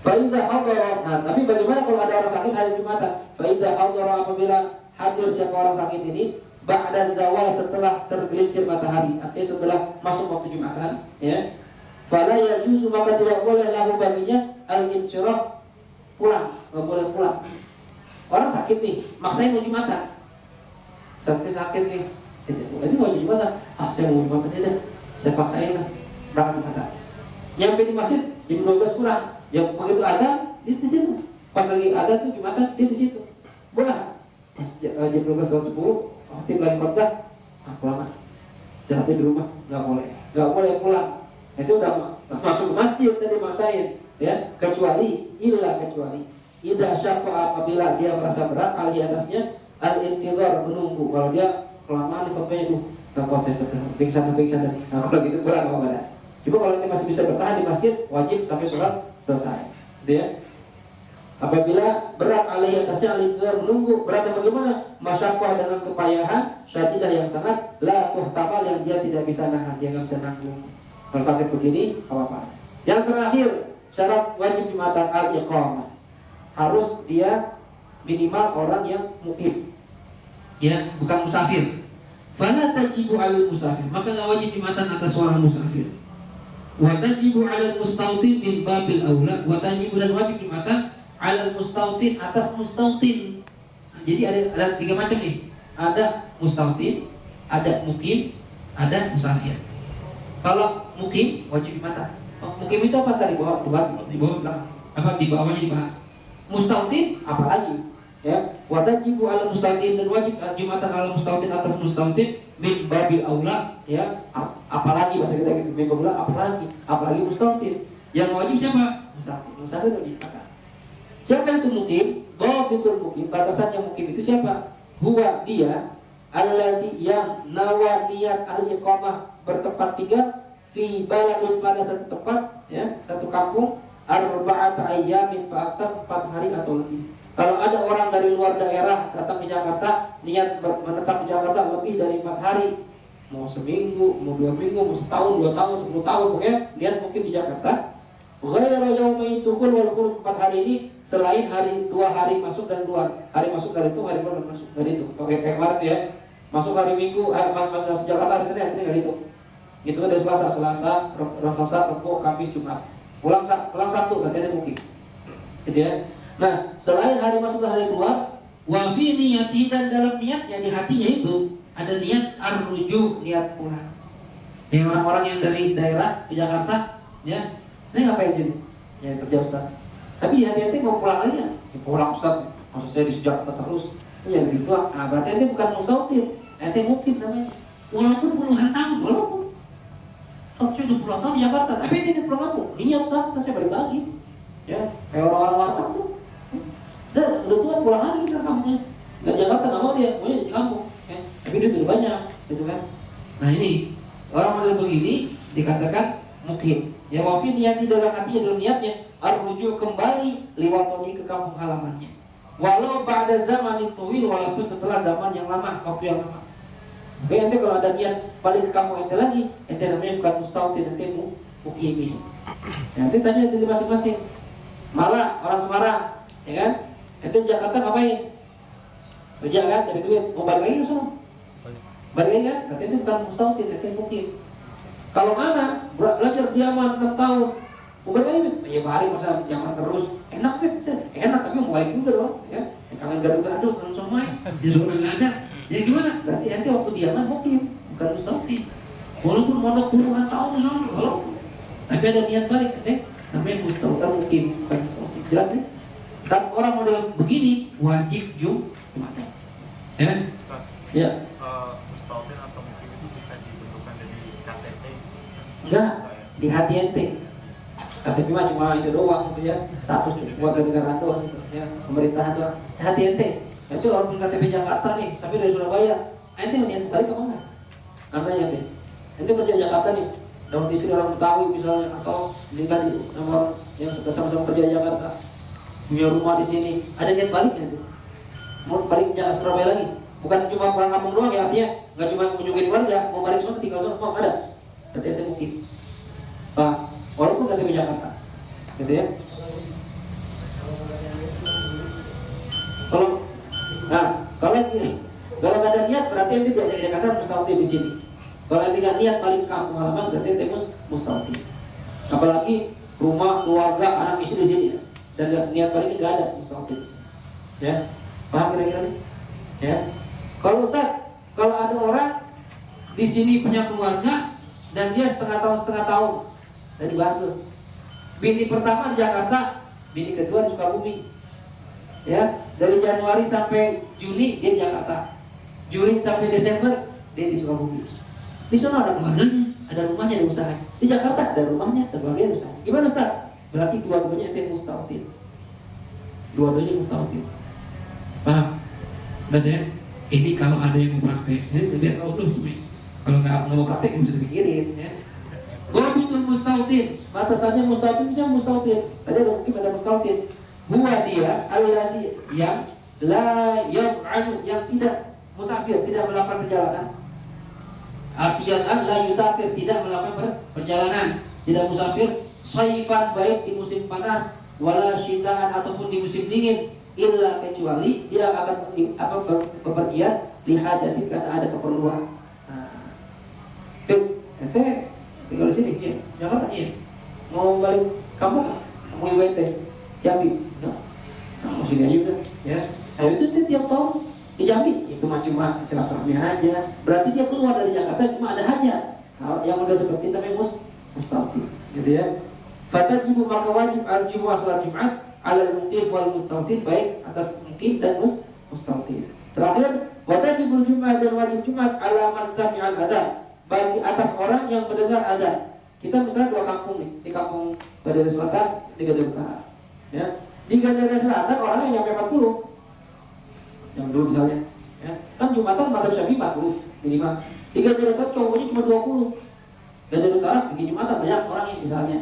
Faidah hadara. Nah, tapi bagaimana kalau ada orang sakit hari Jumatan? Faidah hadara, apabila hadir siapa orang sakit ini, ba'da zawal, setelah tergelincir matahari, artinya setelah masuk waktu Jumatan, ya. Fala yajuzu, maka tidak boleh lahu baginya al-insyirah, pulang, nggak boleh pulang. Orang sakit nih, maksain mau Jumatan. Saya sakit nih, ini mau Jumatan. Saya mau Jumatan deh, saya paksain lah berangkat Jumatan. Nyampe di masjid jam 12 kurang, ya begitu ada di situ. Pas lagi ada tuh Jumatan dia di situ. Boleh. Pas jam 12 lewat 10, tim lagi khotbah, pulang. Jangan di rumah, nggak boleh pulang. Itu udah masuk ke masjid tadi maksain, ya, kecuali idza syafa'a, apabila dia merasa berat alih atasnya al-intidhar, menunggu. Kalau dia kelamaan di khotbahnya tuh nggak kuat saya pingsan dan kalau gitu pulang apa. Coba kalau kita masih bisa bertahan di masjid, wajib sampai sholat selesai, gitu ya. Apabila berat alih atasnya al-intidhar, menunggu. Beratnya bagaimana? Masyaqqah, dengan kepayahan syadidah yang sangat, la tuhtamal, yang dia tidak bisa nahan, dia nggak bisa nanggung. Kalau sakit begini, apa-apa. Yang terakhir, syarat wajib Jumatan al-iqamah. Harus dia minimal orang yang mukim, ya, bukan musafir. Fala tajibu 'alal musafir, maka nggak wajib Jumatan atas seorang musafir. Wa tajibu 'alal mustautin min babil aula, wa tajibu, dan wajib Jumatan 'alal mustautin, atas mustautin. Jadi ada tiga macam nih. Ada mustautin, ada mukim, ada musafir. Kalau mukim wajib Jumatan. Mukim itu apa tadi dibahas di bawah apa di bawahnya dibahas. Mustautin apalagi ya, wajibu ala mustautin dan wajib jumatan ala mustautin atas mustautin min babil aula ya, apalagi bahasa kita gitu min babil apalagi mustautin. Yang wajib siapa? Mustautin wajib. Siapa itu mukim? Dhabitul mukim, batasan yang mukim itu siapa? Huwa dia alladzi yang nawa niat al-iqamah bertempat tinggal fi baladin pada satu tempat ya, satu kampung arba'ata ayyamin fa'aktar 4 hari atau lebih. Kalau ada orang dari luar daerah datang ke Jakarta niat menetap di Jakarta lebih dari 4 hari, mau seminggu, mau 2 minggu, mau setahun, 2 tahun, 10 tahun, pokoknya lihat mungkin di Jakarta. Ghairu yaumin dukhul wal khuruj 4 hari ini selain hari 2 hari masuk dan 2 hari masuk dari itu, hari keluar masuk dari itu. Oke, kayak kemarin ya. Masuk hari Minggu, masuk Jakarta hari Senin dari itu. Itu kan dari Selasa, Rabu, Kamis, Jumat. Pulang Sabtu berarti ada mungkin. Gitu ya. Nah, selain hari masuk dan hari keluar, wa fi niyati dan dalam niatnya di hatinya itu ada niat ar-ruju, niat pulang. Yang orang-orang yang dari daerah di Jakarta, ya, ini ngapain sini? Ya kerja Ustaz. Tapi hati-hati mau pulang lagi ya? Ya pulang Ustaz. Maksud saya di Jakarta terus. Ya gitu. Ah, berarti nanti bukan mustautin, nanti mungkin namanya. Walaupun puluhan tahun, walaupun saya udah puluhan tahun di Jakarta, tapi dia pulang kampung. Ini Ustaz, saya balik lagi. Ya, kayak orang-orang warteg tuh. Dan udah tua pulang lagi ke kampungnya. Dan Jakarta nggak mau dia, maunya di kampung. Ya. Tapi dia udah banyak, gitu kan? Nah ini orang model begini dikatakan mukim. Ya wafi niat di dalam hatinya, dalam niatnya ar-ruju kembali liwatoni ke kampung halamannya. Walau pada zaman itu, walaupun setelah zaman yang lama, waktu yang lama. Tapi ente kalau ada niat balik ke kampung ente lagi, ente namanya bukan mustautin, ente mukimi. Nanti tanya di masing-masing. Malah orang Semarang, ya kan? Ente di Jakarta ngapain? Kerja kan, cari duit, mau balik lagi ke sana? Balik lagi kan? Berarti ente bukan mustautin, ente mukim. Kalau mana belajar diaman 6 tahun, mau balik lagi? Ya balik masa diaman terus. Enak kan? Enak tapi mau balik juga dong, ya. Kangen gaduh-gaduh, kangen somai, di zona nggak ada. Ya gimana? Berarti ente waktu diaman mukim, bukan mustautin. Walaupun mondok puluhan tahun misalnya, walaupun tapi ada niat balik, ente namanya mustautin mukim, bukan mustautin. Jelas nih? Dan orang model begini wajib Jumatan. Ya? Ya. Mustautin atau mukim itu bisa ditentukan dari KTP? Enggak, di hati ente. KTP mah cuma itu doang gitu ya, status warga negara doang gitu ya, pemerintahan doang. Hati ente. Itu walaupun KTP Jakarta nih, tapi dari Surabaya, ente meniat balik apa enggak? Karena ente kerja Jakarta nih, dapat istri orang Betawi misalnya, atau nikah di sama orang yang sama-sama kerja di Jakarta, punya rumah di sini, ada niat baliknya tuh. Mau balik ke Surabaya lagi, bukan cuma pulang kampung doang ya, artinya nggak cuma kunjungin keluarga, mau balik semua tinggal semua, mau ada. Berarti ente mungkin. Pak, walaupun KTP Jakarta, gitu ya. Kalau nggak ada niat berarti ente tidak di Jakarta mustautin di sini. Kalau ente nggak niat balik ke kampung halaman berarti ente mustautin. Apalagi rumah, keluarga, anak istri di sini dan niat balik nggak ada mustautin. Ya, paham kira-kira? Ya. Kalau Ustaz, kalau ada orang di sini punya keluarga dan dia setengah tahun dari bahas tuh. Bini pertama di Jakarta, bini kedua di Sukabumi. Ya, dari Januari sampai Juni dia di Jakarta. Juli sampai Desember dia di Sukabumi. Di sana ada keluarganya, ada rumahnya, ada usaha. Di Jakarta ada rumahnya, ada keluarganya, ada usaha. Gimana Ustaz? Berarti dua-duanya ente mustautin. Dua-duanya mustautin. Paham? Udah ya? Ini kalau ada yang mau praktek, ini biar tahu tuh. Kalau nggak mau praktek bisa dipikirin ya. Dhabitul mustautin, batasannya mustautin siapa mustautin? Tadi ada mungkin ada mustautin. Huwa dia alladzi yang la yaf'alu, yang tidak musafir, tidak melakukan perjalanan. Artinya kan la yusafir, tidak melakukan perjalanan, tidak musafir, saifan baik di musim panas, wala syita'an ataupun di musim dingin, illa kecuali dia akan bepergian lihajatin karena ada keperluan. Ente tinggal di sini, ya, Jakarta, iya. Mau balik kampung, mau ibu ente, Jambi, nah, mau sini aja udah, ya. Nah itu tiap tahun di Jambi, itu cuma silaturahmi aja. Berarti dia keluar dari Jakarta cuma ada hajat. Nah, yang udah seperti itu namanya mustautin, gitu ya. Fatajibu maka wajib al-jumu'ah salat Jumat ala al-muqim wal mustautin, baik atas muqim dan mustautin. Terakhir, watajibul Jumat dan wajib Jumat ala man sami'al adzan, bagi atas orang yang mendengar adzan. Kita misalnya dua kampung nih, di kampung Gadara Selatan, di Gadara Utara. Ya. Di Gadara Selatan orangnya nyampe 40. Yang dulu misalnya, ya. Kan Jumatan madzhab Syafi'i 40 minimal. Di Gadara Selatan cowoknya cuma 20. Gadara Utara bikin Jumatan banyak orangnya misalnya.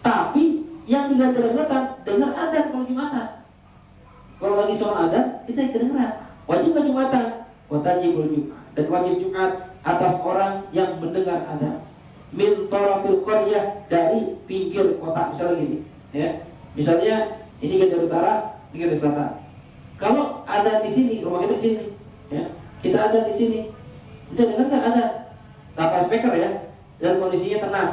Tapi yang di Gadara Selatan dengar adzan kalau Jumatan. Kalau lagi sholat adzan, kita kedengeran. Wajib ke Jumatan, watajibul Jumat, dan wajib Jumat atas orang yang mendengar adzan. Min tarafil qaryah, dari pinggir kota, misalnya gini, ya. Misalnya ini Gadara Utara, ini Gadara Selatan. Kalau adzan di sini, rumah kita di sini, ya. Kita adzan di sini, kita dengar nggak adzan? Tanpa speaker ya, dan kondisinya tenang.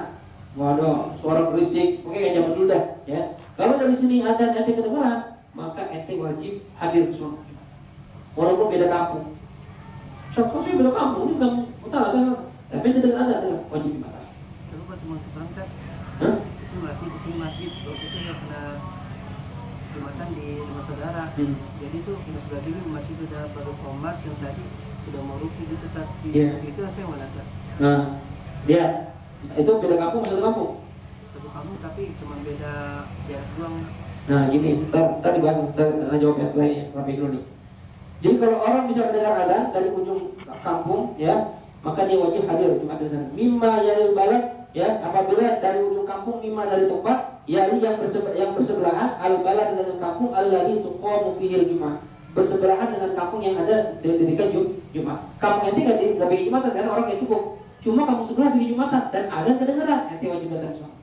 Waduh, suara berisik, oke kayak zaman dulu dah, ya. Kalau dari sini adzan ente kedengeran, maka ente wajib hadir ke sholat. Walaupun beda kampung. Kok saya beda kampung, ini bukan utara kan? Tapi ente dengar adzan, wajib Jumat. Tapi pas cuma sebentar, itu masih di sini masjid. Waktu itu nggak pernah Jumatan di rumah saudara. Jadi tuh kita sebelah sini masih sudah baru komat yang tadi sudah mau ruki gitu, tapi itu saya mau nanya. Nah, dia itu beda kampung, satu kampung. Satu kampung tapi cuma beda jarak doang. Nah gini, ntar dibahas, ntar jawab yang selain rapi dulu nih. Jadi kalau orang bisa mendengar adzan dari ujung kampung, ya, maka dia wajib hadir Jumat di sana. Mimma yalil balad, ya, apabila dari ujung kampung, mimma dari tempat, yali yang bersebelahan al balad dengan kampung alladzi tuqamu fihi Jumat, bersebelahan dengan kampung yang ada didirikan Jumat. Kampung ente nggak bikin Jumatan karena orang yang cukup. Cuma kamu sebelah bikin Jumatan dan adzan kedengeran, ente wajib datang ke sana.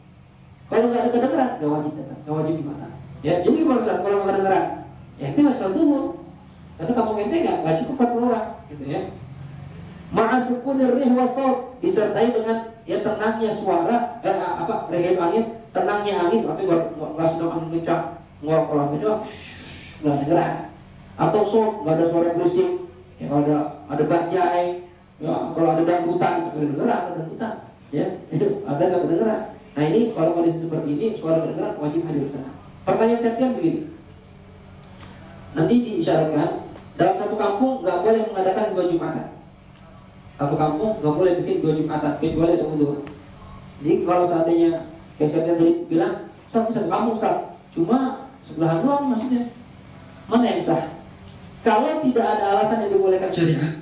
Kalau nggak ada kedengeran, nggak wajib datang, nggak wajib Jumatan. Ya, jadi kalau nggak kedengeran, ya ente masih sholat zuhur. Karena kampung ente nggak cukup 40 orang, gitu ya. Ma'asukunir rih wasot, disertai dengan ya tenangnya suara, rehat angin, tenangnya angin, tapi nggak sedang angin kencang, ngorok orang kencang, nggak kedengeran. Atau sok, nggak ada suara berisik, ya ada bajai. Ya, kalau ada dangdutan, kedengeran, ya, ada nggak kedengeran. Nah ini kalau kondisi seperti ini, suara kedengeran wajib hadir di sana. Pertanyaan saya begini, nanti diisyaratkan dalam satu kampung nggak boleh mengadakan 2 Jumatan. Satu kampung nggak boleh bikin 2 Jumatan kecuali ada uzur. Jadi kalau seandainya kayak saya tadi bilang, satu kampung Ustaz, cuma sebelahan doang maksudnya, mana yang sah? Kalau tidak ada alasan yang dibolehkan syariat,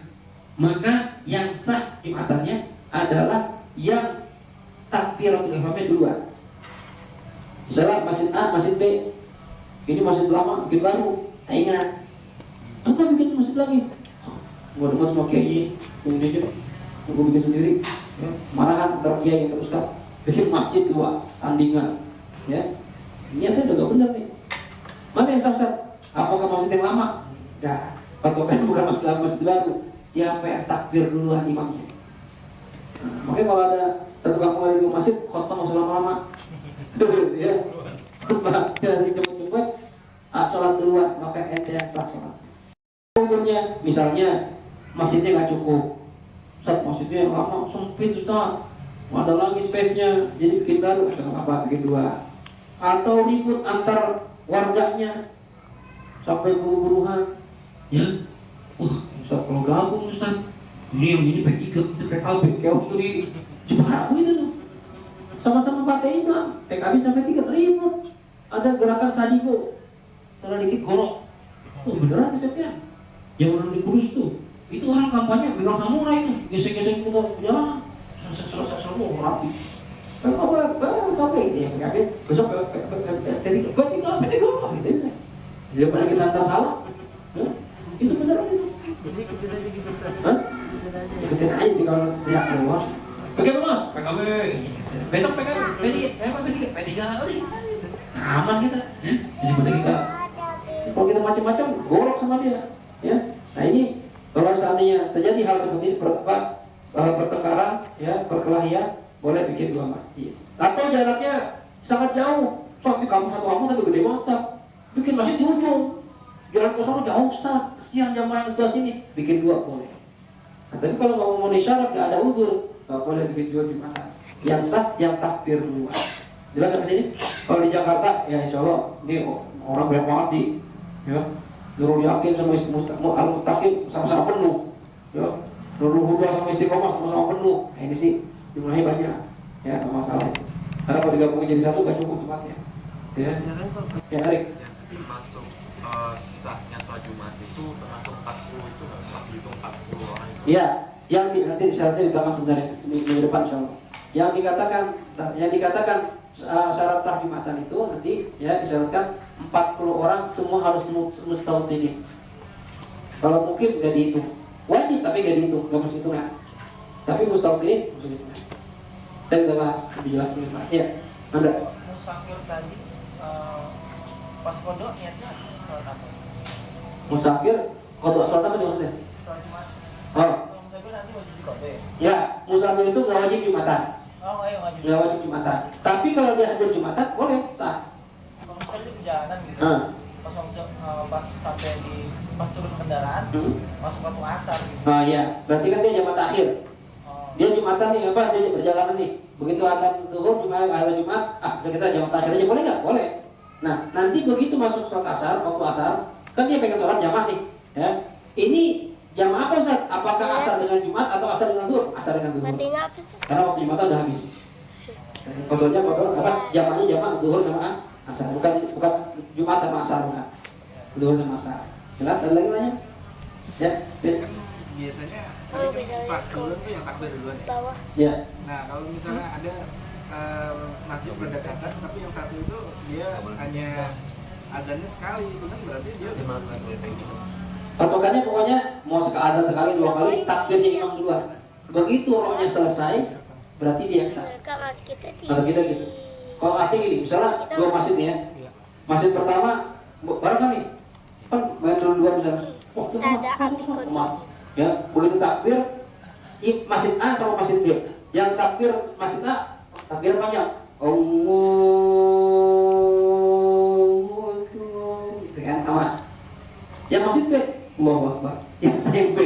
maka yang sah Jumatannya adalah yang takbiratul ihramnya duluan. Misalnya masjid A, masjid B, ini masjid lama, bikin baru, tak ingat. Apa bikin masjid lagi? Gua demen sama kiai, ini aja, gua bikin sendiri. Ya. Marahan antar kiai antar ustaz, bikin masjid 2, tandingan. Ya, niatnya udah gak benar nih. Mana yang sah? Apakah masjid yang lama? Enggak. Patokan bukan masjid lama, masjid baru. Siapa yang takbir duluan imamnya? Nah, makanya kalau ada satu kampung ada 2 masjid, khotbah nggak usah lama-lama. Ya, khotbah cepat-cepat, sholat duluan, maka ente yang sah sholat. Umurnya, misalnya masjidnya nggak cukup, Ustaz, masjidnya lama, sempit Ustaz, ada lagi space-nya, jadi bikin baru, atau apa, bikin 2. Atau ribut antar warganya sampai buru-buruan, ya. Ustaz, kalau gabung Ustaz, ini yang ini P3, itu PKB, kayak waktu di Jepara itu tuh, sama-sama partai Islam, PKB sampai 3 ribut, ada gerakan Sadigo, salah dikit gorok, beneran saya kira, yang orang di Kudus tuh, itu orang kampanye bilang samurai itu, gesek-gesek ke jalan, selesai rapi, PKB itu ya PKB, besok P3, gitu, daripada kita antar salah, itu beneran itu. Jadi kita aja gitu. Ikutin aja di kalau tidak keluar. PKB mas, PKB. Besok PKB, P3, aman kita. Ya? Jadi pada kita, kalau kita macam-macam, gorok sama dia. Ya, nah ini kalau seandainya terjadi hal seperti ini, pertengkaran, ya, perkelahian, boleh bikin 2 masjid. Atau jaraknya sangat jauh, soalnya kamu satu kampung tapi gede banget, bikin masjid di ujung. Jalan ke sana jauh Ustaz, kesian jamaah yang sebelah sini, bikin 2 boleh. Nah, tapi kalau kamu mau syarat, gak ada uzur, gak boleh bikin 2 Jumatan. Yang sah, yang takbir duluan. Jelas sampai sini? Kalau di Jakarta, ya insya Allah ini orang banyak banget sih, ya. Nurul Yakin sama Al-Mutakin sama-sama penuh, ya. Nurul Huda sama Istiqomah sama-sama penuh. Nah, ini sih jumlahnya banyak, ya nggak masalah itu. Karena kalau digabungin jadi satu nggak cukup tempatnya, ya. Ya Erik. Yang masuk sahnya sholat Jumat itu termasuk 40 itu nggak? Pas dihitung 40 orang itu? Iya, yang nanti syaratnya di belakang sebenarnya minggu depan insya Allah. Yang dikatakan syarat sah Jumatan itu nanti ya disyaratkan 40 orang semua harus mustautin. Kalau mungkin nggak dihitung, wajib tapi nggak dihitung, nggak masuk hitungan. Tapi mustautin masuk hitungan. Kita udah bahas lebih jelas nih Pak. Iya, Anda. Musafir tadi pas kodok niatnya sholat apa? Musafir, kodok sholat apa nih maksudnya? Sholat Jumat. Oh, Kalau musafir nanti wajib di kodok ya? ya, musafir itu nggak wajib Jumatan, Oh ayo wajib. nggak wajib Jumatan. Tapi kalau dia hadir Jumatan boleh sah. Kalau misalnya di perjalanan gitu, Ah. pas sampai di pas turun kendaraan, masuk waktu asar gitu. Oh iya, berarti kan dia Jumat akhir. Oh. Dia Jumatan nih, apa dia perjalanan nih. Begitu akan zuhur Jumat, kita Jumat akhir aja boleh nggak? Boleh. Nah, nanti begitu masuk sholat asar, waktu asar, kan dia pengen sholat jamaah nih, ya. Ini jamaah apa Ustaz? Apakah asar dengan Jumat atau asar dengan zuhur? Asar dengan zuhur. Matinya apa sih? Karena waktu Jumat udah habis. Kodoknya apa? Jamaahnya jamaah zuhur sama asar, bukan Jumat sama asar, bukan. Zuhur sama asar. Jelas? Ada lagi nanya? Ya. Kan biasanya Oh, tadi beda kan saat lagi. duluan tuh yang takbir duluan ya. Bawah. Ya. Nah kalau misalnya ada masjid berdekatan tapi yang satu itu dia hanya azannya sekali, itu kan berarti dia udah melakukan gitu. Patokannya pokoknya mau sekali sekali dua kali takbirnya imam duluan. Begitu rohnya selesai, berarti dia yang sah. Mereka mas kita di. Kalau kita gitu. Kalau artinya gini, misalnya dua masjid nih ya. Masjid pertama bareng kan nih? Kan main dua misalnya. Ada api kocok. Maaf. Ya, begitu takbir masjid A sama masjid B. Yang takbir masjid A takbir banyak. Allahu Akbar. Gitu kan sama. Yang masjid B, Allahu Akbar. Yang saya B.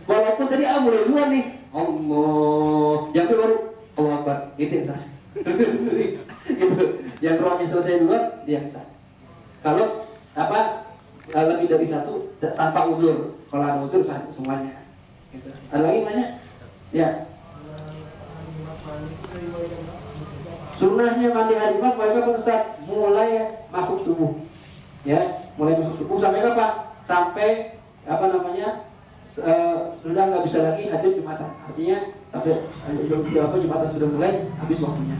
Walaupun tadi A mulai duluan nih. Allah. Yang B baru Allahu Akbar. Gitu yang sah. Itu. Yang rohnya selesai duluan dia yang sah. Kalau apa lebih dari satu tanpa uzur, kalau ada uzur sah semuanya. Gitu. Ada lagi nanya? Ya. Sunnahnya mandi hari Jumat mulai kapan Ustaz? Mulai masuk subuh. Ya, mulai masuk subuh sampai kapan? Sampai apa namanya? Sudah nggak bisa lagi hadir Jumatan. Artinya sampai Jumatan sudah mulai habis waktunya.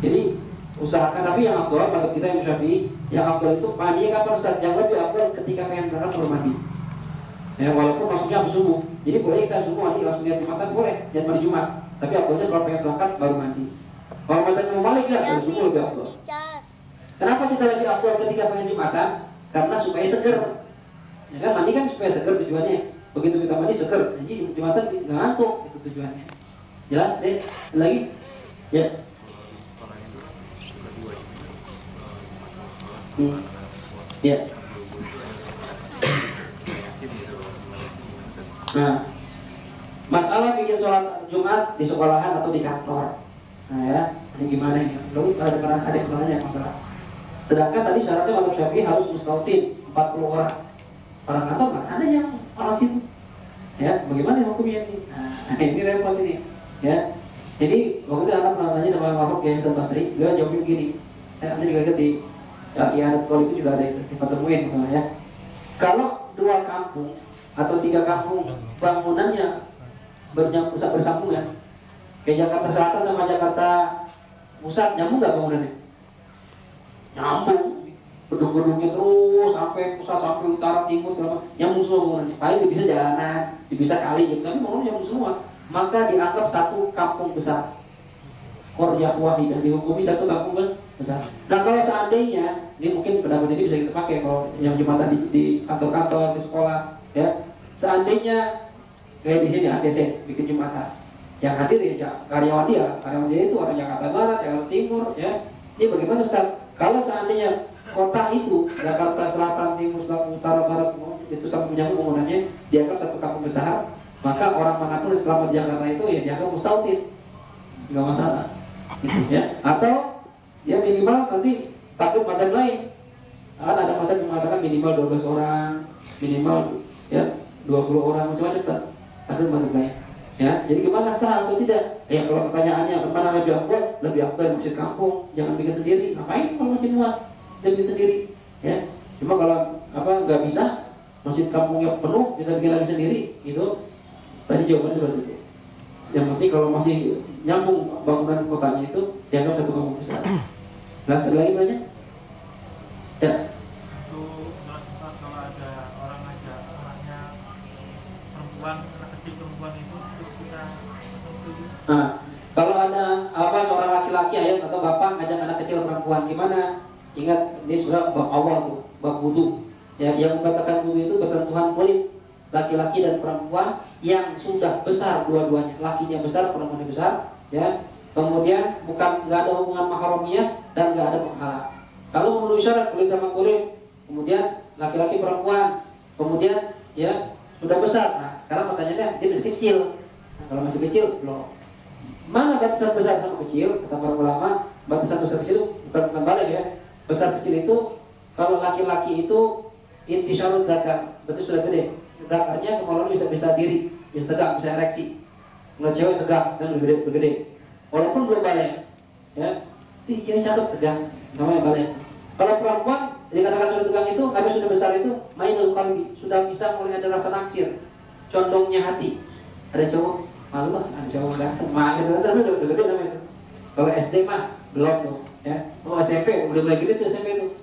Jadi usahakan, tapi yang afdal pada kita yang Syafi'i, yang afdal itu mandinya kapan Ustaz? Yang lebih afdal ketika pengen berangkat baru mandi. Ya, walaupun masuknya habis subuh. Jadi boleh kita subuh mandi langsung niat Jumatan boleh, jangan mandi Jumat. Tapi afdalnya kalau pengen berangkat baru mandi. Kalau kata Imam Malik ya, baru subuh lebih afdal. Kenapa kita lebih afdal ketika pengen Jumatan? Karena supaya seger. Ya kan mandi kan supaya seger tujuannya. Begitu kita mandi seger, jadi Jumatan nggak ngantuk, itu tujuannya. Jelas deh. Lagi? Ya. Ya. Nah, masalah bikin sholat Jumat di sekolahan atau di kantor. Nah ya, ini gimana ini? Lalu ada pertanyaan masalah. Sedangkan tadi syaratnya Imam Syafi'i harus mustautin 40 orang. Orang kantor mana ada yang malas itu? Ya, bagaimana hukumnya ini? Nah, ini repot ini. Ya, jadi waktu itu anak pernah nanya sama Mahmud Kiai Hasan Basri, beliau jawabnya begini. Nanti juga ingat di ya, kalau itu juga ada di temuin misalnya ya. Kalau 2 kampung atau 3 kampung bangunannya bersambung ya, kayak Jakarta Selatan sama Jakarta Pusat, nyambung nggak bangunannya? Nyambung, gedung-gedungnya terus sampai pusat, sampai utara, timur, selama nyambung semua bangunannya. Paling bisa jalanan, bisa kali gitu, tapi bangunannya nyambung semua. Maka dianggap satu kampung besar. Qaryah wahidah, dihukumi satu kampung besar. Nah kalau seandainya, ini mungkin pendapat ini bisa kita pakai kalau yang Jumatan di kantor-kantor, di sekolah, ya. Seandainya kayak di sini ACC bikin Jumatan, yang hadir ya karyawan dia itu orang Jakarta Barat, Jakarta Timur, ya. Ini bagaimana Ustaz? Kalau seandainya kota itu Jakarta Selatan, Timur, Selatan, Utara, Barat itu sama menyambung bangunannya dianggap satu kampung besar, maka orang manapun selama di Jakarta itu ya dianggap mustautin, nggak masalah. Gitu, ya. Atau Ya minimal nanti takut mazhab lain. Kan ada mazhab yang mengatakan minimal 12 orang, minimal ya 20 orang, macam-macam kan. Takut mazhab lain. Ya, jadi gimana sah atau tidak? Ya kalau pertanyaannya mana lebih afdal? Lebih afdal masjid kampung, jangan bikin sendiri. Ngapain kalau masih muat? Dia bikin sendiri. Ya, cuma kalau nggak bisa, masjid kampungnya penuh, kita bikin lagi sendiri, itu tadi jawabannya seperti itu. Yang penting kalau masih nyambung bangunan kotanya itu, dianggap satu kampung besar. Nah, sekali lagi banyak. Ya. Itu kalau ada orang ngajak anaknya perempuan, anak kecil perempuan itu, terus kita pesan itu. Nah, kalau ada seorang laki-laki ayah atau bapak ngajak anak kecil perempuan, gimana? Ingat, ini sudah bab awal tuh, bab wudu. Ya, yang membatalkan wudu itu bersentuhan kulit laki-laki dan perempuan yang sudah besar dua-duanya, lakinya besar, perempuannya besar, ya. Kemudian nggak ada hubungan mahramiyah dan nggak ada penghalang. Kalau memenuhi syarat kulit sama kulit, kemudian laki-laki perempuan, kemudian ya sudah besar. Nah, sekarang pertanyaannya dia masih kecil. Nah, kalau masih kecil, belum. Mana batasan besar sama kecil? Kata para ulama, batasan besar kecil bukan balik ya. Besar kecil itu kalau laki-laki itu intisyarud dzakar, berarti sudah gede. Dzakarnya kemaluan bisa diri, bisa tegak, bisa ereksi. Kalau cewek tegak dan bergede. Walaupun belum balik, ya. Cewek cakep tegak, namanya balik. Kalau perempuan dikatakan sudah tegak itu, habis sudah besar itu, mainul qalbi, sudah bisa mulai ada rasa naksir, condongnya hati. Ada cowok malu lah, ada cowok ganteng, gitu udah gede namanya itu. Kalau SD mah belum tuh, ya. Kalau SMP udah mulai gede tuh SMP tuh,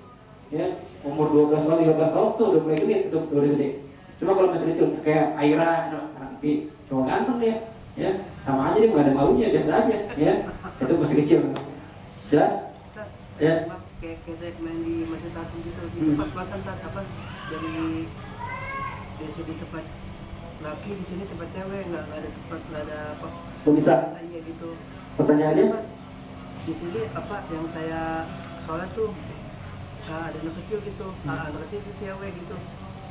ya. Umur 12 tahun, 13 tahun tuh udah mulai gede, udah gede. Cuma kalau masih kecil kayak Aira, nanti cowok ganteng dia, ya. Sama aja dia nggak ada malunya, biasa aja, ya. Itu masih kecil, jelas? Ya. Kayak saya main di masjid Agung gitu, di tempat makan dari biasa di tempat laki, di sini tempat cewek, nggak ada tempat, nggak ada apa. Bisa. Iya gitu. Pertanyaannya? Di sini yang saya sholat tuh ada anak kecil gitu, anak kecil itu cewek gitu,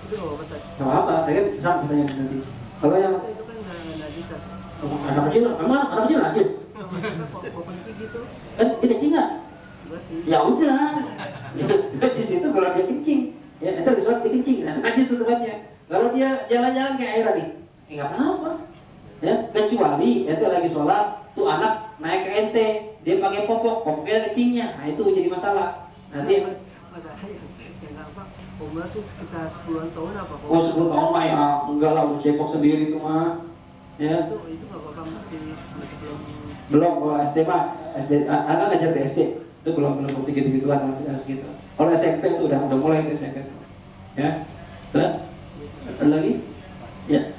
itu nggak apa-apa. Nggak apa-apa, tadi kan sama pertanyaan nanti. Kalau yang Itu kan nggak najis kan? anak kecil, emang anak kecil najis? Kok kencing gitu? Kan dia kencing nggak? Enggak sih. Ya udah, najis itu kalau dia kencing, ya nanti di sholat dia kencing, nah, najis itu tempatnya. Kalau dia jalan-jalan kayak air nih, nggak apa-apa, ya. Kecuali ente lagi sholat, tuh anak naik ke ente, dia pakai popoknya kencingnya, nah itu jadi masalah. Nanti Masalahnya yang apa? Umur tuh sekitar 10-an tahun apa? 10 tahun mah ya enggak lah, udah cepok sendiri tuh mah, ya. Itu nggak apa-apa, masih Belum, kalau SD mah anak ngajar di SD itu belum gitu lah gitu. Kalau SMP itu udah mulai ke SMP itu, ya. Terus ada lagi, ya.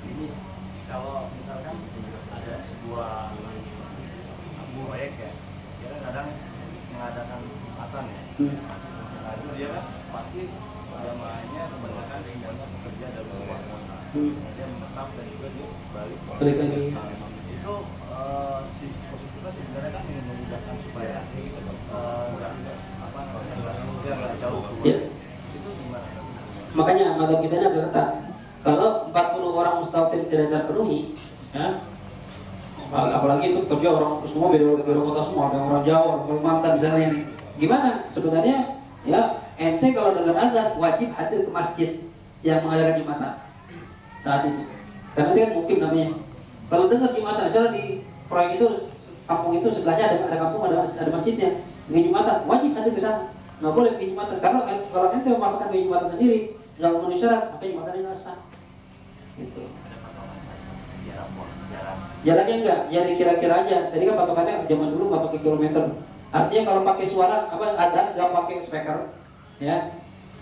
Ini kalau misalkan ada sebuah proyek ya, dia kan kadang mengadakan jembatan ya. Nah itu dia kan pasti jamaahnya kebanyakan semuanya bekerja dari luar kota. Dia menetap dan juga dia balik lagi. Itu sisi positifnya sebenarnya kan ingin memudahkan supaya nggak jauh keluar. Ya. Itu gimana? Makanya mazhab kita ini agak ketat. Kalau 40 orang mustautin tidak terpenuhi, ya. Apalagi itu kerja orang semua beda kota semua, ada orang Jawa, orang Kalimantan misalnya ini. Gimana? Sebenarnya ya ente kalau dengar azan wajib hadir ke masjid yang mengadakan jumatan saat itu. Karena itu kan mungkin namanya. Kalau dengar jumatan, misalnya di proyek itu kampung itu sebelahnya ada kampung ada masjidnya, dengan jumatan wajib hadir ke sana. Nggak boleh bikin jumatan. Karena kalau ente memasakkan bikin jumatan sendiri, nggak memenuhi syarat, maka jumatan ini nggak sah. Gitu. Jalannya enggak, jadi kira-kira aja. Tadi kan patokannya zaman dulu nggak pakai kilometer. Artinya kalau pakai suara adzan nggak pakai speaker, ya.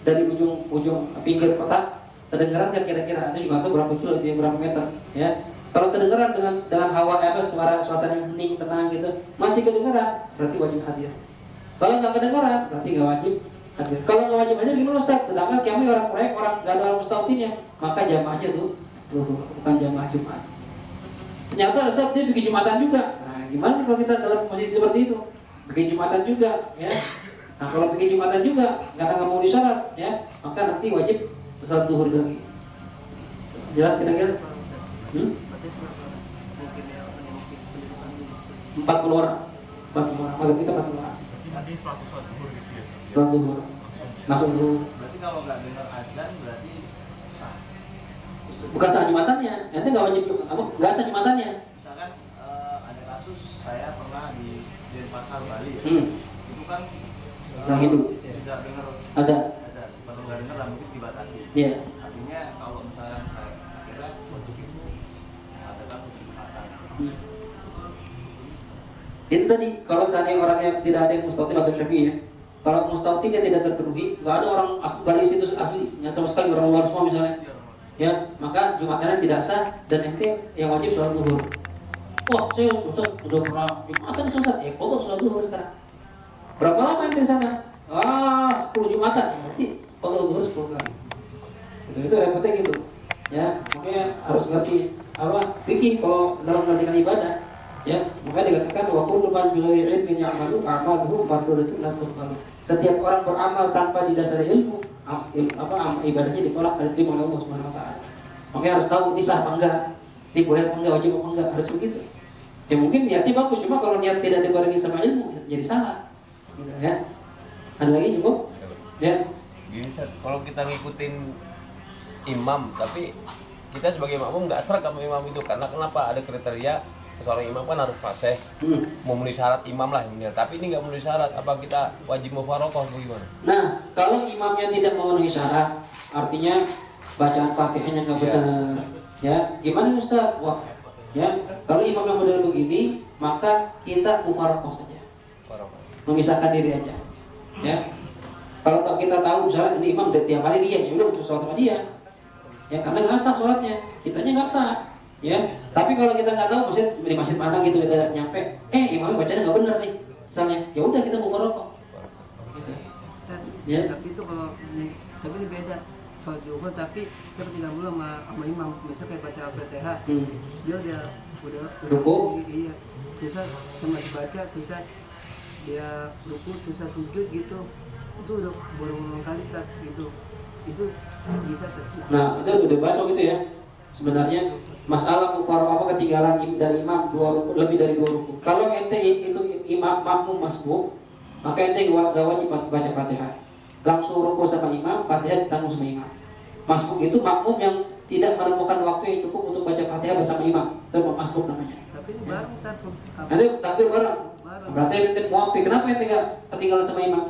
Dari ujung pinggir kotak kedengaran nggak kira-kira? Itu juga tuh berapa kilo, itu berapa meter, ya. Kalau kedengaran dengan hawa suasana yang hening tenang gitu, masih kedengaran, berarti wajib hadir. Kalau nggak kedengaran, berarti nggak wajib hadir. Kalau nggak wajib hadir gimana Ustaz? Sedangkan kami orang proyek, orang nggak ada mustautinnya, maka jamaahnya tuh bukan jamaah Jumat. Ternyata Ustaz dia bikin jumatan juga. Nah, gimana nih kalau kita dalam posisi seperti itu? Bikin jumatan juga, ya. Nah, kalau bikin jumatan juga, karena nggak mau disyarat, ya, maka nanti wajib sholat zuhur lagi. Jelas kira-kira? 40 orang. Mazhab kita Fatimah. Tadi 100 zuhur gitu ya. Sholat zuhur. Langsung zuhur. Berarti kalau nggak dengar azan berarti sah. Bukan sah jumatannya. Nanti nggak wajib apa? Nggak sah jumatannya. Misalkan ada kasus saya pernah di Denpasar Bali ya. Itu kan Orang Hindu. tidak dengar Ada. azan. Kalau nggak dengar lah mungkin dibatasi. Iya. Artinya kalau misalnya saya kira untuk itu adalah kesempatan. Itu tadi kalau seandainya orangnya tidak ada yang mustautin atau syafi'i ya. Kalau mustautin dia tidak terpenuhi, nggak ada orang Bali situ asli, sama sekali orang luar semua misalnya. Ya, maka jumatannya tidak sah dan ente yang wajib sholat zuhur. Wah, saya udah pernah jumatan susah ya, kalau sholat zuhur sekarang. Berapa lama ente di sana? 10 jumatan, berarti kalau zuhur 10 kali. Itu repotnya gitu. Ya, makanya harus ngerti apa fikih kalau dalam mengerjakan ibadah. Ya, makanya dikatakan wa kullu man bi ghairi ilmin ya'malu a'maluhu mardudatun la tuqbalu. Setiap orang beramal tanpa didasari ilmu, ibadahnya ditolak dan diterima oleh Allah Subhanahu wa taala. Makanya harus tahu ini sah apa enggak, ini boleh apa enggak, wajib apa enggak, harus begitu. Ya mungkin niatnya bagus, cuma kalau niat tidak dibarengi sama ilmu jadi salah. Gitu ya. Ada lagi cukup? Ya. Gini, kalau kita ngikutin imam tapi kita sebagai makmum nggak serak sama imam itu, karena kenapa? Ada kriteria seorang imam kan harus fasih, memenuhi syarat imam lah ini. Tapi ini nggak memenuhi syarat, apa kita wajib mufaroqah atau gimana? Nah, kalau imamnya tidak memenuhi syarat, artinya bacaan Fatihahnya nggak benar, ya gimana Ustaz? Wah, ya kalau imam yang model begini, maka kita mufaroqah saja, memisahkan diri aja, ya. Kalau kita tahu misalnya ini imam tiap hari dia, ya udah sholat sama dia, ya karena nggak sah sholatnya, kitanya nggak sah. Ya, tapi kalau kita nggak tahu, di masjid mana gitu kita nyampe, imamnya bacanya nggak benar nih, misalnya, ya udah kita mufaroqah. Gitu. Ya. Tapi itu kalau tapi ini beda sholat zuhur, tapi kita tinggal dulu sama imam, misalnya kayak baca Al-Fatihah, dia udah ruku, iya, susah sama dibaca, susah dia ruku, susah sujud gitu, itu udah berulang kali tak gitu, itu bisa terjadi. Nah, itu udah bahas gitu ya. Sebenarnya masalah mufaroqah ketinggalan dari imam lebih dari 2 ruku. Kalau ente itu imam makmum masbuk, maka ente gak wajib baca Fatihah. Langsung ruku sama imam, Fatihah ditanggung sama imam. Masbuk itu makmum yang tidak menemukan waktu yang cukup untuk baca Fatihah bersama imam. Itu masbuk namanya. Tapi itu bareng kan? Nanti takbir bareng. Berarti ente muafiq. Kenapa ente gak ketinggalan sama imam?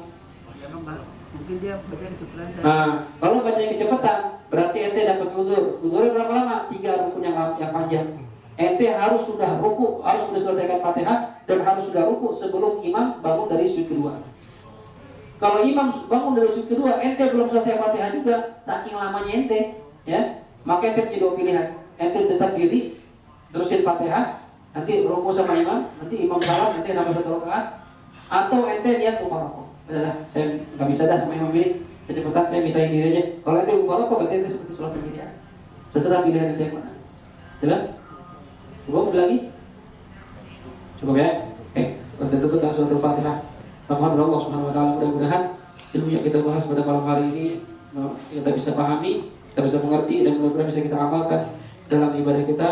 Karena bareng. Mungkin dia baca kecepatan. Nah, kalau bacanya kecepatan, berarti ente dapat uzur. Uzurnya berapa lama? 3 rukun yang panjang. Ente harus sudah ruku, harus sudah selesaikan Fatihah dan harus sudah ruku sebelum imam bangun dari sujud kedua. Kalau imam bangun dari sujud kedua, ente belum selesai Fatihah juga, saking lamanya ente, ya, maka ente punya 2 pilihan. Ente tetap diri, terusin Fatihah, nanti ruku sama imam, nanti imam salam, nanti nambah 1 rakaat, atau ente lihat mufaroqah. Saya nggak bisa dah sama imam ini, kecepatan saya bisa diri aja. Kalau ente mufaroqah berarti ente seperti sholat sendirian. Terserah pilihan ente yang mana. Jelas? Cukup lagi? Cukup ya? Kita tutup dengan surat Al-Fatihah. Mohon Allah Subhanahu wa taala, mudah-mudahan ilmu yang kita bahas pada malam hari ini kita bisa pahami, kita bisa mengerti, dan mudah-mudahan bisa kita amalkan dalam ibadah kita,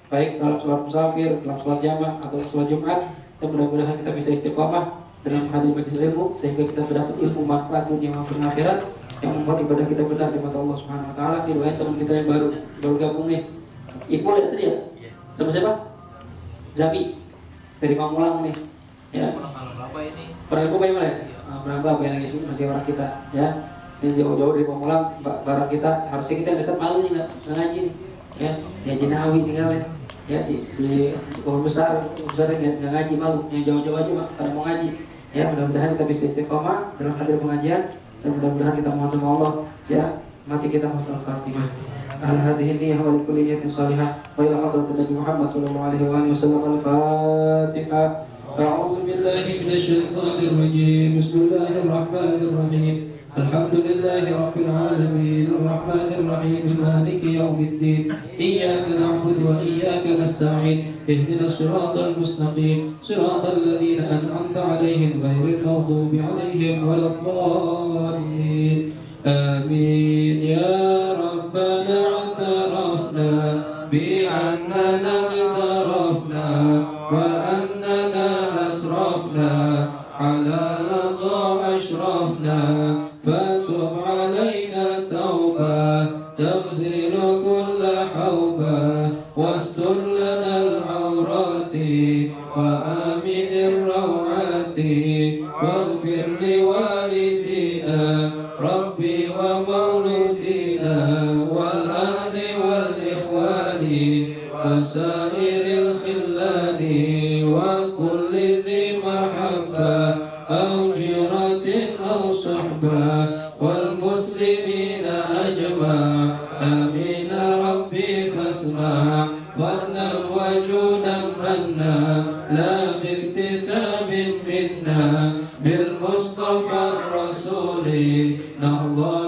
baik dalam sholat musafir, dalam sholat jamaah atau sholat Jumat. Dan mudah-mudahan kita bisa istiqamah dalam hadir majelis ilmu sehingga kita mendapat ilmu manfaat dunia maupun akhirat yang membuat ibadah kita benar di mata Allah Subhanahu wa taala. Ini teman kita yang baru gabung nih. Ibu ya tadi ya? Sama siapa? Zabi dari Pamulang nih. Ya. Pernah lupa yang mana? Berapa apa yang lagi masih orang kita, ya. Ini jauh-jauh dari Pamulang, barang kita harusnya kita dekat, malu nih nggak ngaji nih, ya. Di Jinawi tinggalnya, ya di Kebun besar nggak ngaji, malu. Yang jauh-jauh aja mah pada mau ngaji. Ya, mudah-mudahan kita bisa istiqomah dalam hadir pengajian dan mudah-mudahan kita mohon sama Allah, ya, mati kita husnul khatimah. Ala hadhihi niyyah wa likulli niyatin shalihah wa ila hadratin Nabi Muhammad sallallahu alaihi wa alihi wasallam. Al-Fatihah. A'udzu billahi minasy syaithanir rajim. Bismillahir rahmanir rahim. Alhamdulillahi rabbil alamin. Arrahmanir rahim. Maliki yaumiddin. Iyyaka na'budu wa iyyaka nasta'in. Ihdinas siratal mustaqim. Siratal ladzina an'amta 'alaihim ghairil maghdubi 'alaihim waladdallin. Amin ya Rabbana i'tarafna bi annana i'tarafna wa annana asrafna وآمن الروعات واغفر لوالدينا ربي ومولودينا والأهل والإخوان وسائر الخلان وكل ذي محبة أو جيرة أو صحبة والمسلمين أجمع آمين ربي فاسمع فضلا وجودا منا لا باكتساب منا بالمصطفى الرسول نرضى